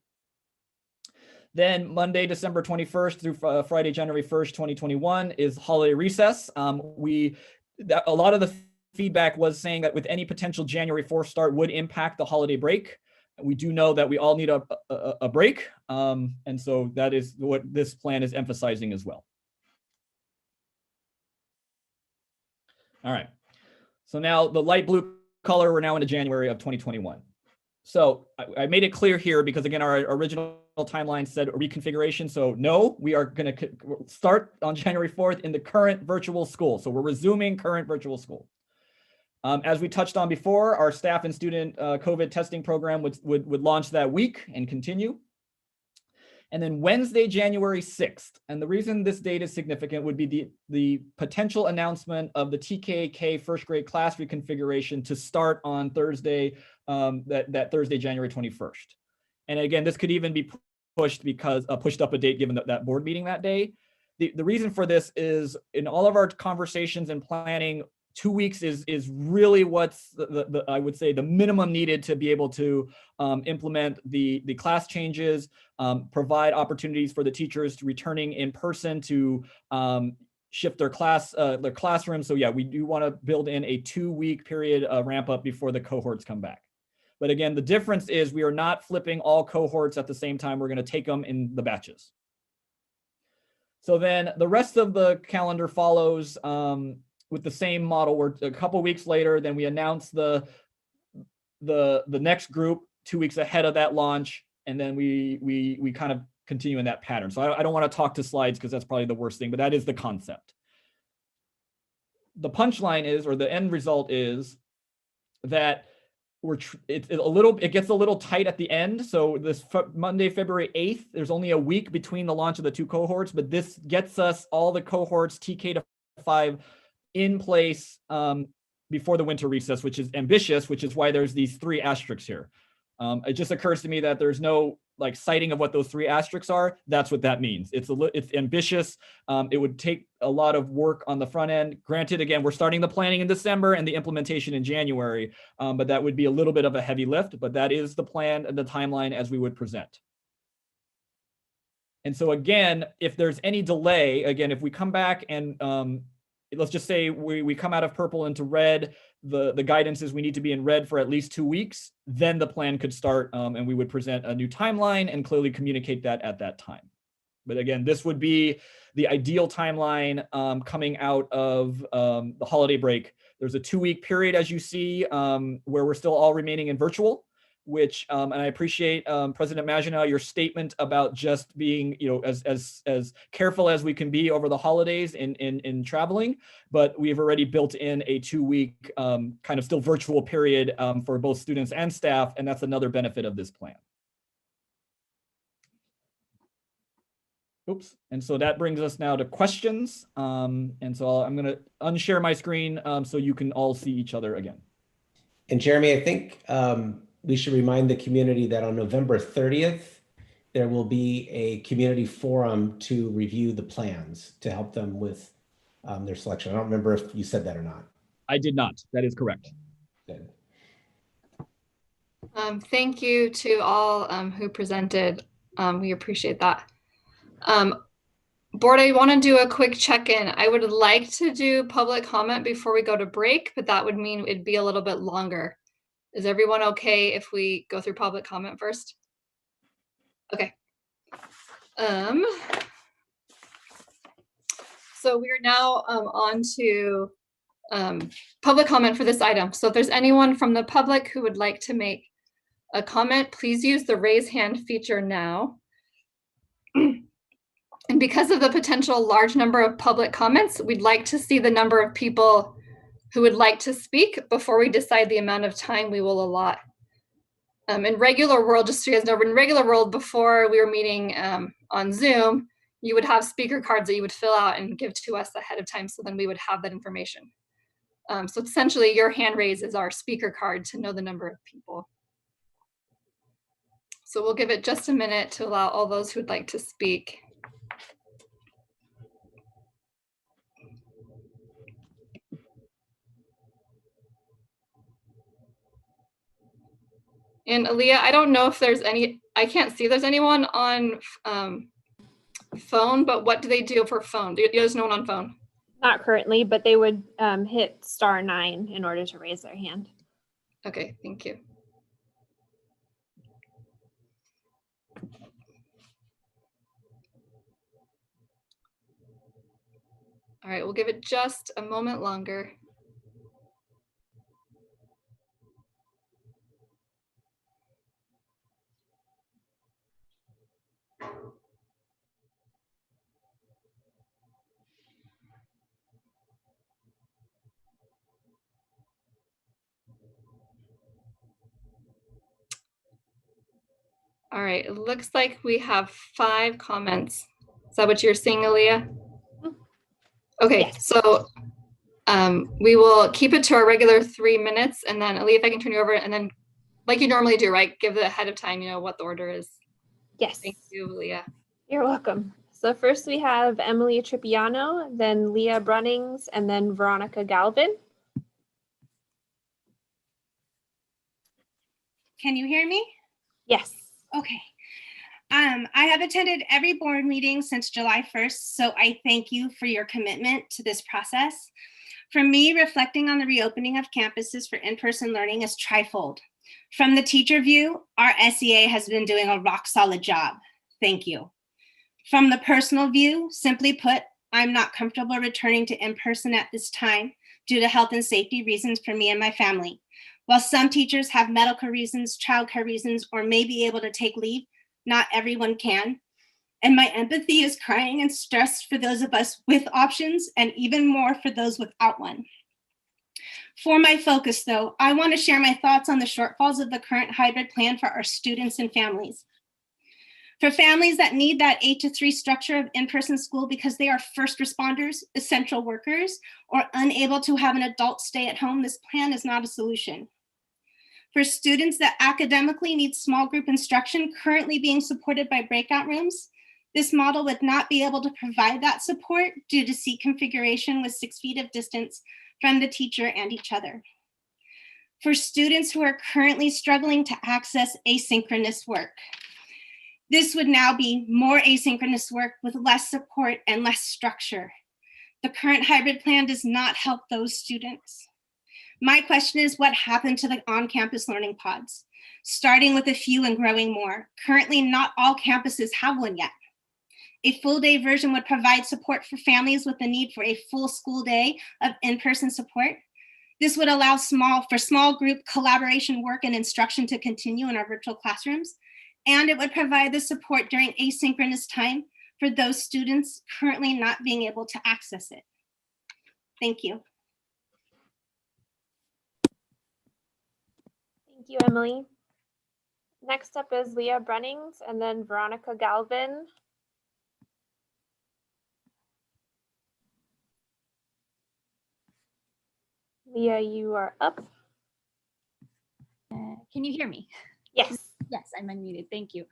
Speaker 16: Then Monday, December 21st through Friday, January 1st, 2021 is holiday recess. A lot of the feedback was saying that with any potential January 4th start would impact the holiday break. We do know that we all need a break. And so that is what this plan is emphasizing as well. All right. So now the light blue color, we're now into January of 2021. So I made it clear here because again, our original timeline said reconfiguration. So no, we are going to start on January 4th in the current virtual school. So we're resuming current virtual school. As we touched on before, our staff and student COVID testing program would launch that week and continue. And then Wednesday, January 6th. And the reason this date is significant would be the potential announcement of the TK first grade class reconfiguration to start on Thursday, that Thursday, January 21st. And again, this could even be pushed up a date given that board meeting that day. The reason for this is in all of our conversations and planning, 2 weeks is really what's I would say the minimum needed to be able to implement the class changes, provide opportunities for the teachers returning in person to shift their classroom. So yeah, we do want to build in a 2-week period ramp up before the cohorts come back. But again, the difference is we are not flipping all cohorts at the same time. We're going to take them in the batches. So then the rest of the calendar follows with the same model. We're a couple weeks later, then we announce the next group 2 weeks ahead of that launch, and then we kind of continue in that pattern. So I don't want to talk to slides because that's probably the worst thing, but that is the concept. The punchline is, or the end result is, that it gets a little tight at the end. So this Monday, February 8th, there's only a week between the launch of the 2 cohorts, but this gets us all the cohorts TK to 5 in place before the winter recess, which is ambitious, which is why there's these 3 asterisks here. It just occurs to me that there's no citing of what those 3 asterisks are. That's what that means. It's ambitious. It would take a lot of work on the front end. Granted, again, we're starting the planning in December and the implementation in January, but that would be a little bit of a heavy lift, but that is the plan and the timeline as we would present. And so again, if there's any delay, again, if we come back and let's just say we come out of purple into red, the guidance is we need to be in red for at least 2 weeks, then the plan could start and we would present a new timeline and clearly communicate that at that time. But again, this would be the ideal timeline coming out of the holiday break. There's a 2-week period, as you see, where we're still all remaining in virtual, which, and I appreciate President Maginot, your statement about just being, as careful as we can be over the holidays in traveling, but we've already built in a 2-week kind of still virtual period for both students and staff, and that's another benefit of this plan. Oops, and so that brings us now to questions. And so I'm gonna unshare my screen so you can all see each other again.
Speaker 8: And Jeremy, I think we should remind the community that on November 30th, there will be a community forum to review the plans to help them with their selection. I don't remember if you said that or not.
Speaker 16: I did not. That is correct.
Speaker 8: Good.
Speaker 2: Thank you to all who presented. We appreciate that. Board, I want to do a quick check-in. I would like to do public comment before we go to break, but that would mean it'd be a little bit longer. Is everyone okay if we go through public comment first? Okay. So we are now on to public comment for this item. So if there's anyone from the public who would like to make a comment, please use the raise hand feature now. And because of the potential large number of public comments, we'd like to see the number of people who would like to speak before we decide the amount of time we will allot. In regular world, just so you guys know, in regular world, before we were meeting on Zoom, you would have speaker cards that you would fill out and give to us ahead of time, so then we would have that information. So essentially, your hand raise is our speaker card to know the number of people. So we'll give it just a minute to allow all those who would like to speak. And Aaliyah, I don't know if there's any, I can't see if there's anyone on phone, but what do they do for phone? There's no one on phone?
Speaker 9: Not currently, but they would hit *9 in order to raise their hand.
Speaker 2: Okay, thank you. All right, we'll give it just a moment longer. All right, it looks like we have 5 comments. Is that what you're seeing, Aaliyah? Okay, yes. So we will keep it to our regular 3 minutes, and then Aaliyah, if I can turn you over, and then like you normally do, right? Give the ahead of time, what the order is.
Speaker 9: Yes.
Speaker 2: Thank you, Aaliyah.
Speaker 9: You're welcome. So first we have Emily Tripiano, then Leah Brunnings, and then Veronica Galvin.
Speaker 17: Can you hear me?
Speaker 9: Yes.
Speaker 17: Okay. I have attended every board meeting since July 1st, so I thank you for your commitment to this process. For me, reflecting on the reopening of campuses for in-person learning is trifold. From the teacher view, our SEA has been doing a rock solid job. Thank you. From the personal view, simply put, I'm not comfortable returning to in-person at this time due to health and safety reasons for me and my family. While some teachers have medical reasons, childcare reasons, or may be able to take leave, not everyone can. And my empathy is crying and stressed for those of us with options, and even more for those without one. For my focus, though, I want to share my thoughts on the shortfalls of the current hybrid plan for our students and families. For families that need that 8-to-3 structure of in-person school because they are first responders, essential workers, or unable to have an adult stay at home, this plan is not a solution. For students that academically need small group instruction currently being supported by breakout rooms, this model would not be able to provide that support due to seat configuration with 6 feet of distance from the teacher and each other. For students who are currently struggling to access asynchronous work, This would now be more asynchronous work with less support and less structure. The current hybrid plan does not help those students. My question is, what happened to the on-campus learning pods? Starting with a few and growing more. Currently, not all campuses have one yet. A full day version would provide support for families with the need for a full school day of in-person support. This would allow for small group collaboration work and instruction to continue in our virtual classrooms. And it would provide the support during asynchronous time for those students currently not being able to access it. Thank you.
Speaker 9: Thank you, Emily. Next up is Leah Brunnings and then Veronica Galvin. Leah, you are up.
Speaker 18: Can you hear me?
Speaker 9: Yes.
Speaker 18: Yes, I'm unmuted. Thank you.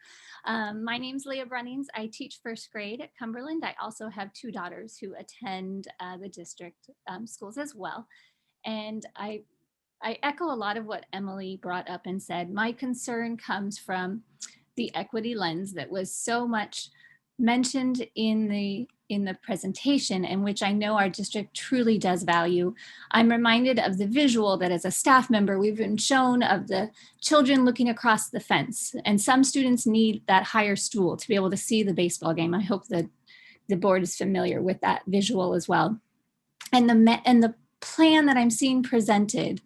Speaker 18: My name's Leah Brunnings. I teach first grade at Cumberland. I also have two daughters who attend the district schools as well. And I echo a lot of what Emily brought up and said. My concern comes from the equity lens that was so much mentioned in the presentation, and which I know our district truly does value. I'm reminded of the visual that as a staff member, we've been shown of the children looking across the fence, and some students need that higher stool to be able to see the baseball game. I hope that the board is familiar with that visual as well. And the plan that I'm seeing presented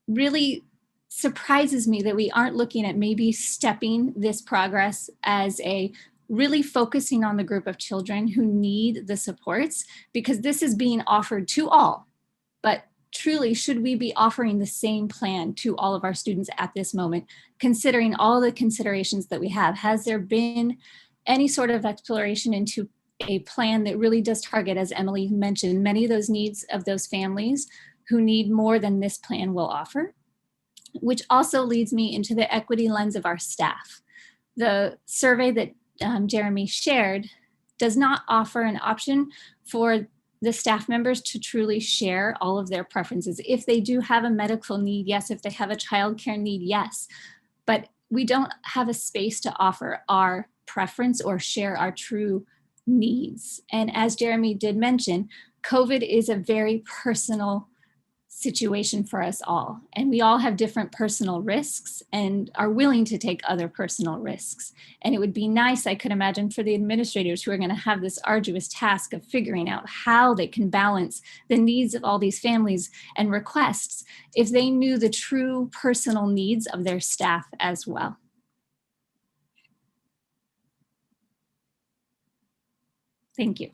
Speaker 18: really surprises me that we aren't looking at maybe stepping this progress as a really focusing on the group of children who need the supports, because this is being offered to all. But truly, should we be offering the same plan to all of our students at this moment, considering all the considerations that we have? Has there been any sort of exploration into a plan that really does target, as Emily mentioned, many of those needs of those families who need more than this plan will offer? Which also leads me into the equity lens of our staff. The survey that Jeremy shared does not offer an option for the staff members to truly share all of their preferences. If they do have a medical need, yes. If they have a childcare need, yes. But we don't have a space to offer our preference or share our true needs. And as Jeremy did mention, COVID is a very personal situation for us all. And we all have different personal risks and are willing to take other personal risks. And it would be nice, I could imagine, for the administrators who are going to have this arduous task of figuring out how they can balance the needs of all these families and requests, if they knew the true personal needs of their staff as well. Thank you.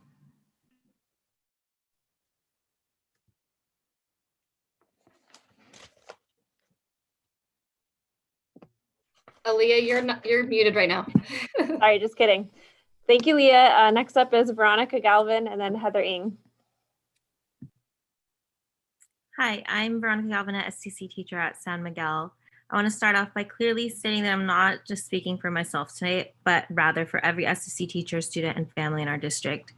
Speaker 2: Aaliyah, you're muted right now.
Speaker 9: Sorry, just kidding. Thank you, Leah. Next up is Veronica Galvin and then Heather Ng.
Speaker 19: Hi, I'm Veronica Galvin, an STC teacher at San Miguel. I want to start off by clearly stating that I'm not just speaking for myself tonight, but rather for every STC teacher, student, and family in our district.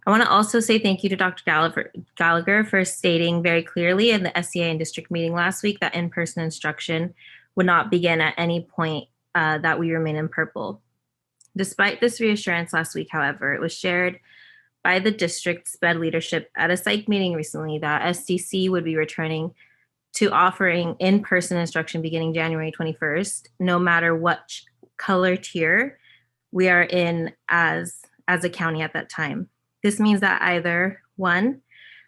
Speaker 19: I want to also say thank you to Dr. Gallagher for stating very clearly in the SEA and district meeting last week that in-person instruction would not begin at any point that we remain in purple. Despite this reassurance last week, however, it was shared by the district SPED leadership at a psych meeting recently that STC would be returning to offering in-person instruction beginning January 21st, no matter what color tier we are in as a county at that time. This means that either one,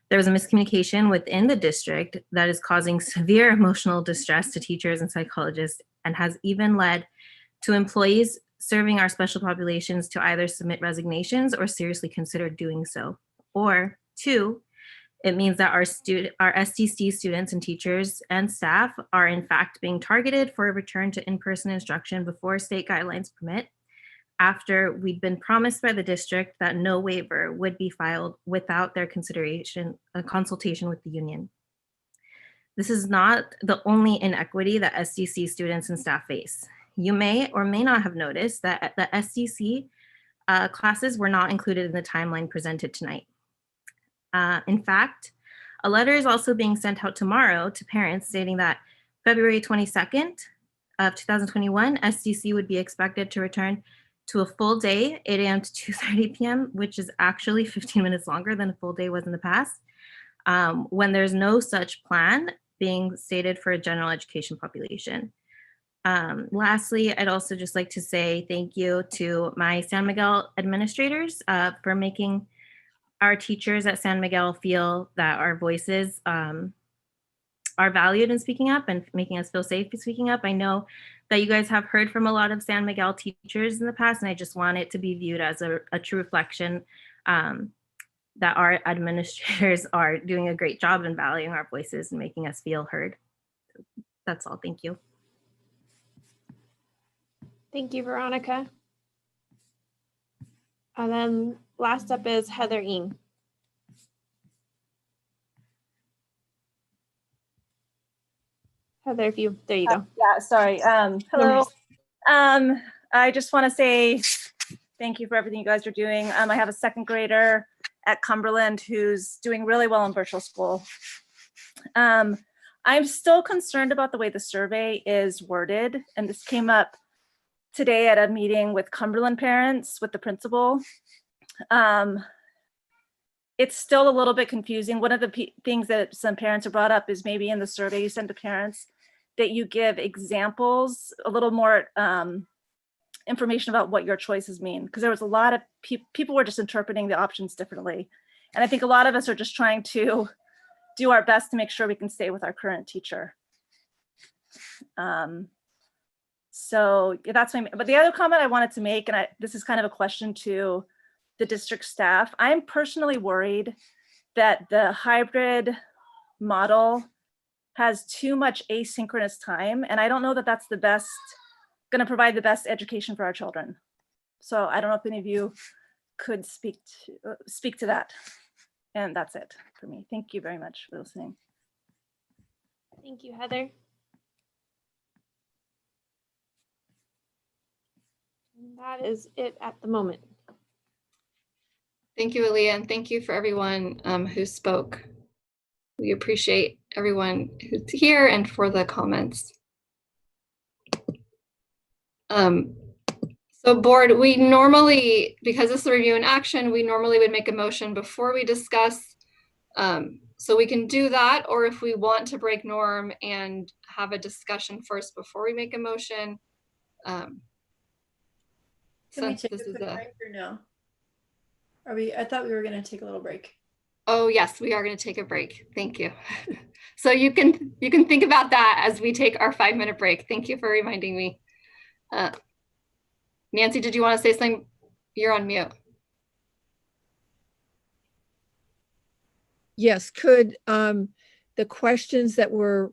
Speaker 19: there was a miscommunication within the district that is causing severe emotional distress to teachers and psychologists and has even led to employees serving our special populations to either submit resignations or seriously consider doing so. Or two, it means that our STC students and teachers and staff are in fact being targeted for a return to in-person instruction before state guidelines permit, after we'd been promised by the district that no waiver would be filed without their consultation with the union. This is not the only inequity that STC students and staff face. You may or may not have noticed that the STC classes were not included in the timeline presented tonight. In fact, a letter is also being sent out tomorrow to parents stating that February 22nd of 2021, SDC would be expected to return to a full day, 8 a.m. to 2:30 p.m., which is actually 15 minutes longer than a full day was in the past, when there's no such plan being stated for a general education population. Lastly, I'd also just like to say thank you to my San Miguel administrators for making our teachers at San Miguel feel that our voices are valued in speaking up and making us feel safe speaking up. I know that you guys have heard from a lot of San Miguel teachers in the past, and I just want it to be viewed as a true reflection that our administrators are doing a great job in valuing our voices and making us feel heard. That's all. Thank you.
Speaker 9: Thank you, Veronica. And then last up is Heather Ing. Heather, there you go.
Speaker 20: Yeah, sorry. Hello. I just want to say thank you for everything you guys are doing. I have a second grader at Cumberland who's doing really well in virtual school. I'm still concerned about the way the survey is worded, and this came up today at a meeting with Cumberland parents, with the principal. It's still a little bit confusing. One of the things that some parents have brought up is maybe in the survey you send to parents that you give examples, a little more information about what your choices mean. Because there was a lot of people were just interpreting the options differently. And I think a lot of us are just trying to do our best to make sure we can stay with our current teacher. So that's but the other comment I wanted to make, and this is kind of a question to the district staff. I'm personally worried that the hybrid model has too much asynchronous time, and I don't know that that's going to provide the best education for our children. So I don't know if any of you could speak to that. And that's it for me. Thank you very much for listening.
Speaker 9: Thank you, Heather. And that is it at the moment.
Speaker 2: Thank you, Aaliyah, and thank you for everyone who spoke. We appreciate everyone who's here and for the comments. So board, we normally, because this is a review in action, we normally would make a motion before we discuss. So we can do that, or if we want to break norm and have a discussion first before we make a motion.
Speaker 7: Can we take a quick break or no? I thought we were going to take a little break.
Speaker 2: Oh yes, we are going to take a break. Thank you. So you can think about that as we take our 5-minute break. Thank you for reminding me. Nancy, did you want to say something? You're on mute.
Speaker 4: Yes, could the questions that were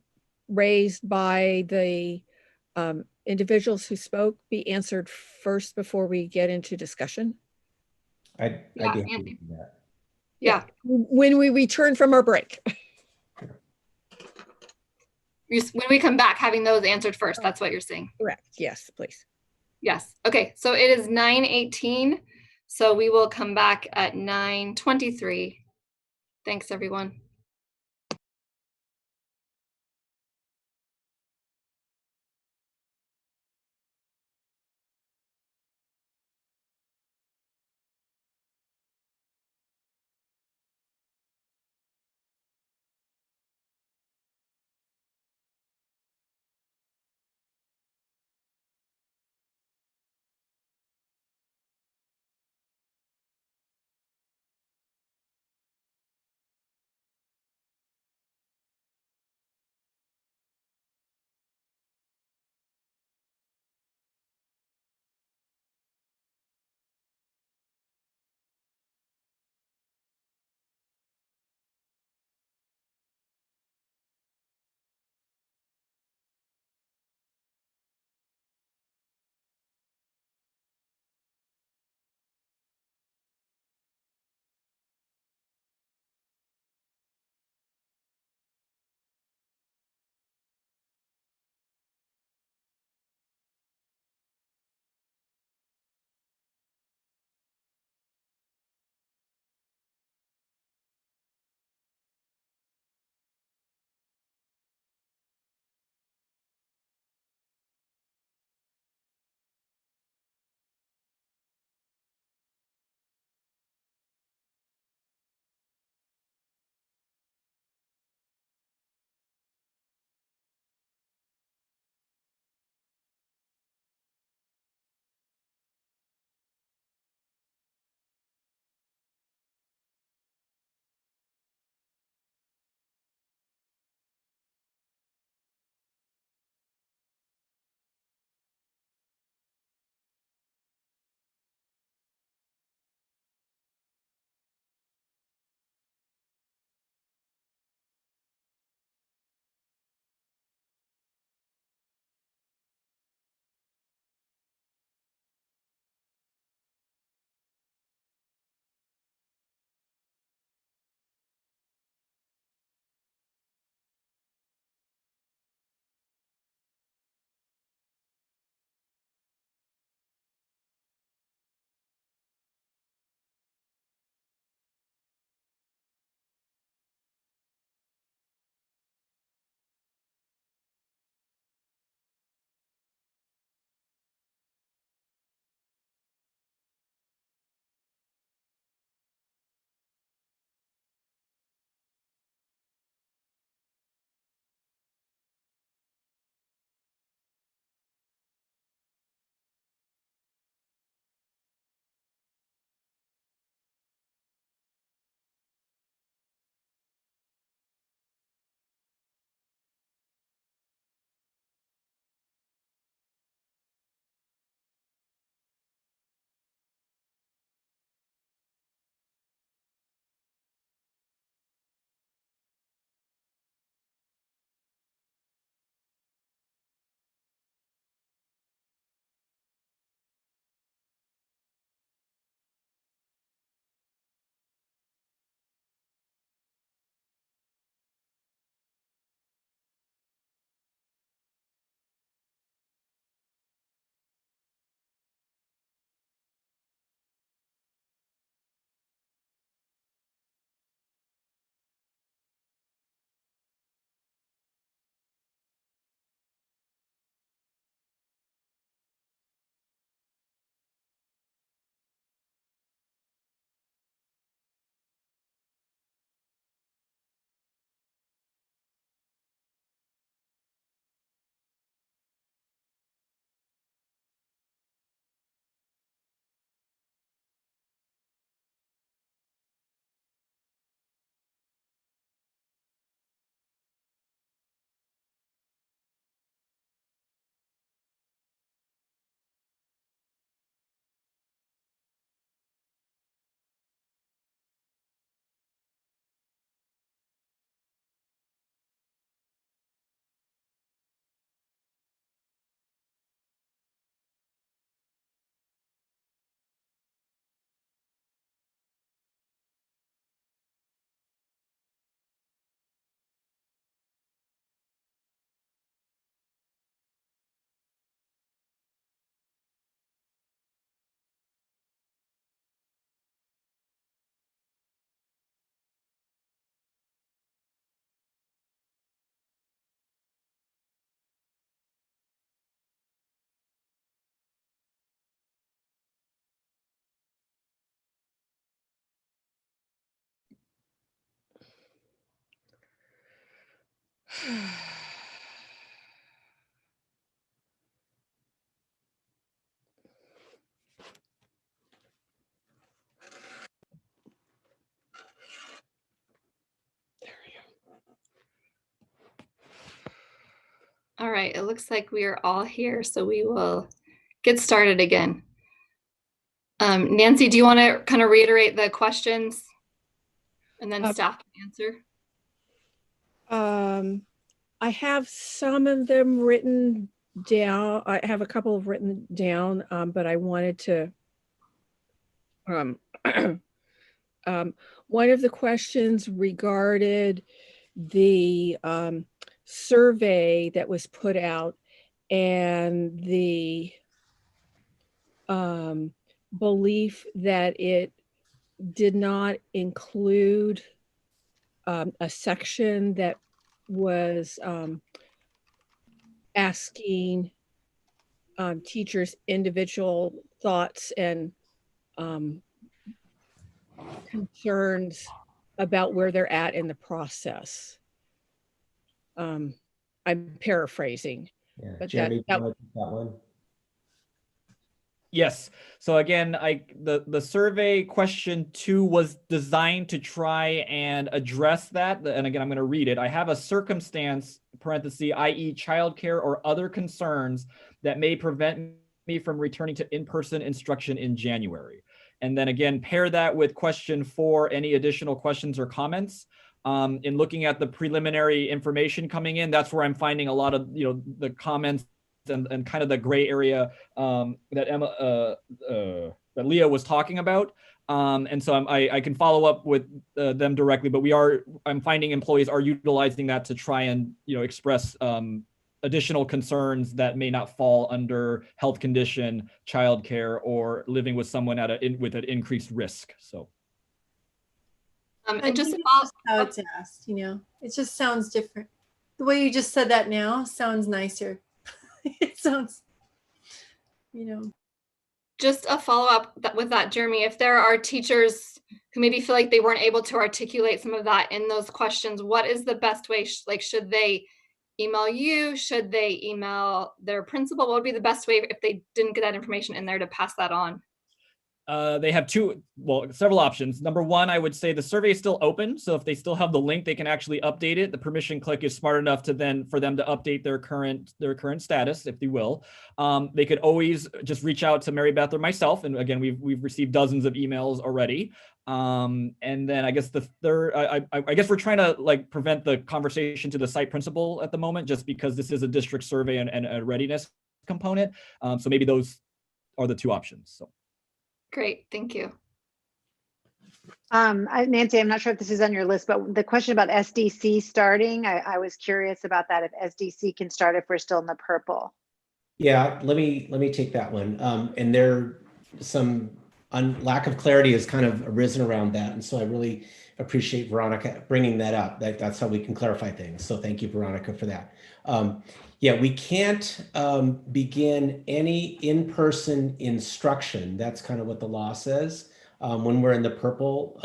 Speaker 4: raised by the individuals who spoke be answered first before we get into discussion?
Speaker 8: I'd be happy to do that.
Speaker 2: Yeah.
Speaker 4: When we return from our break.
Speaker 2: When we come back, having those answered first, that's what you're saying.
Speaker 4: Correct. Yes, please.
Speaker 2: Yes. Okay. So it is 9:18. So we will come back at 9:23. Thanks, everyone. All right, it looks like we are all here, so we will get started again. Nancy, do you want to kind of reiterate the questions and then staff can answer?
Speaker 4: I have some of them written down. I have a couple of written down, but I wanted to. One of the questions regarded the survey that was put out and the belief that it did not include a section that was asking teachers' individual thoughts and concerns about where they're at in the process. I'm paraphrasing.
Speaker 8: Yeah,
Speaker 4: but
Speaker 8: Jeremy, that one.
Speaker 16: Yes. So again, the survey question 2 was designed to try and address that. And again, I'm going to read it. I have a circumstance, parenthesis, i.e. childcare or other concerns that may prevent me from returning to in-person instruction in January. And then again, pair that with question 4, any additional questions or comments. In looking at the preliminary information coming in, that's where I'm finding a lot of, the comments and kind of the gray area that Leah was talking about. And so I can follow up with them directly, but I'm finding employees are utilizing that to try and, express additional concerns that may not fall under health condition, childcare, or living with someone with an increased risk. So.
Speaker 2: And just
Speaker 7: how it's asked, it just sounds different. The way you just said that now sounds nicer. It sounds,
Speaker 2: Just a follow-up with that, Jeremy, if there are teachers who maybe feel like they weren't able to articulate some of that in those questions, what is the best way? Should they email you? Should they email their principal? What would be the best way if they didn't get that information in there to pass that on?
Speaker 16: They have several options. Number one, I would say the survey is still open. So if they still have the link, they can actually update it. The permission click is smart enough for them to update their current status, if they will. They could always just reach out to Mary Beth or myself. And again, we've received dozens of emails already. And then I guess the third, I guess we're trying to prevent the conversation to the site principal at the moment, just because this is a district survey and a readiness component. So maybe those are the 2 options. So.
Speaker 2: Great, thank you.
Speaker 5: Nancy, I'm not sure if this is on your list, but the question about SDC starting, I was curious about that, if SDC can start if we're still in the purple.
Speaker 8: Yeah, let me take that one. And there some lack of clarity has kind of arisen around that. And so I really appreciate Veronica bringing that up. That's how we can clarify things. So thank you, Veronica, for that. Yeah, we can't begin any in-person instruction. That's kind of what the law says when we're in the purple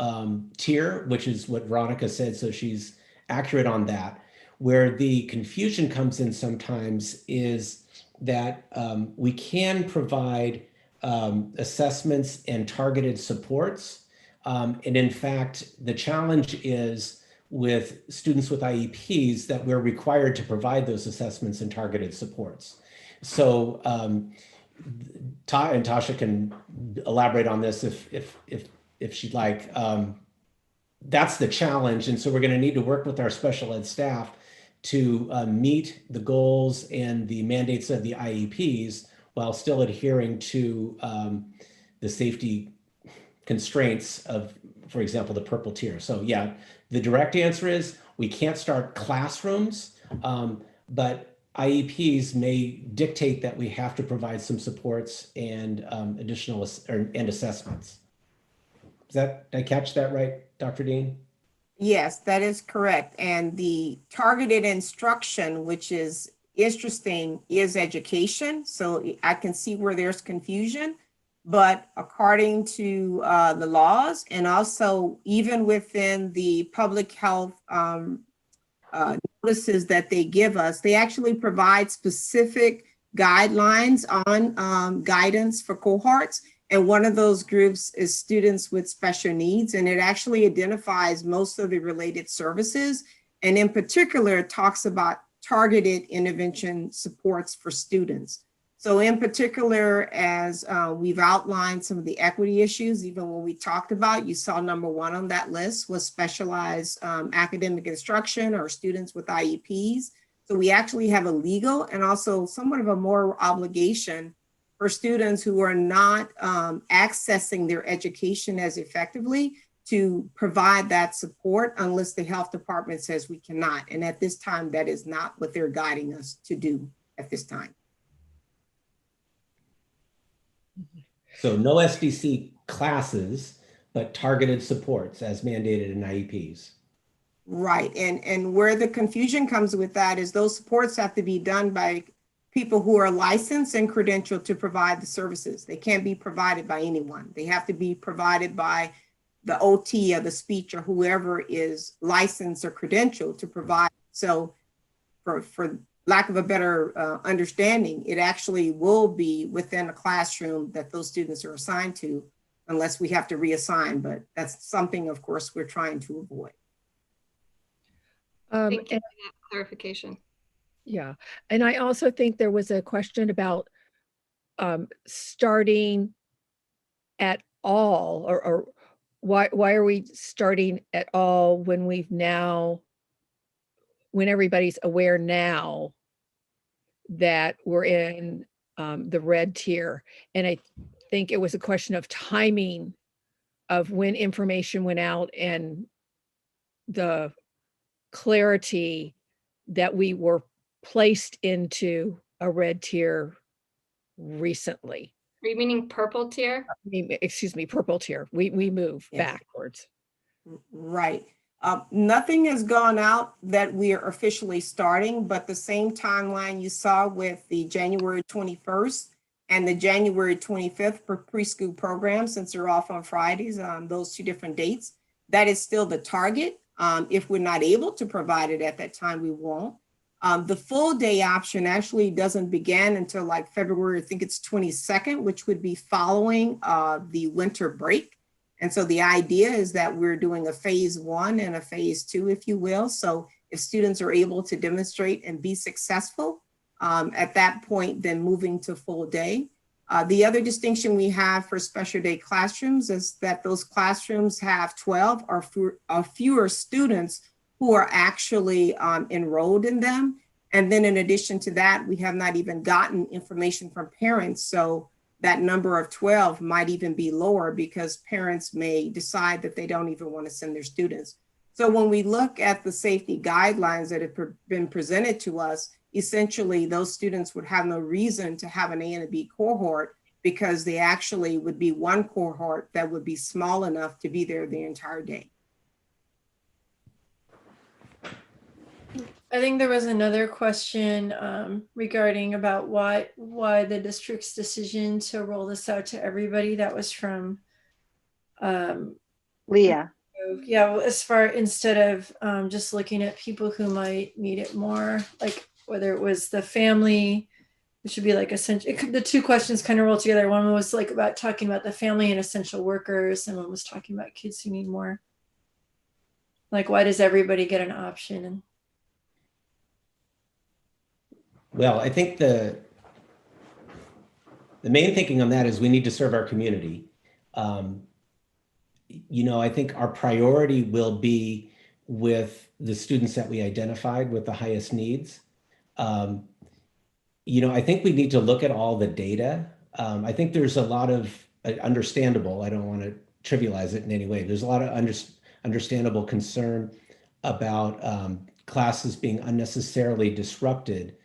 Speaker 8: tier, which is what Veronica said. So she's accurate on that. Where the confusion comes in sometimes is that we can provide assessments and targeted supports. And in fact, the challenge is with students with IEPs that we're required to provide those assessments and targeted supports. So Tasha can elaborate on this if she'd like. That's the challenge. And so we're going to need to work with our special ed staff to meet the goals and the mandates of the IEPs while still adhering to the safety constraints of, for example, the purple tier. So yeah, the direct answer is we can't start classrooms, but IEPs may dictate that we have to provide some supports and additional and assessments. Did I catch that right, Dr. Dean?
Speaker 15: Yes, that is correct. And the targeted instruction, which is interesting, is education. So I can see where there's confusion. But according to the laws, and also even within the public health notices that they give us, they actually provide specific guidelines on guidance for cohorts. And one of those groups is students with special needs. And it actually identifies most of the related services. And in particular, it talks about targeted intervention supports for students. So in particular, as we've outlined some of the equity issues, even when we talked about, you saw number one on that list was specialized academic instruction or students with IEPs. So we actually have a legal and also somewhat of a moral obligation for students who are not accessing their education as effectively to provide that support unless the health department says we cannot. And at this time, that is not what they're guiding us to do at this time.
Speaker 8: So no SDC classes, but targeted supports as mandated in IEPs.
Speaker 15: Right, and where the confusion comes with that is those supports have to be done by people who are licensed and credentialed to provide the services. They can't be provided by anyone. They have to be provided by the OT or the speech or whoever is licensed or credentialed to provide. So for lack of a better understanding, it actually will be within a classroom that those students are assigned to unless we have to reassign, but that's something, of course, we're trying to avoid.
Speaker 2: Thank you for that clarification.
Speaker 4: Yeah, and I also think there was a question about starting at all, or why are we starting at all when everybody's aware now that we're in the red tier. And I think it was a question of timing of when information went out and the clarity that we were placed into a red tier recently.
Speaker 2: Are you meaning purple tier?
Speaker 4: Excuse me, purple tier. We move backwards.
Speaker 15: Right. Nothing has gone out that we are officially starting, but the same timeline you saw with the January 21st and the January 25th for preschool programs, since they're off on Fridays, those two different dates, that is still the target. If we're not able to provide it at that time, we won't. The full day option actually doesn't begin until like February, I think it's 22nd, which would be following the winter break. And so the idea is that we're doing a phase 1 and a phase 2, if you will. So if students are able to demonstrate and be successful at that point, then moving to full day. The other distinction we have for special day classrooms is that those classrooms have 12 or fewer students who are actually enrolled in them. And then in addition to that, we have not even gotten information from parents. So that number of 12 might even be lower because parents may decide that they don't even want to send their students. So when we look at the safety guidelines that have been presented to us, essentially those students would have no reason to have an A and a B cohort because they actually would be one cohort that would be small enough to be there the entire day.
Speaker 7: I think there was another question regarding about why the district's decision to roll this out to everybody. That was from
Speaker 5: Leah.
Speaker 7: Yeah, well, as far instead of just looking at people who might need it more, like whether it was the family, it should be like essential. The two questions kind of roll together. One was like about talking about the family and essential workers, and one was talking about kids who need more. Like, why does everybody get an option?
Speaker 8: Well, I think the main thinking on that is we need to serve our community. You know, I think our priority will be with the students that we identified with the highest needs. You know, I think we need to look at all the data. I think there's a lot of understandable, I don't want to trivialize it in any way. There's a lot of understandable concern about classes being unnecessarily disrupted.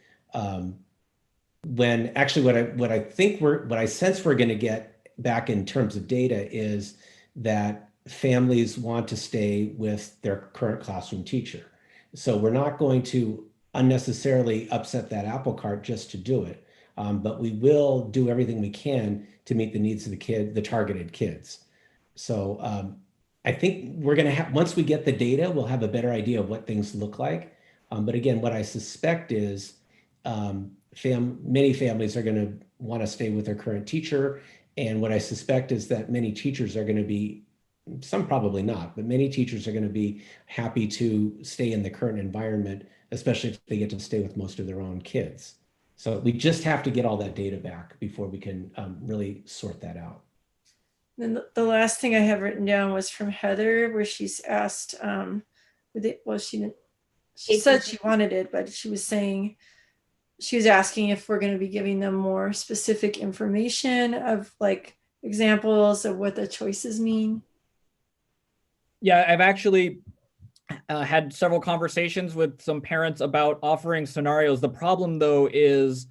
Speaker 8: When actually what I sense we're going to get back in terms of data is that families want to stay with their current classroom teacher. So we're not going to unnecessarily upset that apple cart just to do it, but we will do everything we can to meet the needs of the targeted kids. So I think we're going to have, once we get the data, we'll have a better idea of what things look like. But again, what I suspect is many families are going to want to stay with their current teacher. And what I suspect is that many teachers are going to be, some probably not, but many teachers are going to be happy to stay in the current environment, especially if they get to stay with most of their own kids. So we just have to get all that data back before we can really sort that out.
Speaker 7: Then the last thing I have written down was from Heather, where she's asked, she said she wanted it, but she was saying, she was asking if we're going to be giving them more specific information of like examples of what the choices mean.
Speaker 16: Yeah, I've actually had several conversations with some parents about offering scenarios. The problem though is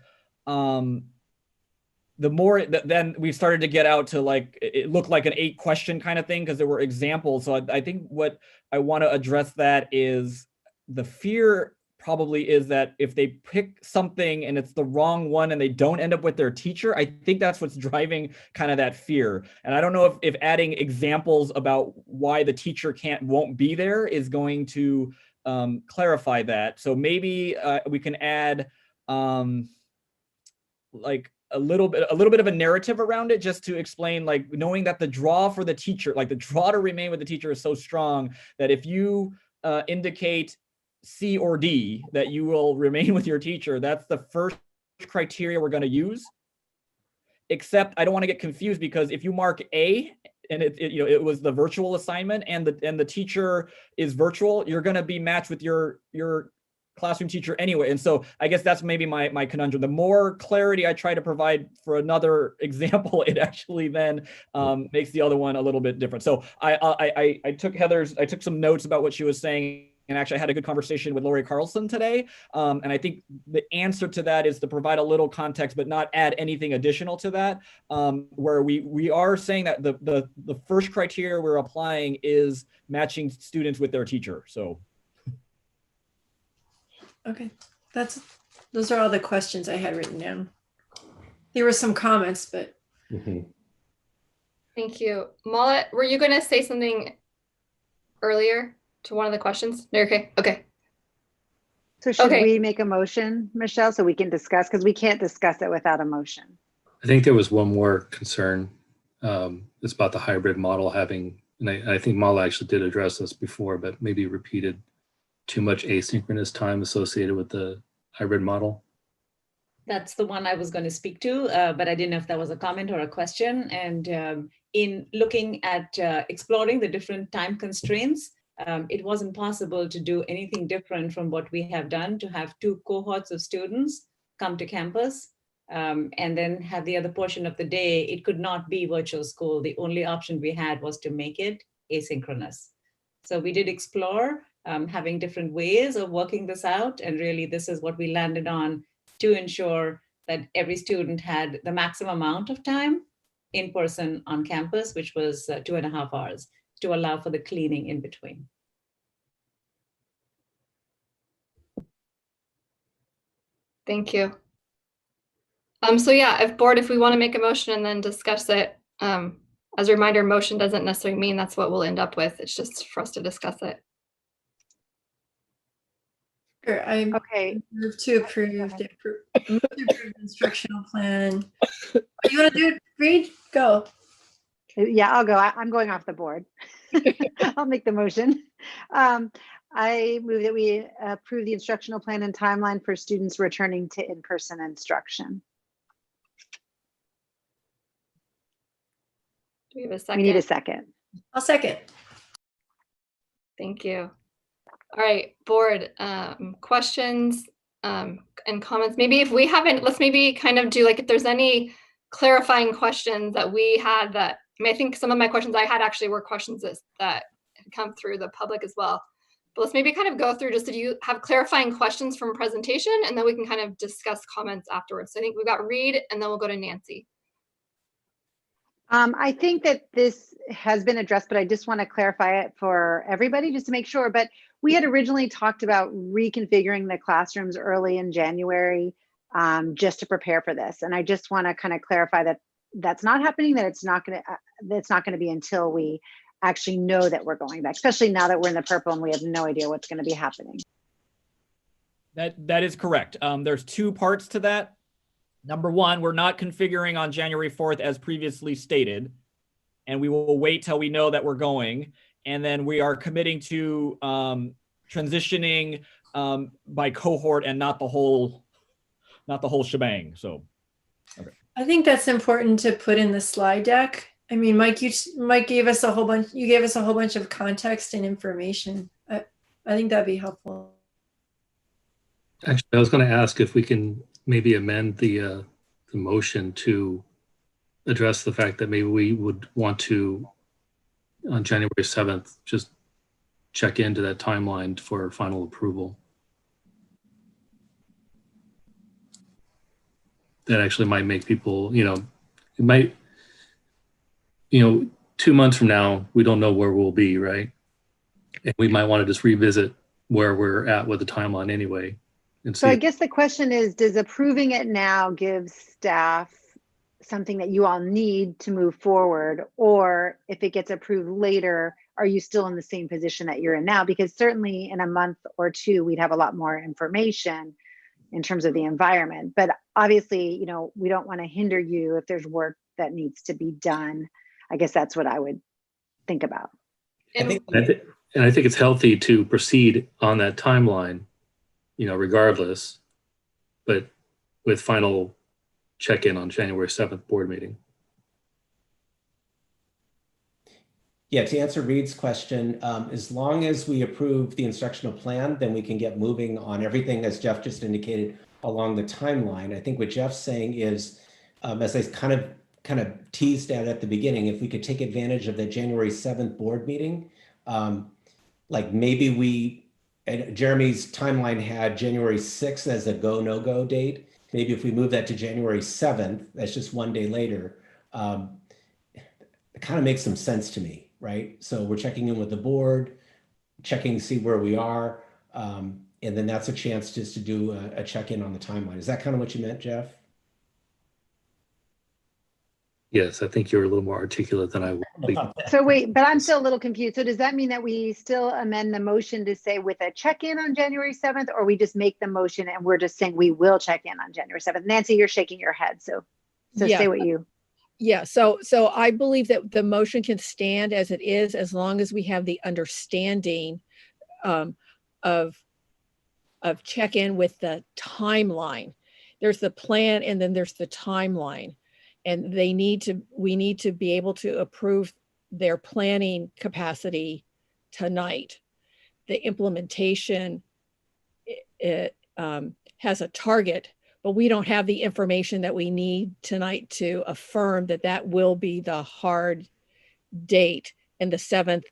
Speaker 16: the more then we started to get out to like, it looked like an 8-question kind of thing because there were examples. So I think what I want to address that is the fear probably is that if they pick something and it's the wrong one and they don't end up with their teacher, I think that's what's driving kind of that fear. And I don't know if adding examples about why the teacher won't be there is going to clarify that. So maybe we can add like a little bit of a narrative around it, just to explain, like knowing that the draw for the teacher, like the draw to remain with the teacher is so strong that if you indicate C or D that you will remain with your teacher, that's the first criteria we're going to use. Except I don't want to get confused, because if you mark A and it was the virtual assignment and the teacher is virtual, you're going to be matched with your classroom teacher anyway. And so I guess that's maybe my conundrum. The more clarity I try to provide for another example, it actually then makes the other one a little bit different. So I took some notes about what she was saying. And actually, I had a good conversation with Lori Carlson today. And I think the answer to that is to provide a little context, but not add anything additional to that. Where we are saying that the first criteria we're applying is matching students with their teacher. So.
Speaker 7: Okay, those are all the questions I had written down. There were some comments, but.
Speaker 2: Thank you. Mala, were you going to say something earlier to one of the questions? No, okay. Okay.
Speaker 5: So should we make a motion, Michelle, so we can discuss, because we can't discuss it without a motion.
Speaker 3: I think there was one more concern. It's about the hybrid model having, and I think Mala actually did address this before, but maybe repeated too much asynchronous time associated with the hybrid model.
Speaker 14: That's the one I was going to speak to, but I didn't know if that was a comment or a question. And in looking at exploring the different time constraints, it wasn't possible to do anything different from what we have done, to have 2 cohorts of students come to campus and then have the other portion of the day. It could not be virtual school. The only option we had was to make it asynchronous. So we did explore having different ways of working this out. And really, this is what we landed on to ensure that every student had the maximum amount of time in person on campus, which was 2.5 hours, to allow for the cleaning in between.
Speaker 2: Thank you. So yeah, if we want to make a motion and then discuss it, as a reminder, motion doesn't necessarily mean that's what we'll end up with. It's just for us to discuss it.
Speaker 7: Sure, I move to approve the instructional plan. You want to do it, Reed? Go.
Speaker 5: Yeah, I'll go. I'm going off the board. I'll make the motion. I move that we approve the instructional plan and timeline for students returning to in-person instruction.
Speaker 2: Do we have a second?
Speaker 5: We need a second.
Speaker 7: I'll second.
Speaker 2: Thank you. All right, board, questions and comments. Maybe if we haven't, let's maybe kind of do like, if there's any clarifying questions that we had that, I mean, I think some of my questions I had actually were questions that have come through the public as well. But let's maybe kind of go through just if you have clarifying questions from presentation, and then we can kind of discuss comments afterwards. So I think we've got Reed and then we'll go to Nancy.
Speaker 5: I think that this has been addressed, but I just want to clarify it for everybody just to make sure. But we had originally talked about reconfiguring the classrooms early in January just to prepare for this. And I just want to kind of clarify that that's not happening, that it's not going to be until we actually know that we're going back, especially now that we're in the purple and we have no idea what's going to be happening.
Speaker 16: That is correct. There's two parts to that. Number one, we're not configuring on January 4th as previously stated, and we will wait till we know that we're going. And then we are committing to transitioning by cohort and not the whole shebang. So, okay.
Speaker 7: I think that's important to put in the slide deck. I mean, Mike gave us a whole bunch. You gave us a whole bunch of context and information. I think that'd be helpful.
Speaker 3: Actually, I was going to ask if we can maybe amend the motion to address the fact that maybe we would want to, on January 7th, just check into that timeline for final approval. That actually might make people, it might, 2 months from now, we don't know where we'll be, right? And we might want to just revisit where we're at with the timeline anyway. And
Speaker 5: So I guess the question is, does approving it now give staff something that you all need to move forward? Or if it gets approved later, are you still in the same position that you're in now? Because certainly in a month or two, we'd have a lot more information in terms of the environment. But obviously, we don't want to hinder you if there's work that needs to be done. I guess that's what I would think about.
Speaker 3: I think it's healthy to proceed on that timeline, regardless, but with final check-in on January 7th board meeting.
Speaker 8: Yeah, to answer Reed's question, as long as we approve the instructional plan, then we can get moving on everything, as Jeff just indicated, along the timeline. I think what Jeff's saying is, as I kind of teased at the beginning, if we could take advantage of the January 7th board meeting, like maybe Jeremy's timeline had January 6th as a go, no-go date. Maybe if we move that to January 7th, that's just one day later, it kind of makes some sense to me, right? So we're checking in with the board, checking to see where we are, and then that's a chance just to do a check-in on the timeline. Is that kind of what you meant, Jeff?
Speaker 3: Yes, I think you're a little more articulate than I would.
Speaker 5: So wait, but I'm still a little confused. So does that mean that we still amend the motion to say with a check-in on January 7th, or we just make the motion and we're just saying we will check in on January 7th? Nancy, you're shaking your head. So
Speaker 4: Yeah.
Speaker 5: say what you.
Speaker 4: Yeah, so I believe that the motion can stand as it is, as long as we have the understanding of check-in with the timeline. There's the plan and then there's the timeline. And we need to be able to approve their planning capacity tonight. The implementation has a target, but we don't have the information that we need tonight to affirm that will be the hard date. And the 7th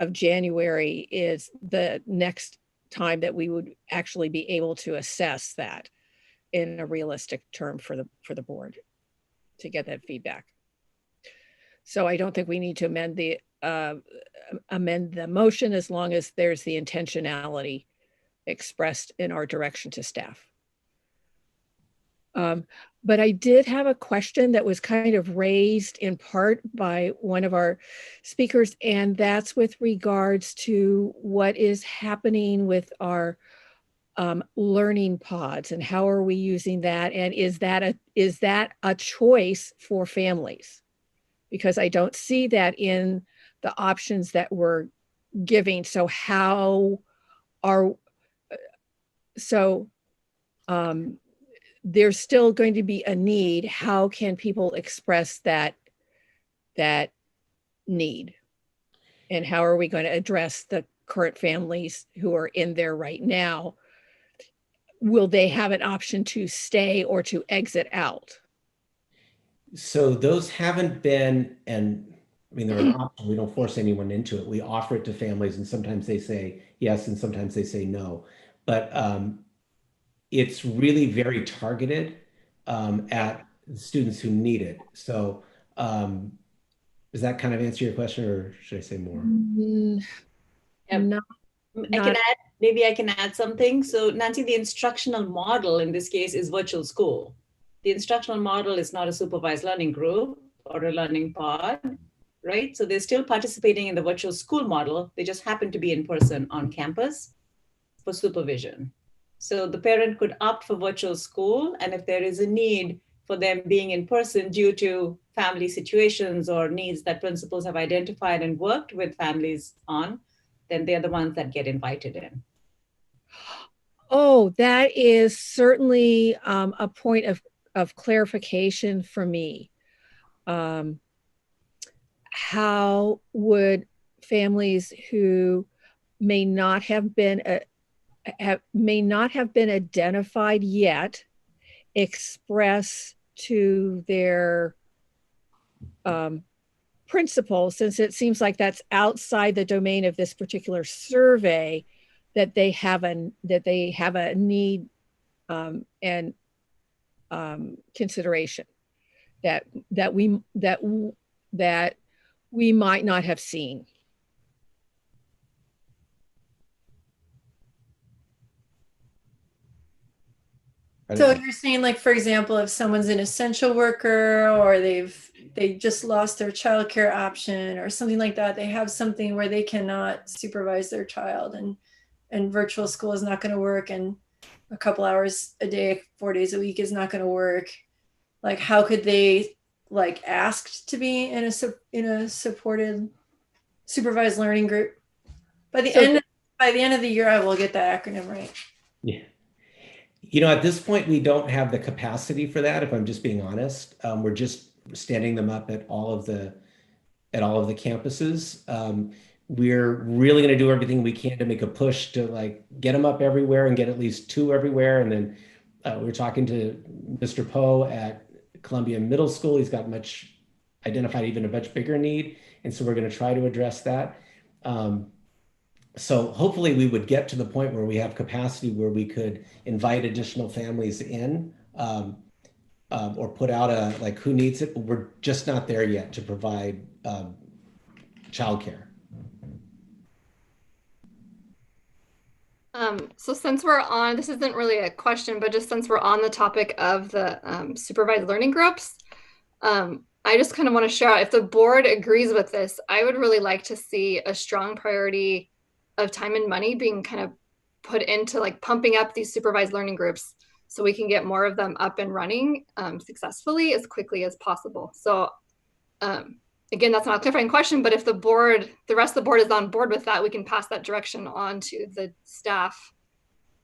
Speaker 4: of January is the next time that we would actually be able to assess that in a realistic term for the board to get that feedback. So I don't think we need to amend the motion as long as there's the intentionality expressed in our direction to staff. But I did have a question that was kind of raised in part by one of our speakers, and that's with regards to what is happening with our learning pods and how are we using that, and is that a choice for families? Because I don't see that in the options that we're giving. So there's still going to be a need. How can people express that need? And how are we going to address the current families who are in there right now? Will they have an option to stay or to exit out?
Speaker 8: So those haven't been, and I mean, they're an option. We don't force anyone into it. We offer it to families, and sometimes they say yes, and sometimes they say no. But it's really very targeted at students who need it. So does that kind of answer your question, or should I say more?
Speaker 14: Maybe I can add something. So Nancy, the instructional model in this case is virtual school. The instructional model is not a supervised learning group or a learning pod, right? So they're still participating in the virtual school model. They just happen to be in person on campus for supervision. So the parent could opt for virtual school, and if there is a need for them being in person due to family situations or needs that principals have identified and worked with families on, then they're the ones that get invited in.
Speaker 4: Oh, that is certainly a point of clarification for me. How would families who may not have been identified yet express to their principal, since it seems like that's outside the domain of this particular survey, that they have a need and consideration that we might not have seen.
Speaker 7: So you're saying, like, for example, if someone's an essential worker or they just lost their childcare option or something like that, they have something where they cannot supervise their child, and virtual school is not going to work, and a couple hours a day, 4 days a week is not going to work. Like, how could they ask to be in a supported supervised learning group? By the end of the year, I will get that acronym right.
Speaker 8: Yeah. At this point, we don't have the capacity for that, if I'm just being honest. We're just standing them up at all of the campuses. We're really going to do everything we can to make a push to get them up everywhere and get at least 2 everywhere. And then we're talking to Mr. Poe at Columbia Middle School. He's got identified even a much bigger need. And so we're going to try to address that. So hopefully we would get to the point where we have capacity where we could invite additional families in or put out who needs it, but we're just not there yet to provide childcare.
Speaker 2: So since we're on, this isn't really a question, but just since we're on the topic of the supervised learning groups, I just kind of want to share out, if the board agrees with this, I would really like to see a strong priority of time and money being kind of put into pumping up these supervised learning groups so we can get more of them up and running successfully as quickly as possible. So again, that's not a clarifying question, but if the rest of the board is on board with that, we can pass that direction on to the staff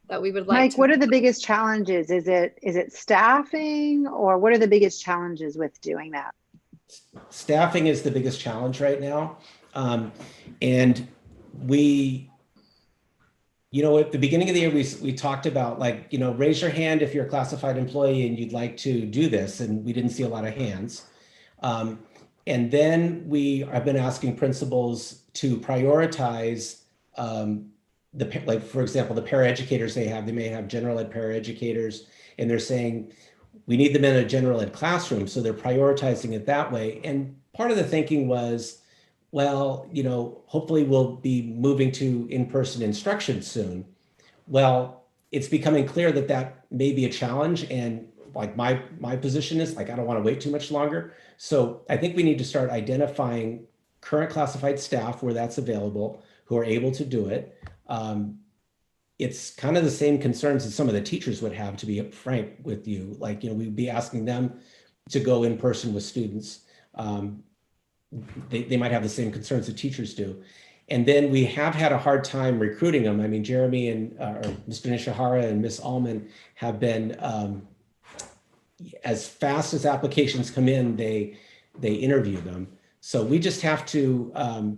Speaker 2: that we would like.
Speaker 5: Mike, what are the biggest challenges? Is it staffing, or what are the biggest challenges with doing that?
Speaker 8: Staffing is the biggest challenge right now. And we, at the beginning of the year, we talked about raise your hand if you're a classified employee and you'd like to do this. And we didn't see a lot of hands. And then we have been asking principals to prioritize for example, the paraeducators they may have general ed paraeducators, and they're saying we need them in a general ed classroom. So they're prioritizing it that way. And part of the thinking was, well, hopefully we'll be moving to in-person instruction soon. Well, it's becoming clear that may be a challenge. And my position is I don't want to wait too much longer. So I think we need to start identifying current classified staff where that's available, who are able to do it. It's kind of the same concerns that some of the teachers would have, to be frank with you. We'd be asking them to go in person with students. They might have the same concerns that teachers do. And then we have had a hard time recruiting them. I mean, Jeremy and Mr. Nishihara and Ms. Allman have been, as fast as applications come in, they interview them. So we just have to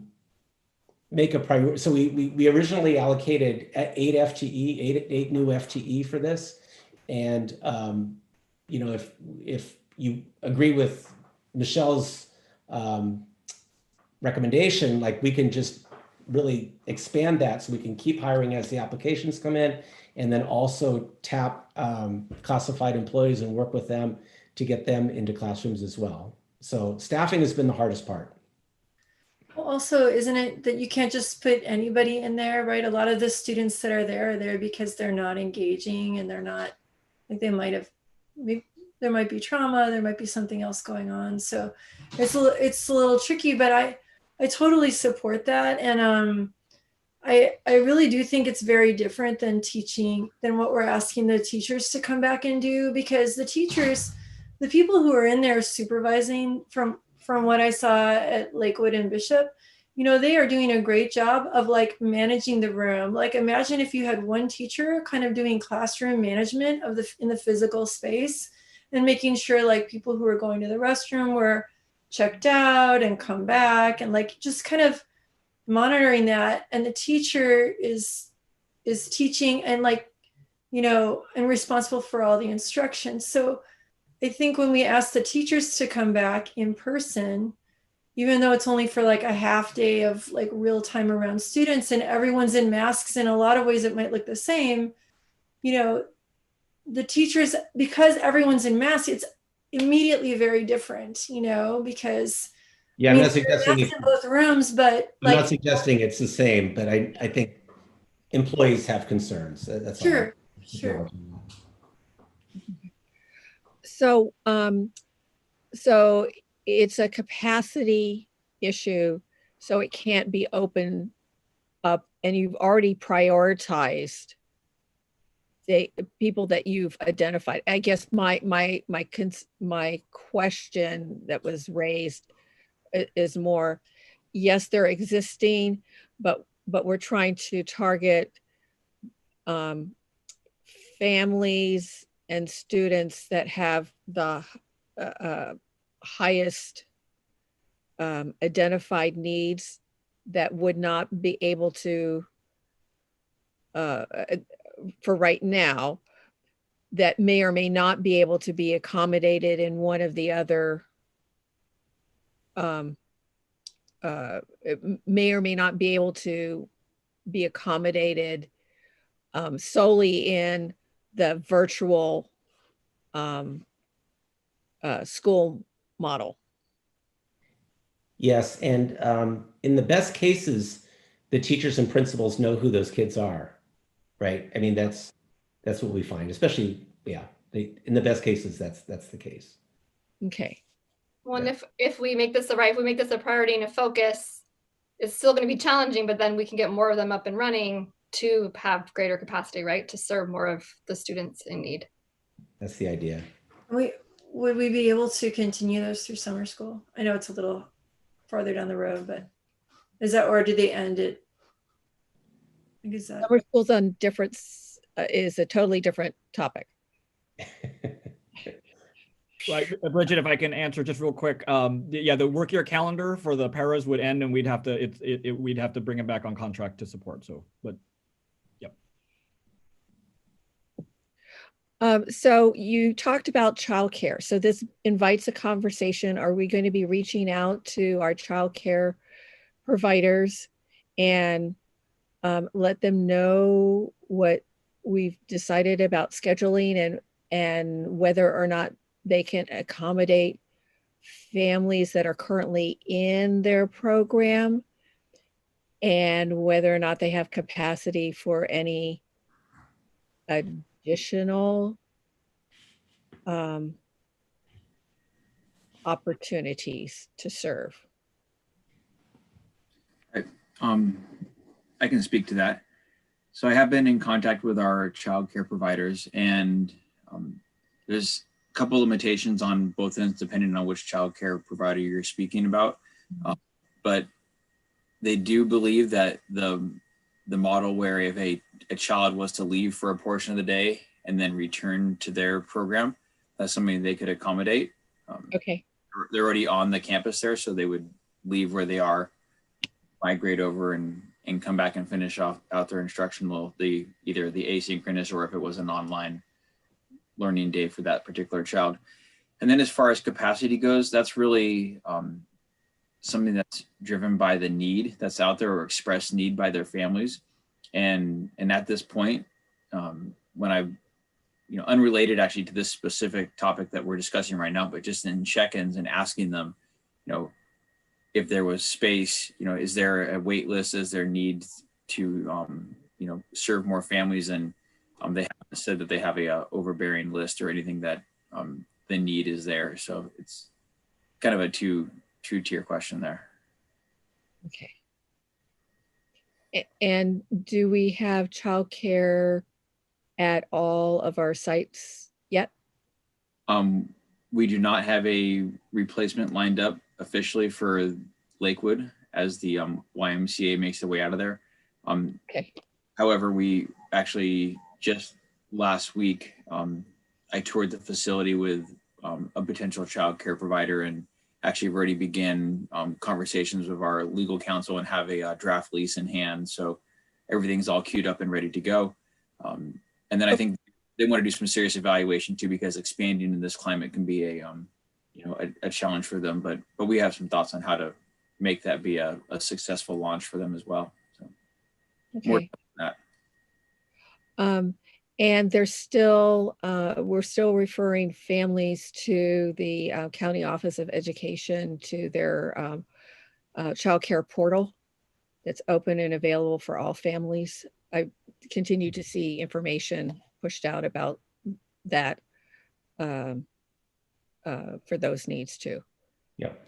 Speaker 8: make a priority. So we originally allocated 8 FTE, eight new FTE for this. And, if you agree with Michelle's recommendation, we can just really expand that so we can keep hiring as the applications come in, and then also tap classified employees and work with them to get them into classrooms as well. So staffing has been the hardest part.
Speaker 7: Well, also, isn't it that you can't just put anybody in there, right? A lot of the students that are there because they're not engaging, and they're not, there might be trauma, there might be something else going on. So it's a little tricky, but I totally support that. And I really do think it's very different than teaching, than what we're asking the teachers to come back and do, because the teachers, the people who are in there supervising, from what I saw at Lakewood and Bishop, you know, they are doing a great job of like managing the room. Like imagine if you had one teacher kind of doing classroom management of in the physical space and making sure like people who are going to the restroom were checked out and come back, and like just kind of monitoring that. And the teacher is teaching and like, you know, and responsible for all the instructions. So I think when we ask the teachers to come back in person, even though it's only for like a half day of like real time around students and everyone's in masks, in a lot of ways it might look the same, you know, the teachers, because everyone's in masks, it's immediately very different, you know, because
Speaker 8: yeah, I'm not suggesting
Speaker 7: in both rooms, but
Speaker 8: I'm not suggesting it's the same, but I think employees have concerns. That's
Speaker 7: sure,
Speaker 8: all.
Speaker 7: Sure.
Speaker 4: So, so it's a capacity issue, so it can't be open up, and you've already prioritized the people that you've identified. I guess my question that was raised is more, yes, they're existing, but we're trying to target families and students that have the highest identified needs that would not be able to, for right now, that may or may not be able to be accommodated in one of the other, it may or may not be able to be accommodated solely in the virtual school model.
Speaker 8: Yes, and in the best cases, the teachers and principals know who those kids are, right? I mean, that's what we find, especially, yeah, in the best cases, that's the case.
Speaker 4: Okay.
Speaker 2: Well, and if we make this if we make this a priority and a focus, it's still going to be challenging, but then we can get more of them up and running to have greater capacity, right? To serve more of the students in need.
Speaker 8: That's the idea.
Speaker 7: Would we be able to continue those through summer school? I know it's a little farther down the road, but is that, or do they end it? I guess that
Speaker 4: Summer school's on different, is a totally different topic.
Speaker 16: Right, Bridget, if I can answer just real quick, yeah, the work year calendar for the paras would end, and we'd have to we'd have to bring it back on contract to support. So, but yep.
Speaker 4: So you talked about childcare. So this invites a conversation. Are we going to be reaching out to our childcare providers and let them know what we've decided about scheduling and whether or not they can accommodate families that are currently in their program, and whether or not they have capacity for any additional opportunities to serve?
Speaker 11: I can speak to that. So I have been in contact with our child care providers, and there's a couple limitations on both ends depending on which child care provider you're speaking about. But they do believe that the model where if a child was to leave for a portion of the day and then return to their program, that's something they could accommodate.
Speaker 4: Okay.
Speaker 11: They're already on the campus there, so they would leave where they are, migrate over and come back and finish out their instruction, either the asynchronous or if it was an online learning day for that particular child. And then as far as capacity goes, that's really something that's driven by the need that's out there or expressed need by their families. And at this point, when I, unrelated actually to this specific topic that we're discussing right now, but just in check-ins and asking them, if there was space, is there a wait list? Is there need to, serve more families? And they haven't said that they have a overbearing list or anything that the need is there. So it's kind of a two-tier question there.
Speaker 4: Okay. And do we have childcare at all of our sites yet?
Speaker 11: We do not have a replacement lined up officially for Lakewood as the YMCA makes their way out of there.
Speaker 4: Okay.
Speaker 11: However, we actually just last week, I toured the facility with a potential child care provider and actually have already began conversations with our legal counsel and have a draft lease in hand. So everything's all queued up and ready to go. And then I think they want to do some serious evaluation too, because expanding in this climate can be a challenge for them. But we have some thoughts on how to make that be a successful launch for them as well. So more
Speaker 4: Okay.
Speaker 11: on that.
Speaker 4: And there's still, we're still referring families to the County Office of Education to their child care portal that's open and available for all families. I continue to see information pushed out about that for those needs too.
Speaker 8: Yep.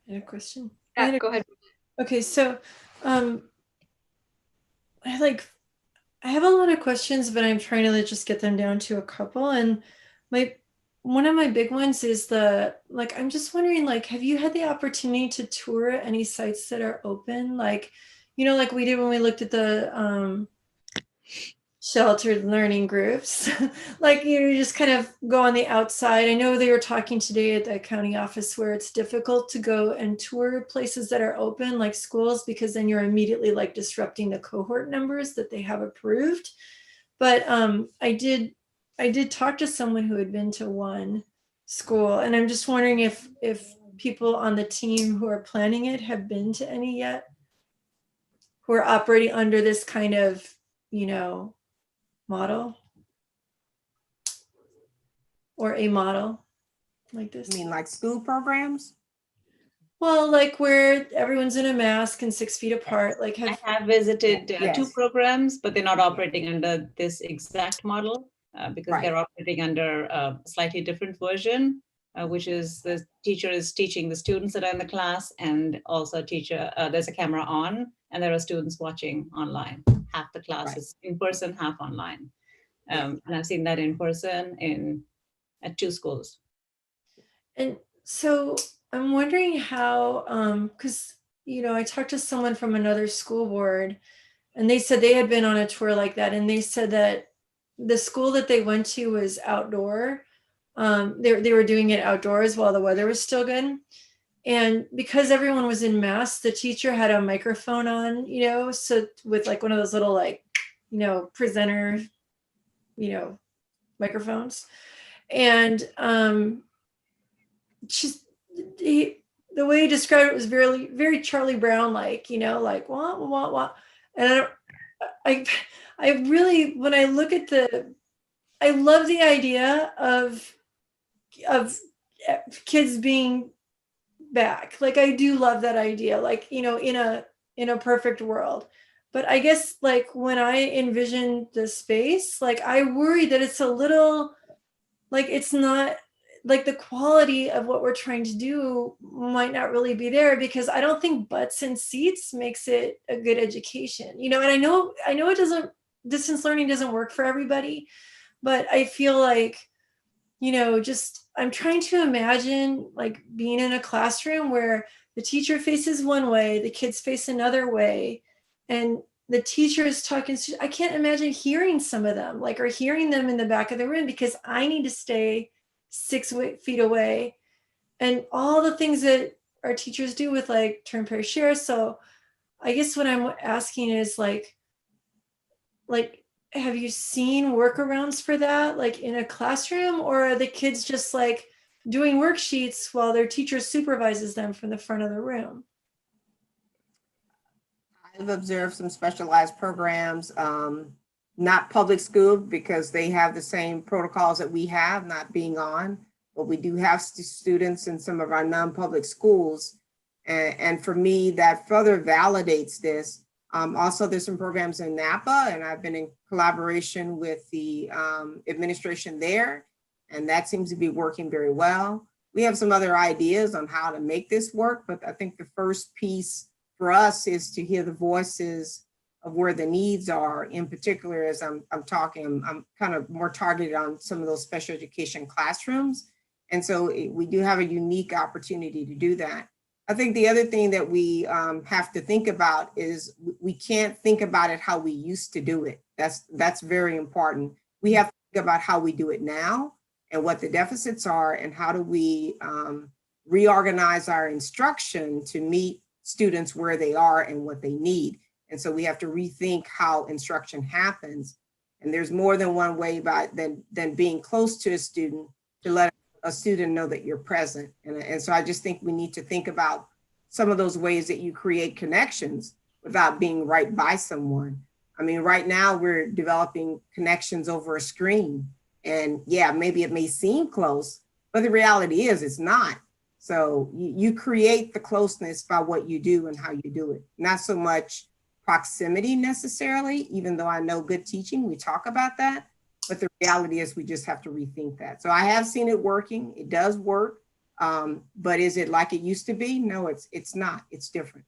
Speaker 7: I had a question.
Speaker 2: Go ahead.
Speaker 7: Okay, so I have a lot of questions, but I'm trying to just get them down to a couple. And one of my big ones is I'm just wondering, have you had the opportunity to tour any sites that are open? Like we did when we looked at the sheltered learning groups. You just kind of go on the outside. I know they were talking today at the county office where it's difficult to go and tour places that are open, like schools, because then you're immediately disrupting the cohort numbers that they have approved. But I did talk to someone who had been to one school, and I'm just wondering if people on the team who are planning it have been to any yet, who are operating under this kind of, model or a model like this.
Speaker 15: You mean like school programs?
Speaker 7: Well, where everyone's in a mask and 6 feet apart.
Speaker 14: I have visited
Speaker 15: Yes.
Speaker 14: 2 programs, but they're not operating under this exact model because
Speaker 15: Right.
Speaker 14: they're operating under a slightly different version, which is the teacher is teaching the students that are in the class, and also there's a camera on, and there are students watching online. Half the class is in person, half online. And I've seen that in person at 2 schools.
Speaker 7: And so I'm wondering how, because, I talked to someone from another school board, and they said they had been on a tour like that. And they said that the school that they went to was outdoor. They were doing it outdoors while the weather was still good. And because everyone was in masks, the teacher had a microphone on, so with one of those little presenter, microphones. And the way he described it was very, very Charlie Brown, wah, wah, wah. And I really, when I look at I love the idea of kids being back. I do love that idea, in a perfect world. But I guess when I envision the space, I worry that it's a little, it's not, the quality of what we're trying to do might not really be there, because I don't think butts and seats makes it a good education, and I know it doesn't, distance learning doesn't work for everybody, but I feel I'm trying to imagine being in a classroom where the teacher faces one way, the kids face another way, and the teacher is talking. I can't imagine hearing some of them, or hearing them in the back of the room, because I need to stay 6 feet away, and all the things that our teachers do with turn, pair, share. So I guess what I'm asking is have you seen workarounds for that, in a classroom, or are the kids just doing worksheets while their teacher supervises them from the front of the room?
Speaker 15: I've observed some specialized programs, not public school, because they have the same protocols that we have, not being on, but we do have students in some of our non-public schools. And for me, that further validates this. Also, there's some programs in Napa, and I've been in collaboration with the administration there, and that seems to be working very well. we have some other ideas on how to make this work, but I think the first piece for us is to hear the voices of where the needs are. In particular, as I'm talking, I'm kind of more targeted on some of those special education classrooms. And so we do have a unique opportunity to do that. I think the other thing that we have to think about is we can't think about it how we used to do it. That's very important. We have to think about how we do it now and what the deficits are, and how do we reorganize our instruction to meet students where they are and what they need. And so we have to rethink how instruction happens. And there's more than one way than being close to a student to let a student know that you're present. And so I just think we need to think about some of those ways that you create connections without being right by someone. I mean, right now we're developing connections over a screen. And yeah, maybe it may seem close, but the reality is it's not. So you create the closeness by what you do and how you do it. Not so much proximity necessarily, even though I know good teaching, we talk about that. But the reality is we just have to rethink that. So I have seen it working. It does work. But is it like it used to be? No, it's not. It's different.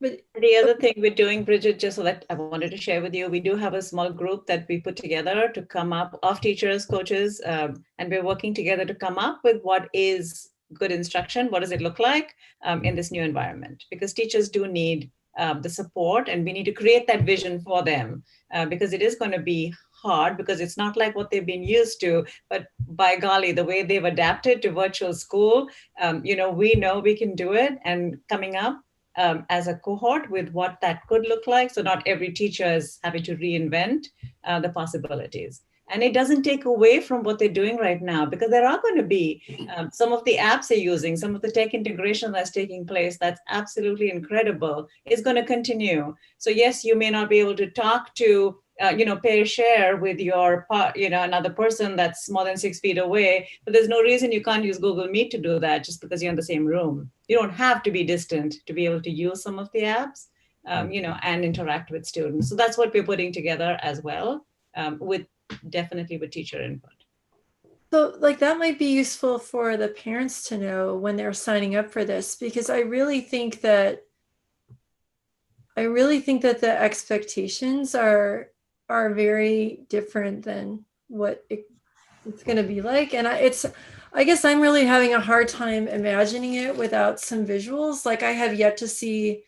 Speaker 14: But the other thing we're doing, Bridget, just so that I wanted to share with you, we do have a small group that we put together to come up of teachers, coaches, and we're working together to come up with what is good instruction. What does it look like in this new environment? Because teachers do need the support, and we need to create that vision for them because it is going to be hard, because it's not like what they've been used to, but by golly, the way they've adapted to virtual school, we know we can do it, and coming up as a cohort with what that could look like. So not every teacher is having to reinvent the possibilities. And it doesn't take away from what they're doing right now, because there are going to be some of the apps they're using, some of the tech integration that's taking place, that's absolutely incredible, is going to continue. So yes, you may not be able to talk to pair share with your, another person that's more than 6 feet away, but there's no reason you can't use Google Meet to do that just because you're in the same room. You don't have to be distant to be able to use some of the apps, and interact with students. So that's what we're putting together as well, definitely with teacher input.
Speaker 7: So like that might be useful for the parents to know when they're signing up for this, because I really think that the expectations are very different than what it's going to be like. And I guess I'm really having a hard time imagining it without some visuals. Like I have yet to see,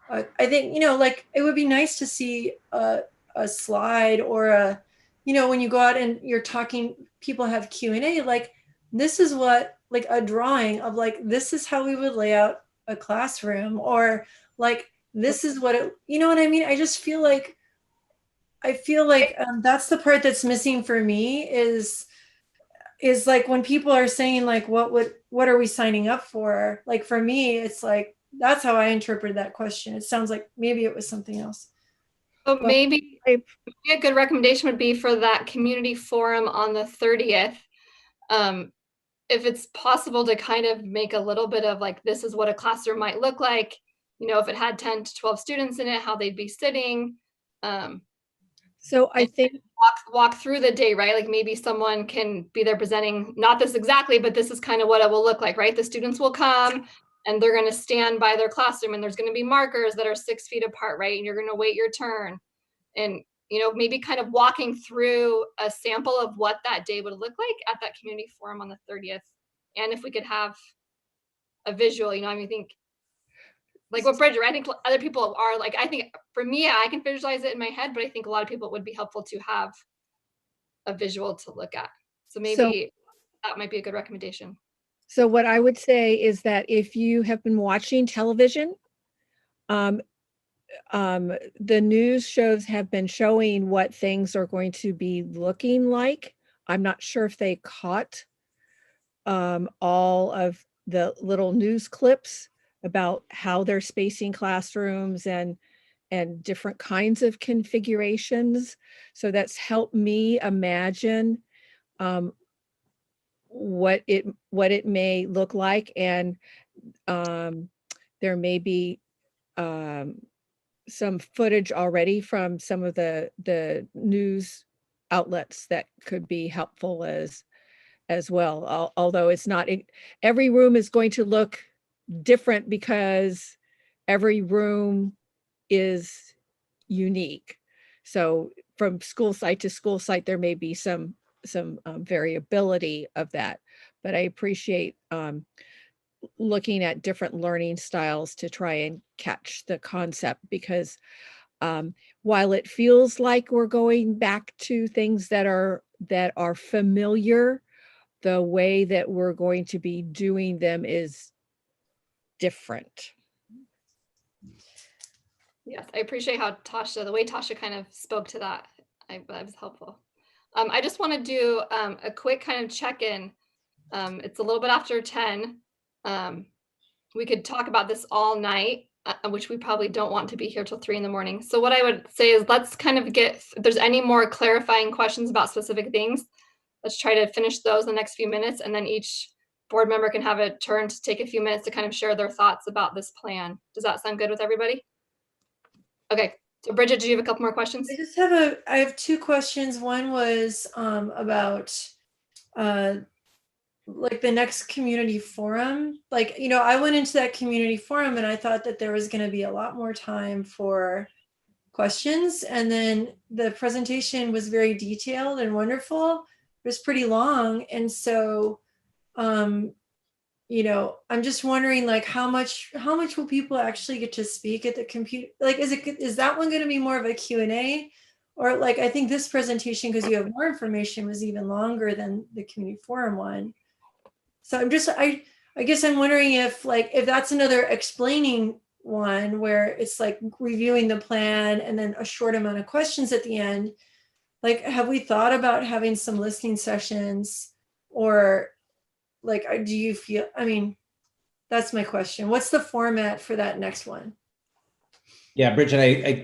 Speaker 7: I think, like it would be nice to see a slide or when you go out and you're talking, people have Q&A, like this is what, like a drawing of like, this is how we would lay out a classroom, or like, this is what it, you know what I mean? I feel like that's the part that's missing for me is like when people are saying like, what are we signing up for? Like for me, it's like, that's how I interpret that question. It sounds like maybe it was something else.
Speaker 2: So maybe a good recommendation would be for that community forum on the 30th. If it's possible to kind of make a little bit of like, this is what a classroom might look like, if it had 10 to 12 students in it, how they'd be sitting.
Speaker 4: So I think
Speaker 2: walk through the day, right? Like maybe someone can be there presenting, not this exactly, but this is kind of what it will look like, right? The students will come and they're going to stand by their classroom, and there's going to be markers that are 6 feet apart, right? And you're going to wait your turn. And, maybe kind of walking through a sample of what that day would look like at that community forum on the 30th. And if we could have a visual, I think like what Bridget, I think other people are like, I think for me, I can visualize it in my head, but I think a lot of people it would be helpful to have a visual to look at. So maybe that might be a good recommendation.
Speaker 4: So what I would say is that if you have been watching television, the news shows have been showing what things are going to be looking like. I'm not sure if they caught all of the little news clips about how they're spacing classrooms and different kinds of configurations. So that's helped me imagine what it may look like. And there may be some footage already from some of the news outlets that could be helpful as as well. Although it's not, every room is going to look different because every room is unique. So from school site to school site, there may be some variability of that, but I appreciate looking at different learning styles to try and catch the concept, because while it feels like we're going back to things that are familiar, the way that we're going to be doing them is different.
Speaker 2: Yes, I appreciate how the way Tasha kind of spoke to that. That was helpful. I just want to do a quick kind of check-in. It's a little bit after 10. We could talk about this all night, which we probably don't want to be here till 3 in the morning. So what I would say is let's kind of if there's any more clarifying questions about specific things, let's try to finish those in the next few minutes, and then each board member can have a turn to take a few minutes to kind of share their thoughts about this plan. Does that sound good with everybody? Okay, so Bridget, do you have a couple more questions?
Speaker 7: I have 2 questions. One was about like the next community forum. Like, you know, I went into that community forum and I thought that there was going to be a lot more time for questions. And then the presentation was very detailed and wonderful. It was pretty long. And so, you know, I'm just wondering, like, how much will people actually get to speak at the computer? Like, is that one going to be more of a Q&A? Or like, I think this presentation, because you have more information, was even longer than the community forum one. So I guess I'm wondering if that's another explaining one where it's like reviewing the plan and then a short amount of questions at the end. Like, have we thought about having some listening sessions, or like, do you feel, I mean, that's my question. What's the format for that next one?
Speaker 8: Yeah, Bridget,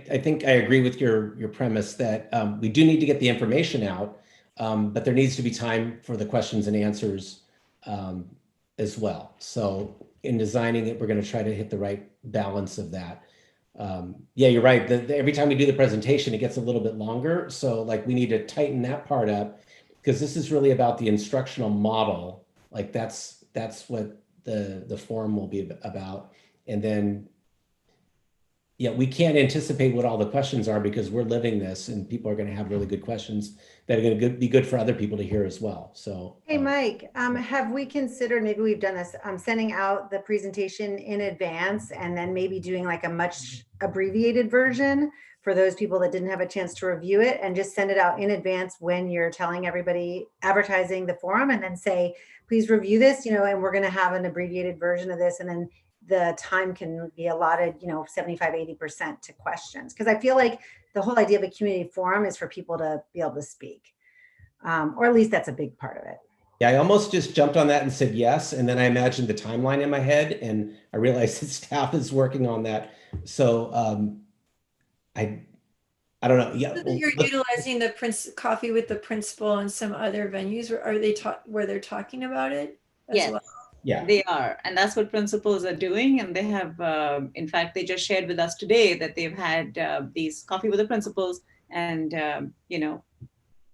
Speaker 8: I think I agree with your premise that we do need to get the information out, but there needs to be time for the questions and answers as well. So in designing it, we're going to try to hit the right balance of that. Yeah, you're right. Every time we do the presentation, it gets a little bit longer. So like, we need to tighten that part up, because this is really about the instructional model. Like that's what the forum will be about. And then, yeah, we can't anticipate what all the questions are because we're living this, and people are going to have really good questions that are going to be good for other people to hear as well. So,
Speaker 21: hey, Mike, have we considered, maybe we've done this, sending out the presentation in advance and then maybe doing like a much abbreviated version for those people that didn't have a chance to review it, and just send it out in advance when you're telling everybody, advertising the forum, and then say, please review this, you know, and we're going to have an abbreviated version of this. And then the time can be allotted, you know, 75, 80% to questions. Because I feel like the whole idea of a community forum is for people to be able to speak, or at least that's a big part of it.
Speaker 8: yeah, I almost just jumped on that and said yes. And then I imagined the timeline in my head, and I realized that staff is working on that. So I don't know. Yeah,
Speaker 7: You're utilizing the coffee with the principal and some other venues. Are they where they're talking about it as
Speaker 14: Yes.
Speaker 7: well?
Speaker 8: Yeah,
Speaker 14: they are. And that's what principals are doing. And they have, in fact, they just shared with us today that they've had these coffee with the principals, and, you know,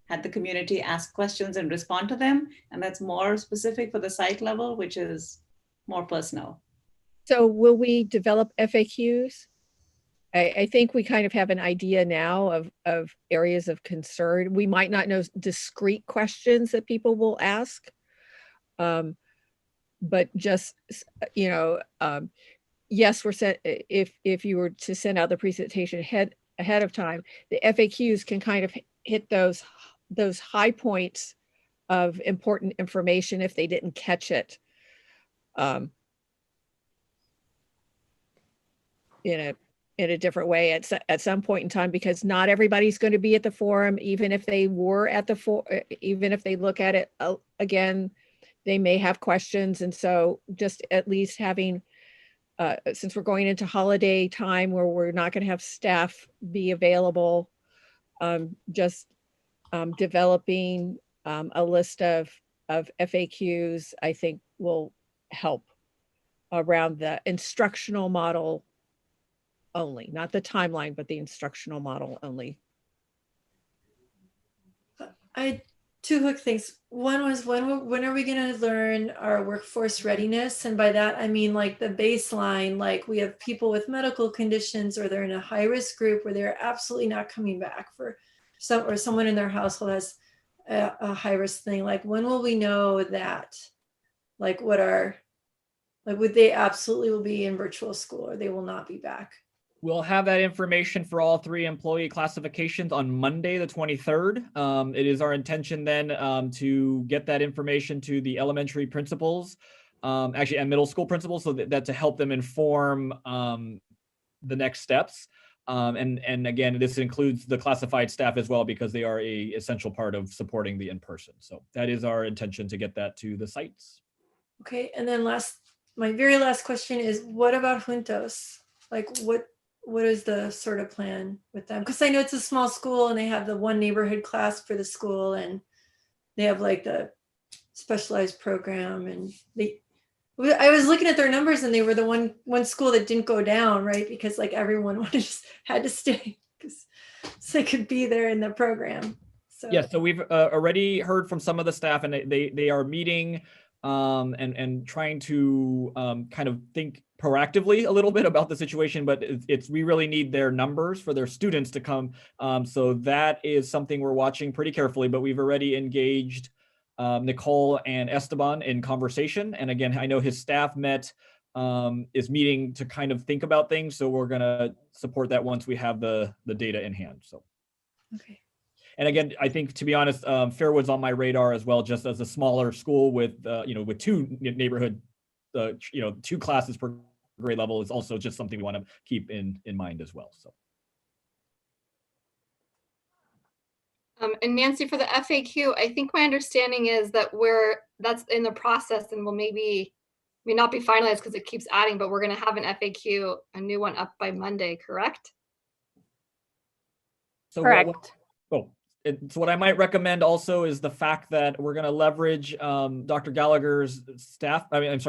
Speaker 14: had the community ask questions and respond to them. And that's more specific for the site level, which is more personal.
Speaker 4: So will we develop FAQs? I think we kind of have an idea now of areas of concern. We might not know discrete questions that people will ask, but just, you know, yes, if you were to send out the presentation ahead of time, the FAQs can kind of hit those high points of important information if they didn't catch it in a different way at some point in time, because not everybody's going to be at the forum. Even if they were at the even if they look at it again, they may have questions. And so just at least having, since we're going into holiday time where we're not going to have staff be available, just developing a list of FAQs, I think will help around the instructional model only, not the timeline, but the instructional model only.
Speaker 7: two quick things. One was when are we going to learn our workforce readiness? And by that, I mean like the baseline, like we have people with medical conditions or they're in a high risk group where they're absolutely not coming back for some, or someone in their household has a high risk thing. Like when will we know that? Like what are, like would they absolutely will be in virtual school or they will not be back?
Speaker 16: We'll have that information for all 3 employee classifications on Monday, the 23rd. It is our intention then to get that information to the elementary principals, actually, and middle school principals, so that to help them inform the next steps. And again, this includes the classified staff as well, because they are a essential part of supporting the in-person. So that is our intention to get that to the sites.
Speaker 7: Okay, and then my very last question is, what about Juntos? Like what is the sort of plan with them? Because I know it's a small school and they have the one neighborhood class for the school and they have like the specialized program and I was looking at their numbers and they were the one school that didn't go down, right? Because like everyone just had to stay because so they could be there in the program. So
Speaker 16: yeah, so we've already heard from some of the staff and they are meeting and trying to kind of think proactively a little bit about the situation, but we really need their numbers for their students to come. So that is something we're watching pretty carefully, but we've already engaged Nicole and Esteban in conversation. And again, I know his staff is meeting to kind of think about things. So we're gonna support that once we have the data in hand, so.
Speaker 7: Okay.
Speaker 16: And again, I think, to be honest, Fairwood's on my radar as well, just as a smaller school with, with 2 neighborhood, 2 classes per grade level is also just something we want to keep in mind as well. So.
Speaker 2: And Nancy, for the FAQ, I think my understanding is that that's in the process and will may not be finalized because it keeps adding, but we're going to have an FAQ, a new one up by Monday, correct?
Speaker 16: So
Speaker 9: Correct.
Speaker 16: So what I might recommend also is the fact that we're going to leverage Dr. Gallagher's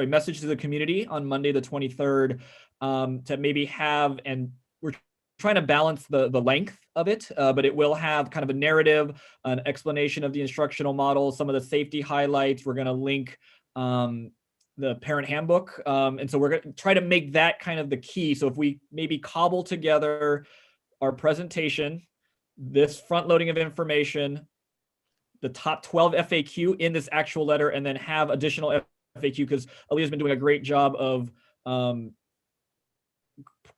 Speaker 16: message to the community on Monday, the 23rd, to maybe have, and we're trying to balance the length of it, but it will have kind of a narrative, an explanation of the instructional model, some of the safety highlights. We're going to link the parent handbook. And so we're going to try to make that kind of the key. So if we maybe cobble together our presentation, this front loading of information, the top 12 FAQ in this actual letter, and then have additional FAQ, because Aaliyah's been doing a great job of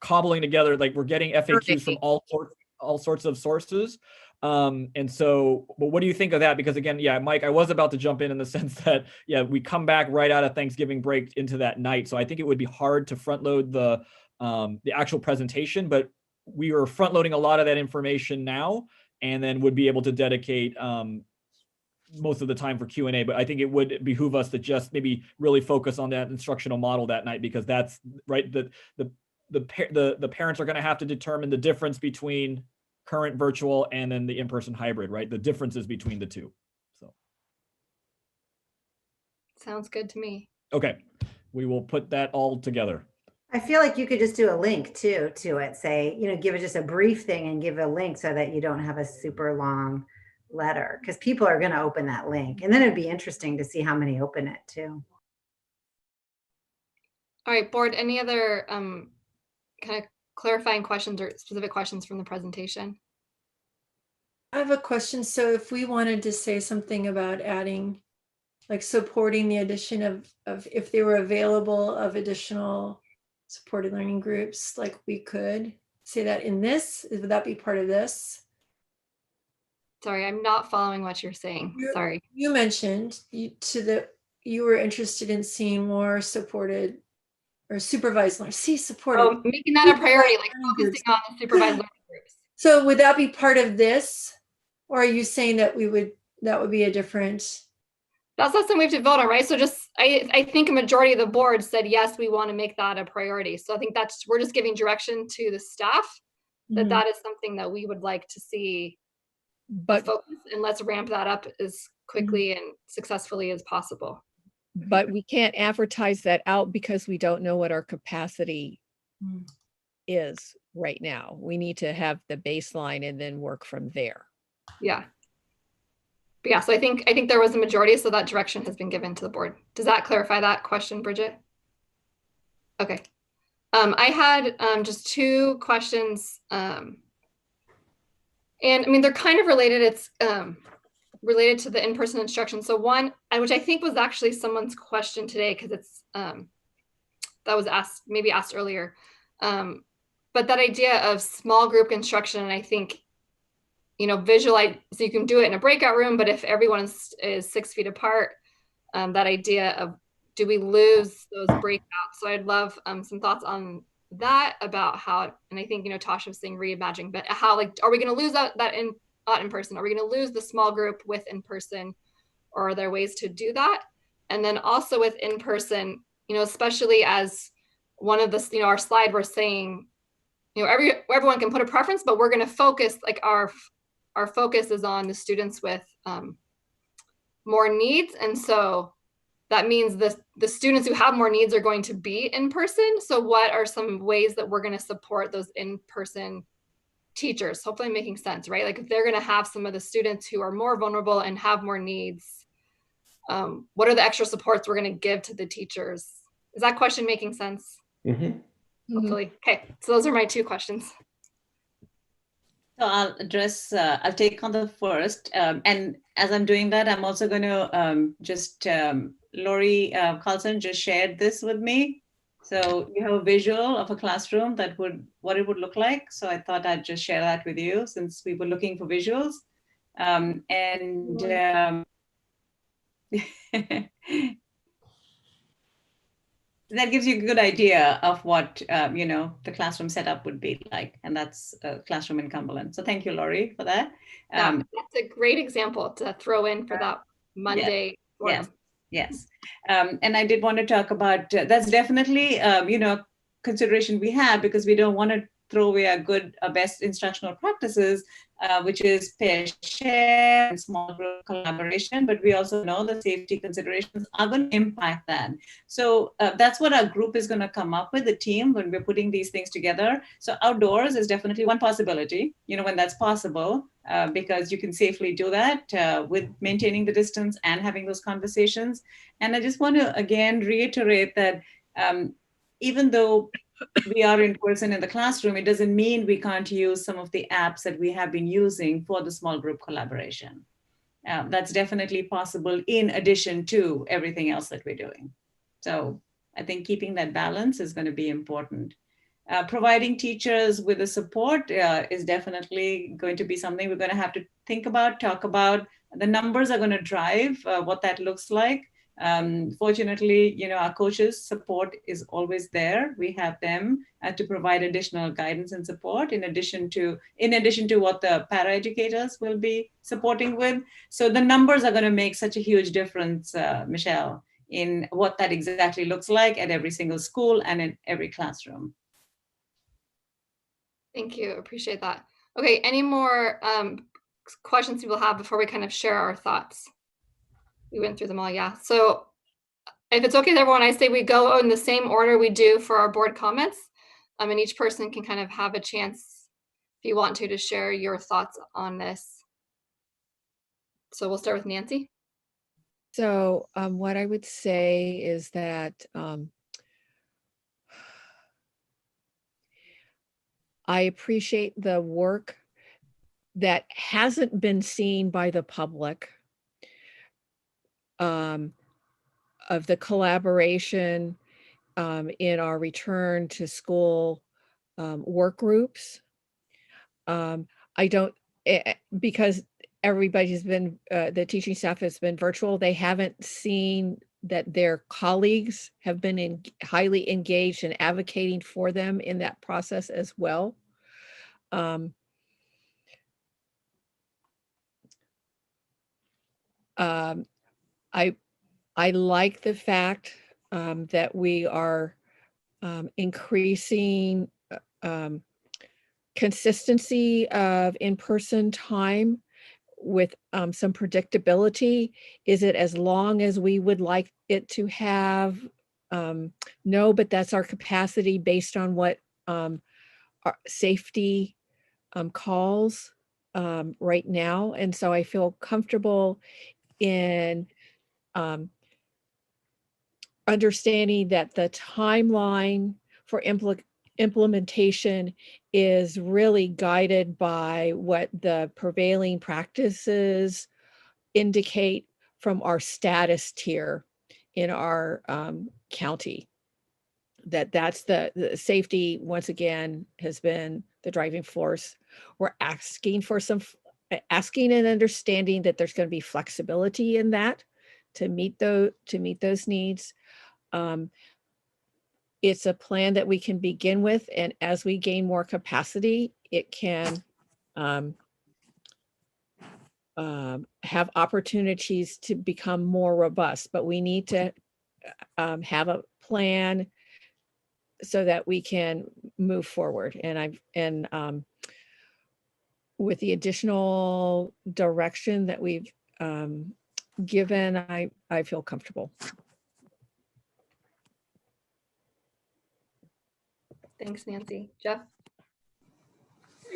Speaker 16: cobbling together, like we're getting FAQs from all sorts of sources. And so, but what do you think of that? Because again, yeah, Mike, I was about to jump in the sense that, yeah, we come back right out of Thanksgiving break into that night. So I think it would be hard to front load the actual presentation, but we are front loading a lot of that information now, and then would be able to dedicate most of the time for Q&A. But I think it would behoove us to just maybe really focus on that instructional model that night, because that's right. The parents are going to have to determine the difference between current virtual and then the in-person hybrid, right? The differences between the two. So.
Speaker 2: Sounds good to me.
Speaker 16: Okay, we will put that all together.
Speaker 21: I feel like you could just do a link too to it. Say, give it just a brief thing and give a link so that you don't have a super long letter, because people are going to open that link, and then it'd be interesting to see how many open it too.
Speaker 2: All right, board, any other kind of clarifying questions or specific questions from the presentation?
Speaker 7: I have a question. So if we wanted to say something about adding, like supporting the addition of if they were available, of additional supported learning groups, like we could say that in this, would that be part of this?
Speaker 2: Sorry, I'm not following what you're saying. Sorry.
Speaker 7: You mentioned you were interested in seeing more supported or supervised learning. Supported.
Speaker 2: Oh, making that a priority, like focusing on the supervised learning groups.
Speaker 7: So would that be part of this? Or are you saying that that would be a different?
Speaker 2: That's not something we have to vote on, right? So I think a majority of the board said, yes, we want to make that a priority. So I think we're just giving direction to the staff that that is something that we would like to see focus, and let's ramp that up as quickly and successfully as possible.
Speaker 4: But we can't advertise that out because we don't know what our capacity is right now. We need to have the baseline and then work from there.
Speaker 2: Yeah. But yeah, so I think there was a majority, so that direction has been given to the board. Does that clarify that question, Bridget? Okay. I had just two questions. And I mean, they're kind of related. It's related to the in-person instruction. So one, which I think was actually someone's question today, because it's that was maybe asked earlier. But that idea of small group instruction, and I think, visualize, so you can do it in a breakout room, but if everyone is 6 feet apart, that idea of, do we lose those breakouts? So I'd love some thoughts on that, about how, and I think, Tasha was saying reimagine, but how, like, are we going to lose that not in person? Are we going to lose the small group with in person, or are there ways to do that? And then also with in person, especially as one of the, our slide, we're saying, everyone can put a preference, but we're going to focus, like our focus is on the students with more needs. And so that means the students who have more needs are going to be in person. So what are some ways that we're going to support those in-person teachers? Hopefully I'm making sense, right? Like if they're going to have some of the students who are more vulnerable and have more needs, what are the extra supports we're going to give to the teachers? Is that question making sense?
Speaker 8: Mm-hmm.
Speaker 2: Hopefully. Okay, so those are my two questions.
Speaker 14: So I'll take on the first. And as I'm doing that, I'm also going to Lori Carlson just shared this with me. So you have a visual of a classroom what it would look like. So I thought I'd just share that with you, since we were looking for visuals. That gives you a good idea of what the classroom setup would be like, and that's a classroom in Cumberland. So thank you, Lori, for that.
Speaker 2: That's a great example to throw in for that Monday.
Speaker 14: Yes. And I did want to talk about that's definitely consideration we have, because we don't want to throw away our best instructional practices, which is pair share and small group collaboration, but we also know the safety considerations are going to impact that. So that's what our group is going to come up with, the team, when we're putting these things together. So outdoors is definitely one possibility, when that's possible, because you can safely do that with maintaining the distance and having those conversations. And I just want to again reiterate that even though we are in person in the classroom, it doesn't mean we can't use some of the apps that we have been using for the small group collaboration. That's definitely possible in addition to everything else that we're doing. So I think keeping that balance is going to be important. Providing teachers with the support is definitely going to be something we're going to have to think about, talk about. The numbers are going to drive what that looks like. Fortunately, our coaches' support is always there. We have them to provide additional guidance and support in addition to what the paraeducators will be supporting with. So the numbers are going to make such a huge difference, Michelle, in what that exactly looks like at every single school and in every classroom.
Speaker 2: Thank you. Appreciate that. Okay, any more questions people have before we kind of share our thoughts? We went through them all, yeah. So if it's okay with everyone, I say we go in the same order we do for our board comments. And each person can kind of have a chance, if you want to share your thoughts on this. So we'll start with Nancy.
Speaker 4: So what I would say is that I appreciate the work that hasn't been seen by the public, of the collaboration in our return to school work groups. Because everybody's been, the teaching staff has been virtual, they haven't seen that their colleagues have been highly engaged and advocating for them in that process as well. I like the fact that we are increasing consistency of in-person time with some predictability. Is it as long as we would like it to have? No, but that's our capacity based on what our safety calls. right now. And so I feel comfortable in understanding that the timeline for implementation is really guided by what the prevailing practices indicate from our status tier in our county. That's the safety, once again, has been the driving force. We're asking for asking and understanding that there's going to be flexibility in that to meet those needs. It's a plan that we can begin with, and as we gain more capacity, it can have opportunities to become more robust. But we need to have a plan so that we can move forward. And with the additional direction that we've given, I feel comfortable.
Speaker 2: Thanks, Nancy. Jeff?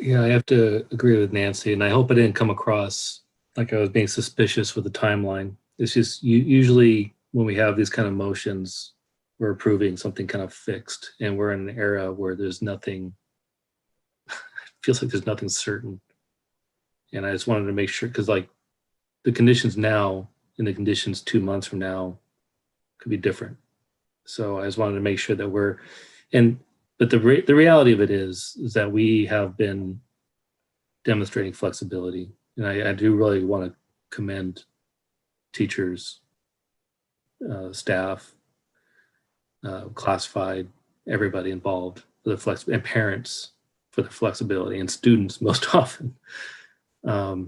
Speaker 3: Yeah, I have to agree with Nancy, and I hope I didn't come across like I was being suspicious with the timeline. It's just usually when we have these kind of motions, we're approving something kind of fixed, and we're in an era where there's nothing, feels like there's nothing certain. And I just wanted to make sure, because like the conditions now and the conditions 2 months from now could be different. So I just wanted to make sure that but the reality of it is that we have been demonstrating flexibility. And I do really want to commend teachers, staff, classified, everybody involved for the flexibility, and parents for the flexibility, and students most often. I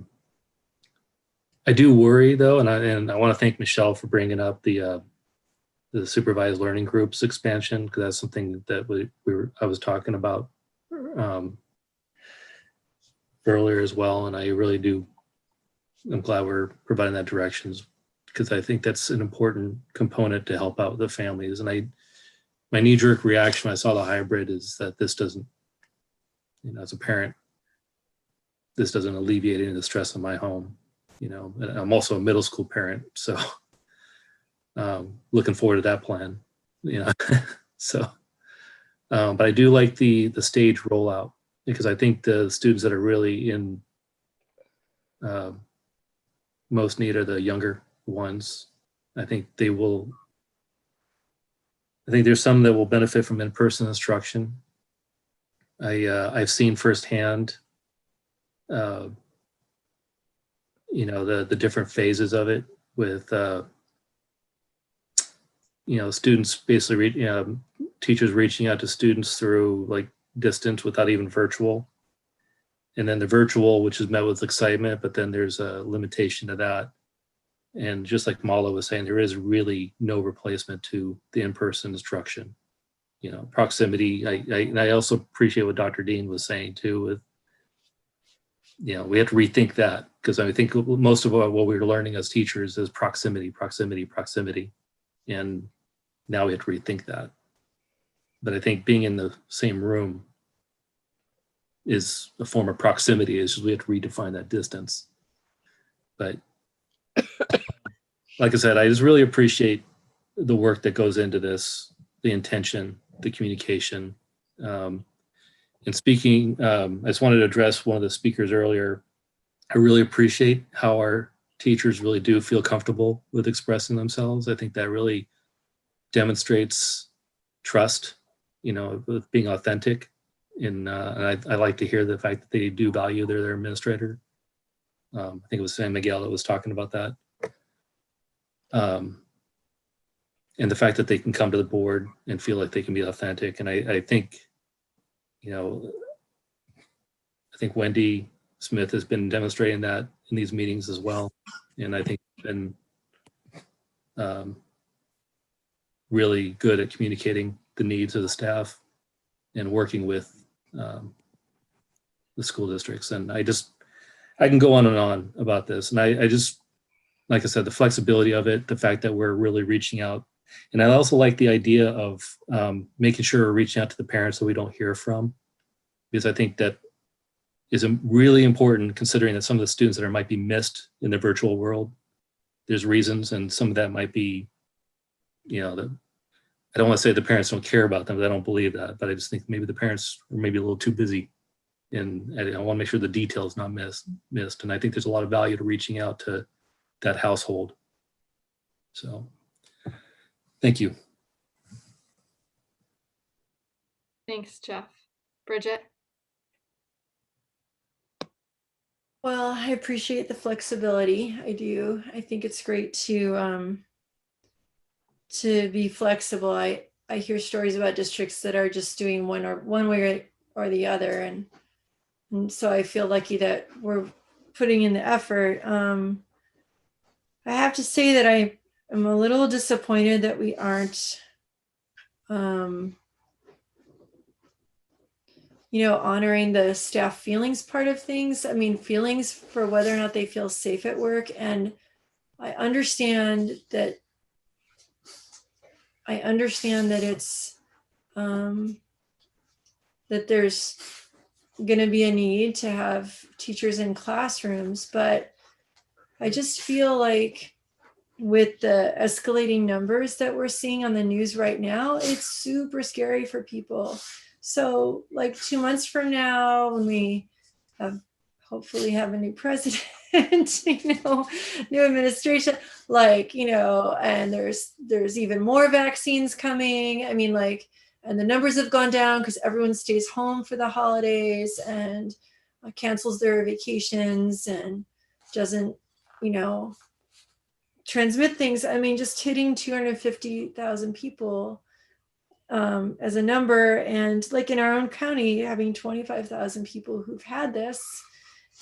Speaker 3: do worry though, and I want to thank Michelle for bringing up the supervised learning groups expansion, because that's something that I was talking about earlier as well. And I really do, I'm glad we're providing that directions, because I think that's an important component to help out the families. And my knee-jerk reaction when I saw the hybrid is that this doesn't, as a parent, this doesn't alleviate any of the stress in my home. And I'm also a middle school parent, so looking forward to that plan. So, but I do like the stage rollout, because I think the students that are really in most need are the younger ones. I think there's some that will benefit from in-person instruction. I've seen firsthand, the different phases of it with, students basically, teachers reaching out to students through like distance without even virtual. And then the virtual, which is met with excitement, but then there's a limitation to that. And just like Mala was saying, there is really no replacement to the in-person instruction. Proximity. I also appreciate what Dr. Dean was saying too, with, we have to rethink that, because I think most of what we're learning as teachers is proximity. And now we have to rethink that. But I think being in the same room is a form of proximity. It's just we have to redefine that distance. But like I said, I just really appreciate the work that goes into this, the intention, the communication. And speaking, I just wanted to address one of the speakers earlier. I really appreciate how our teachers really do feel comfortable with expressing themselves. I think that really demonstrates trust, with being authentic. And I like to hear the fact that they do value their administrator. I think it was San Miguel that was talking about that. And the fact that they can come to the board and feel like they can be authentic. And I think, I think Wendy Smith has been demonstrating that in these meetings as well. And I think been really good at communicating the needs of the staff and working with the school districts. And I can go on and on about this. And I just, like I said, the flexibility of it, the fact that we're really reaching out. And I also like the idea of making sure we're reaching out to the parents that we don't hear from, because I think that is really important, considering that some of the students that might be missed in the virtual world, there's reasons, and some of that might be, I don't want to say the parents don't care about them, but I don't believe that, but I just think maybe the parents are maybe a little too busy, and I want to make sure the detail is not missed. And I think there's a lot of value to reaching out to that household. So, thank you.
Speaker 2: Thanks, Jeff. Bridget?
Speaker 7: Well, I appreciate the flexibility. I do. I think it's great to be flexible. I hear stories about districts that are just doing one way or the other, and so I feel lucky that we're putting in the effort. I have to say that I am a little disappointed that we aren't, honoring the staff feelings part of things. I mean, feelings for whether or not they feel safe at work. And I understand that it's, that there's going to be a need to have teachers in classrooms, but I just feel like with the escalating numbers that we're seeing on the news right now, it's super scary for people. So like 2 months from now, when we hopefully have a new president, new administration, and there's even more vaccines coming. I mean, and the numbers have gone down because everyone stays home for the holidays and cancels their vacations and doesn't, transmit things. I mean, just hitting 250,000 people as a number, and like in our own county, having 25,000 people who've had this,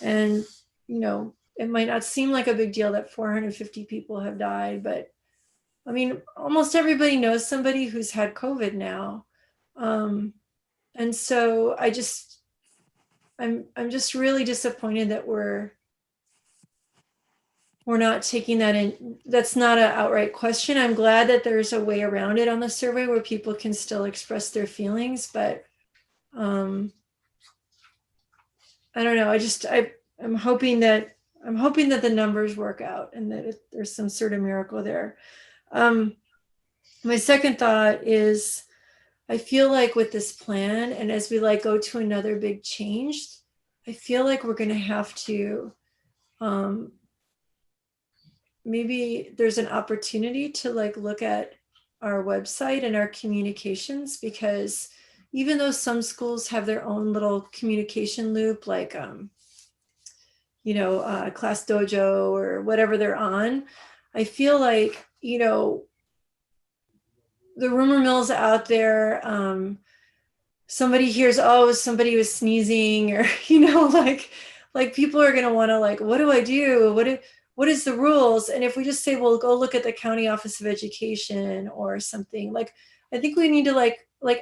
Speaker 7: and it might not seem like a big deal that 450 people have died, but I mean, almost everybody knows somebody who's had COVID now. And so I'm just really disappointed that we're not taking that in. That's not an outright question. I'm glad that there's a way around it on the survey where people can still express their feelings, but I don't know. I'm hoping that the numbers work out and that there's some sort of miracle there. My second thought is, I feel like with this plan, and as we go to another big change, I feel like we're going to have to, maybe there's an opportunity to look at our website and our communications, because even though some schools have their own little communication loop, Class Dojo or whatever they're on, I feel like, the rumor mill's out there. Somebody hears, oh, somebody was sneezing, or, people are going to want to what do I do? What is the rules? And if we just say, well, go look at the County Office of Education or something, I think we need to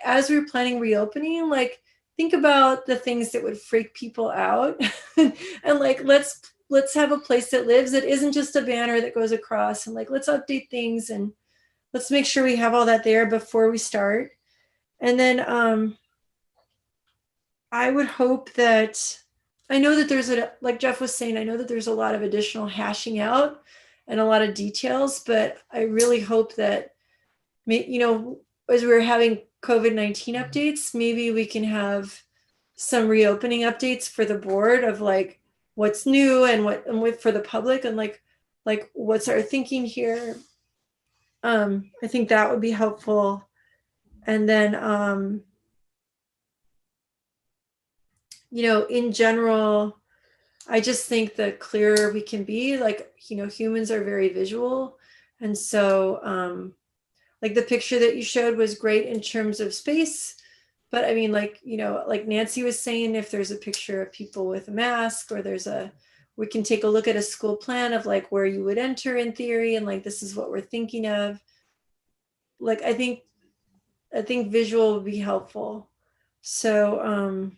Speaker 7: as we're planning reopening, think about the things that would freak people out and let's have a place that lives, that isn't just a banner that goes across, and let's update things and let's make sure we have all that there before we start. And then I would hope that, I know that there's like Jeff was saying, I know that there's a lot of additional hashing out and a lot of details, but I really hope that, as we're having COVID-19 updates, maybe we can have some reopening updates for the board of what's new and what for the public, and what's our thinking here. I think that would be helpful. And then, in general, I just think the clearer we can be, humans are very visual. And so, the picture that you showed was great in terms of space, but I mean, like Nancy was saying, if there's a picture of people with a mask, or we can take a look at a school plan of where you would enter in theory, and this is what we're thinking of. I think visual would be helpful. So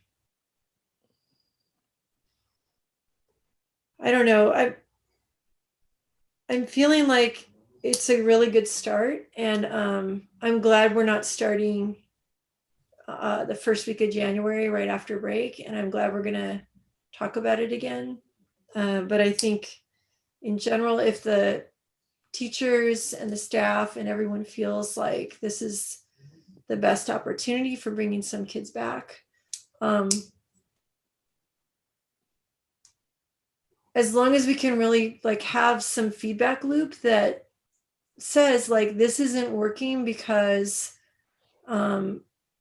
Speaker 7: I don't know. I'm feeling like it's a really good start, and I'm glad we're not starting the first week of January right after break, and I'm glad we're gonna talk about it again. But I think in general, if the teachers and the staff and everyone feels like this is the best opportunity for bringing some kids back, as long as we can really like have some feedback loop that says like this isn't working because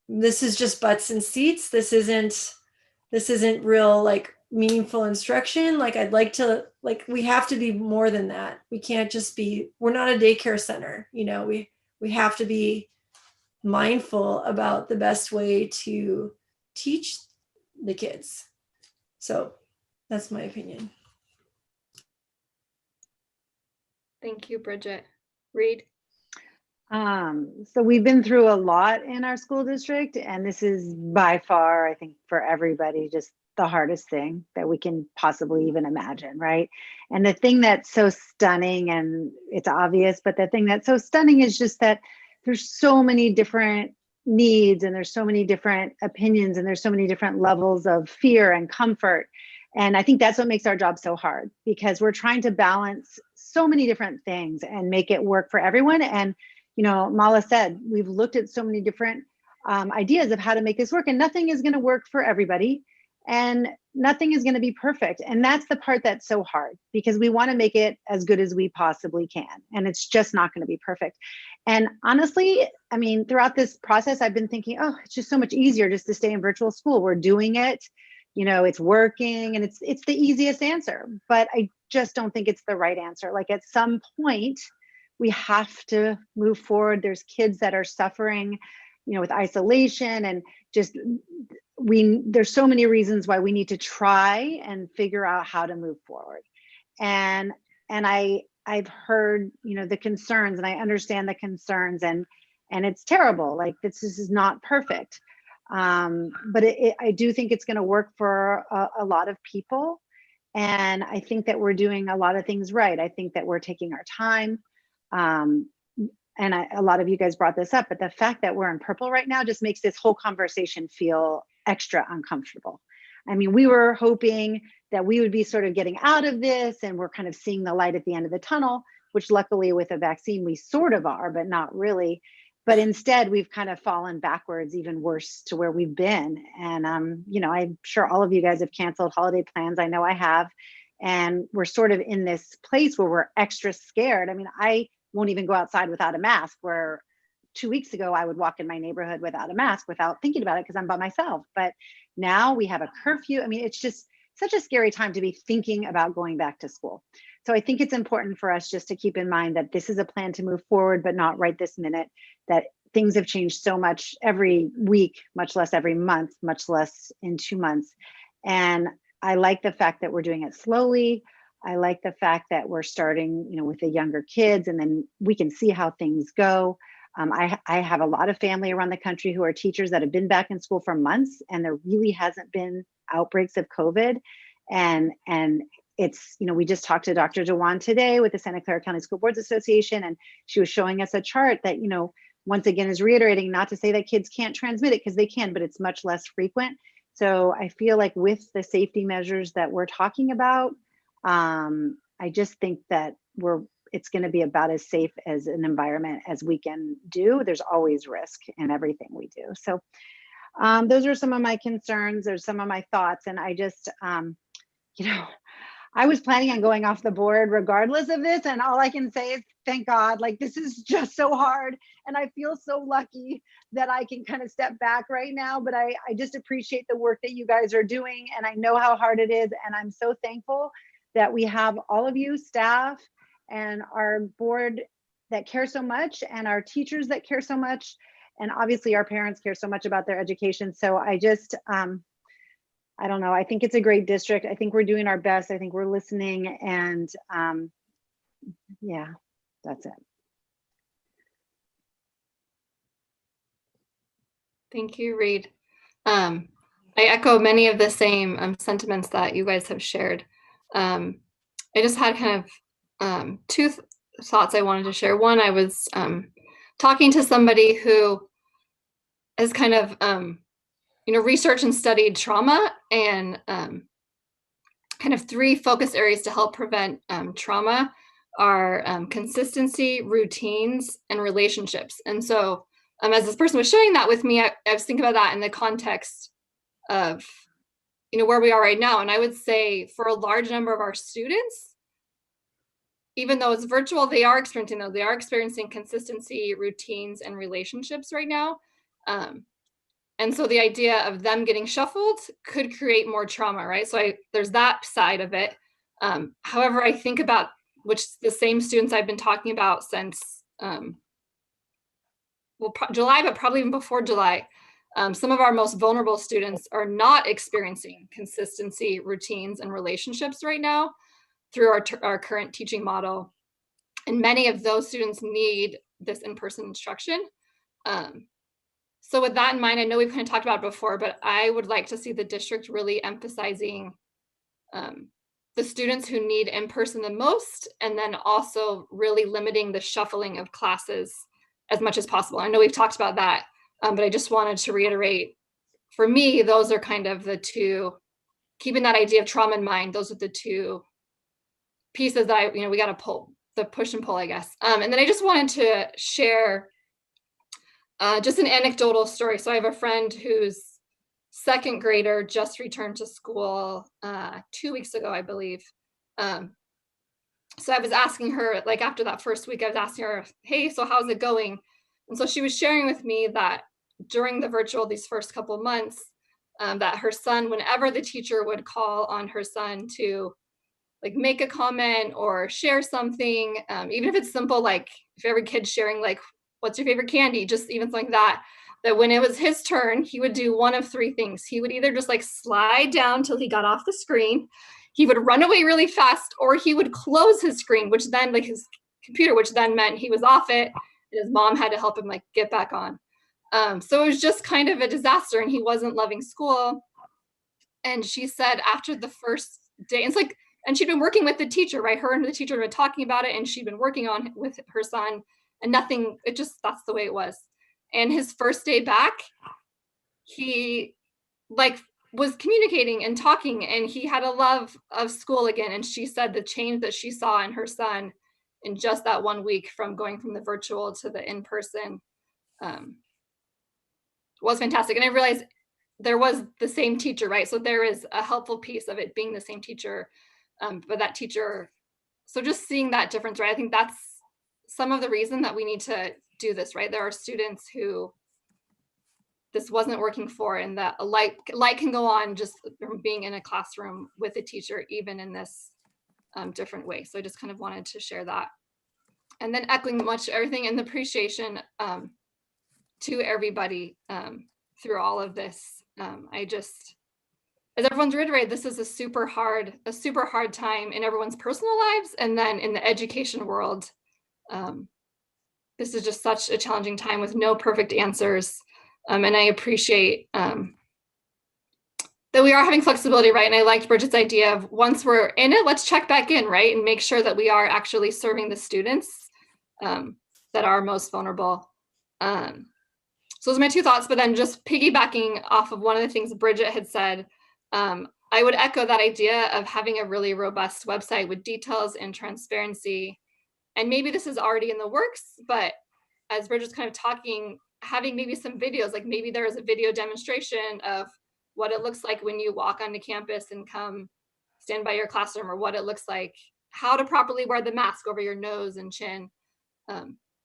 Speaker 7: this is just butts and seats, this isn't real like meaningful instruction. Like I'd like to, like we have to be more than that. We can't just be, we're not a daycare center, you know, we have to be mindful about the best way to teach the kids. So that's my opinion.
Speaker 2: Thank you, Bridget. Reed?
Speaker 21: So we've been through a lot in our school district, and this is by far, I think, for everybody, just the hardest thing that we can possibly even imagine, right? And the thing that's so stunning, and it's obvious, but the thing that's so stunning is just that there's so many different needs, and there's so many different opinions, and there's so many different levels of fear and comfort. And I think that's what makes our job so hard, because we're trying to balance so many different things and make it work for everyone. And, you know, Mala said, we've looked at so many different ideas of how to make this work, and nothing is going to work for everybody, and nothing is going to be perfect. And that's the part that's so hard, because we want to make it as good as we possibly can. And it's just not going to be perfect. And honestly, I mean, throughout this process, I've been thinking, oh, it's just so much easier just to stay in virtual school. We're doing it. You know, it's working, and it's the easiest answer, but I just don't think it's the right answer. Like at some point, we have to move forward. There's kids that are suffering, you know, with isolation, and just there's so many reasons why we need to try and figure out how to move forward. And I've heard, you know, the concerns, and I understand the concerns, and it's terrible. Like this is not perfect. But I do think it's going to work for a lot of people. And I think that we're doing a lot of things right. I think that we're taking our time. And a lot of you guys brought this up, but the fact that we're in purple right now just makes this whole conversation feel extra uncomfortable. I mean, we were hoping that we would be sort of getting out of this, and we're kind of seeing the light at the end of the tunnel, which luckily with a vaccine, we sort of are, but not really. But instead, we've kind of fallen backwards, even worse to where we've been. And, you know, I'm sure all of you guys have canceled holiday plans. I know I have. And we're sort of in this place where we're extra scared. I mean, I won't even go outside without a mask, where 2 weeks ago, I would walk in my neighborhood without a mask without thinking about it because I'm by myself. But now we have a curfew. I mean, it's just such a scary time to be thinking about going back to school. So I think it's important for us just to keep in mind that this is a plan to move forward, but not right this minute, that things have changed so much every week, much less every month, much less in 2 months. And I like the fact that we're doing it slowly. I like the fact that we're starting, you know, with the younger kids, and then we can see how things go. I have a lot of family around the country who are teachers that have been back in school for months, and there really hasn't been outbreaks of COVID. And it's, you know, we just talked to Dr. Dewan today with the Santa Clara County School Boards Association, and she was showing us a chart that, you know, once again is reiterating, not to say that kids can't transmit it, because they can, but it's much less frequent. So I feel like with the safety measures that we're talking about, I just think that it's going to be about as safe as an environment as we can do. There's always risk in everything we do. So those are some of my concerns. There's some of my thoughts. And I just, you know, I was planning on going off the board regardless of this. And all I can say is, thank God, like this is just so hard. And I feel so lucky that I can kind of step back right now, but I just appreciate the work that you guys are doing. And I know how hard it is. And I'm so thankful that we have all of you staff and our board that care so much, and our teachers that care so much. And obviously our parents care so much about their education. So I just, I don't know. I think it's a great district. I think we're doing our best. I think we're listening, and yeah, that's it.
Speaker 2: Thank you, Reed. I echo many of the same sentiments that you guys have shared. I just had kind of two thoughts I wanted to share. One, I was talking to somebody who is kind of, you know, researched and studied trauma, and kind of 3 focus areas to help prevent trauma are consistency, routines, and relationships. And so as this person was sharing that with me, I was thinking about that in the context of, where we are right now. And I would say for a large number of our students, even though it's virtual, they are experiencing consistency, routines, and relationships right now. And so the idea of them getting shuffled could create more trauma, right? So there's that side of it. However, I think about the same students I've been talking about since July, but probably even before July. Some of our most vulnerable students are not experiencing consistency, routines, and relationships right now through our current teaching model. And many of those students need this in-person instruction. So with that in mind, I know we've kind of talked about it before, but I would like to see the district really emphasizing the students who need in-person the most, and then also really limiting the shuffling of classes as much as possible. I know we've talked about that, but I just wanted to reiterate, for me, those are kind of the 2, keeping that idea of trauma in mind, those are the 2 pieces that we got to pull, the push and pull, I guess. And then I just wanted to share just an anecdotal story. So I have a friend whose 2nd grader just returned to school 2 weeks ago, I believe. So I was asking her, like after that first week, I was asking her, hey, so how's it going? And so she was sharing with me that during the virtual, these first couple of months, that her son, whenever the teacher would call on her son to like make a comment or share something, even if it's simple, like if every kid's sharing like, what's your favorite candy? Just even something like that when it was his turn, he would do one of 3 things. He would either just like slide down till he got off the screen, he would run away really fast, or he would close his screen, which then like his computer, which then meant he was off it and his mom had to help him like get back on. So it was just kind of a disaster, and he wasn't loving school. And she said after the first day, it's like, and she'd been working with the teacher, right? Her and the teacher had been talking about it, and she'd been working on with her son, and nothing, that's the way it was. And his first day back, he like was communicating and talking, and he had a love of school again. And she said the change that she saw in her son in just that 1 week from going from the virtual to the in-person was fantastic. And I realized there was the same teacher, right? So there is a helpful piece of it being the same teacher, but that teacher, so just seeing that difference, right? I think that's some of the reason that we need to do this, right? There are students who this wasn't working for, and that a light can go on just from being in a classroom with a teacher, even in this different way. So I just kind of wanted to share that. And then echoing much everything and the appreciation to everybody through all of this. I just, as everyone's reiterated, this is a super hard time in everyone's personal lives, and then in the education world. This is just such a challenging time with no perfect answers. And I appreciate that we are having flexibility, right? And I liked Bridget's idea of once we're in it, let's check back in, right? And make sure that we are actually serving the students that are most vulnerable. So those are my 2 thoughts, but then just piggybacking off of one of the things Bridget had said, I would echo that idea of having a really robust website with details and transparency. And maybe this is already in the works, but as Bridget's kind of talking, having maybe some videos, like maybe there is a video demonstration of what it looks like when you walk onto campus and come stand by your classroom, or what it looks like, how to properly wear the mask over your nose and chin.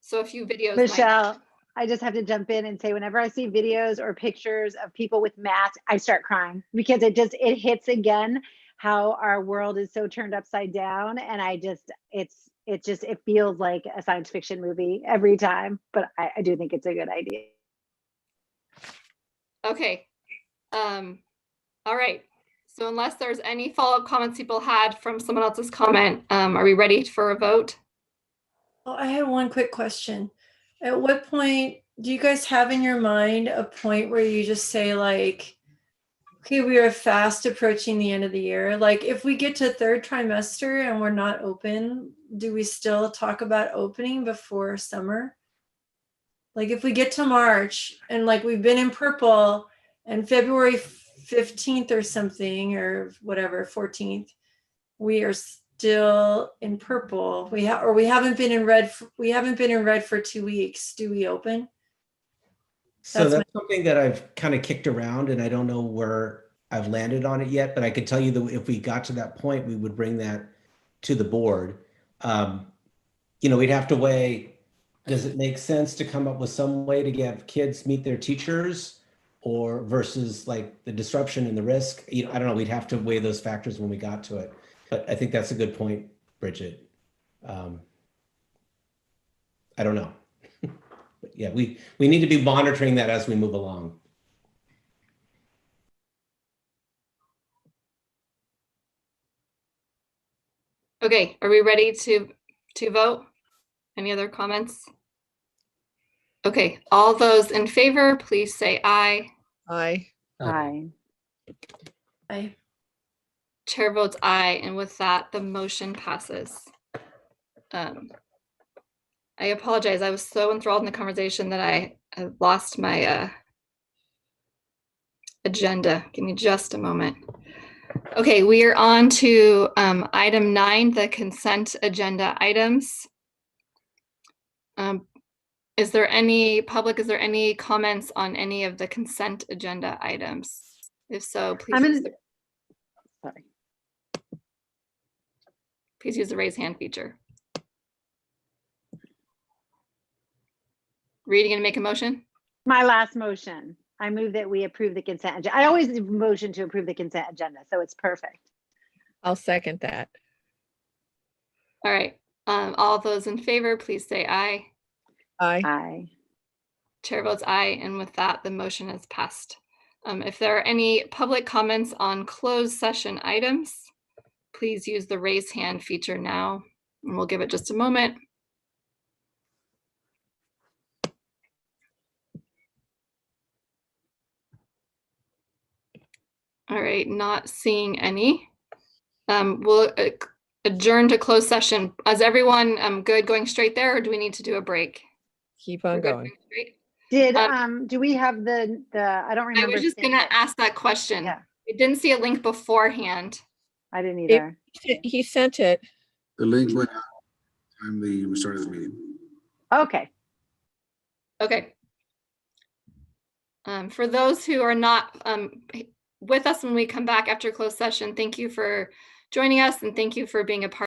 Speaker 2: So a few videos.
Speaker 5: Michelle, I just have to jump in and say, whenever I see videos or pictures of people with masks, I start crying, because it hits again how our world is so turned upside down. And it feels like a science fiction movie every time, but I do think it's a good idea.
Speaker 2: Okay. All right. So unless there's any follow-up comments people had from someone else's comment, are we ready for a vote?
Speaker 7: Oh, I had one quick question. At what point do you guys have in your mind a point where you just say like, okay, we are fast approaching the end of the year. Like if we get to 3rd trimester and we're not open, do we still talk about opening before summer? Like if we get to March and like we've been in purple and February 15th or something, or whatever, 14th, we are still in purple. We haven't been in red. We haven't been in red for 2 weeks. Do we open?
Speaker 8: So that's something that I've kind of kicked around, and I don't know where I've landed on it yet, but I could tell you that if we got to that point, we would bring that to the board. We'd have to weigh, does it make sense to come up with some way to have kids meet their teachers, or versus like the disruption and the risk? I don't know. We'd have to weigh those factors when we got to it. But I think that's a good point, Bridget. I don't know. But yeah, we need to be monitoring that as we move along.
Speaker 2: Okay, are we ready to vote? Any other comments? Okay, all those in favor, please say aye.
Speaker 1: Aye.
Speaker 5: Aye.
Speaker 7: Aye.
Speaker 2: Chair votes aye, and with that, the motion passes. I apologize. I was so enthralled in the conversation that I lost my agenda. Give me just a moment. Okay, we are on to item 9, the consent agenda items. Is there any comments on any of the consent agenda items? If so, please use the raise hand feature. Reed, you gonna make a motion?
Speaker 5: My last motion. I move that we approve the consent agenda. I always motion to approve the consent agenda, so it's perfect.
Speaker 1: I'll second that.
Speaker 2: All right. All those in favor, please say aye.
Speaker 1: Aye.
Speaker 5: Aye.
Speaker 2: Chair votes aye, and with that, the motion is passed. If there are any public comments on closed session items, please use the raise hand feature now, and we'll give it just a moment. All right, not seeing any. We'll adjourn to closed session. Is everyone good going straight there, or do we need to do a break?
Speaker 1: Keep on going.
Speaker 5: Did do we have the I don't remember.
Speaker 2: I was just gonna ask that question. Yeah. I didn't see a link beforehand.
Speaker 5: I didn't either.
Speaker 4: He sent it.
Speaker 22: The link went out time we started the meeting.
Speaker 5: Okay.
Speaker 2: Okay. For those who are not with us when we come back after closed session, thank you for joining us, and thank you for being a part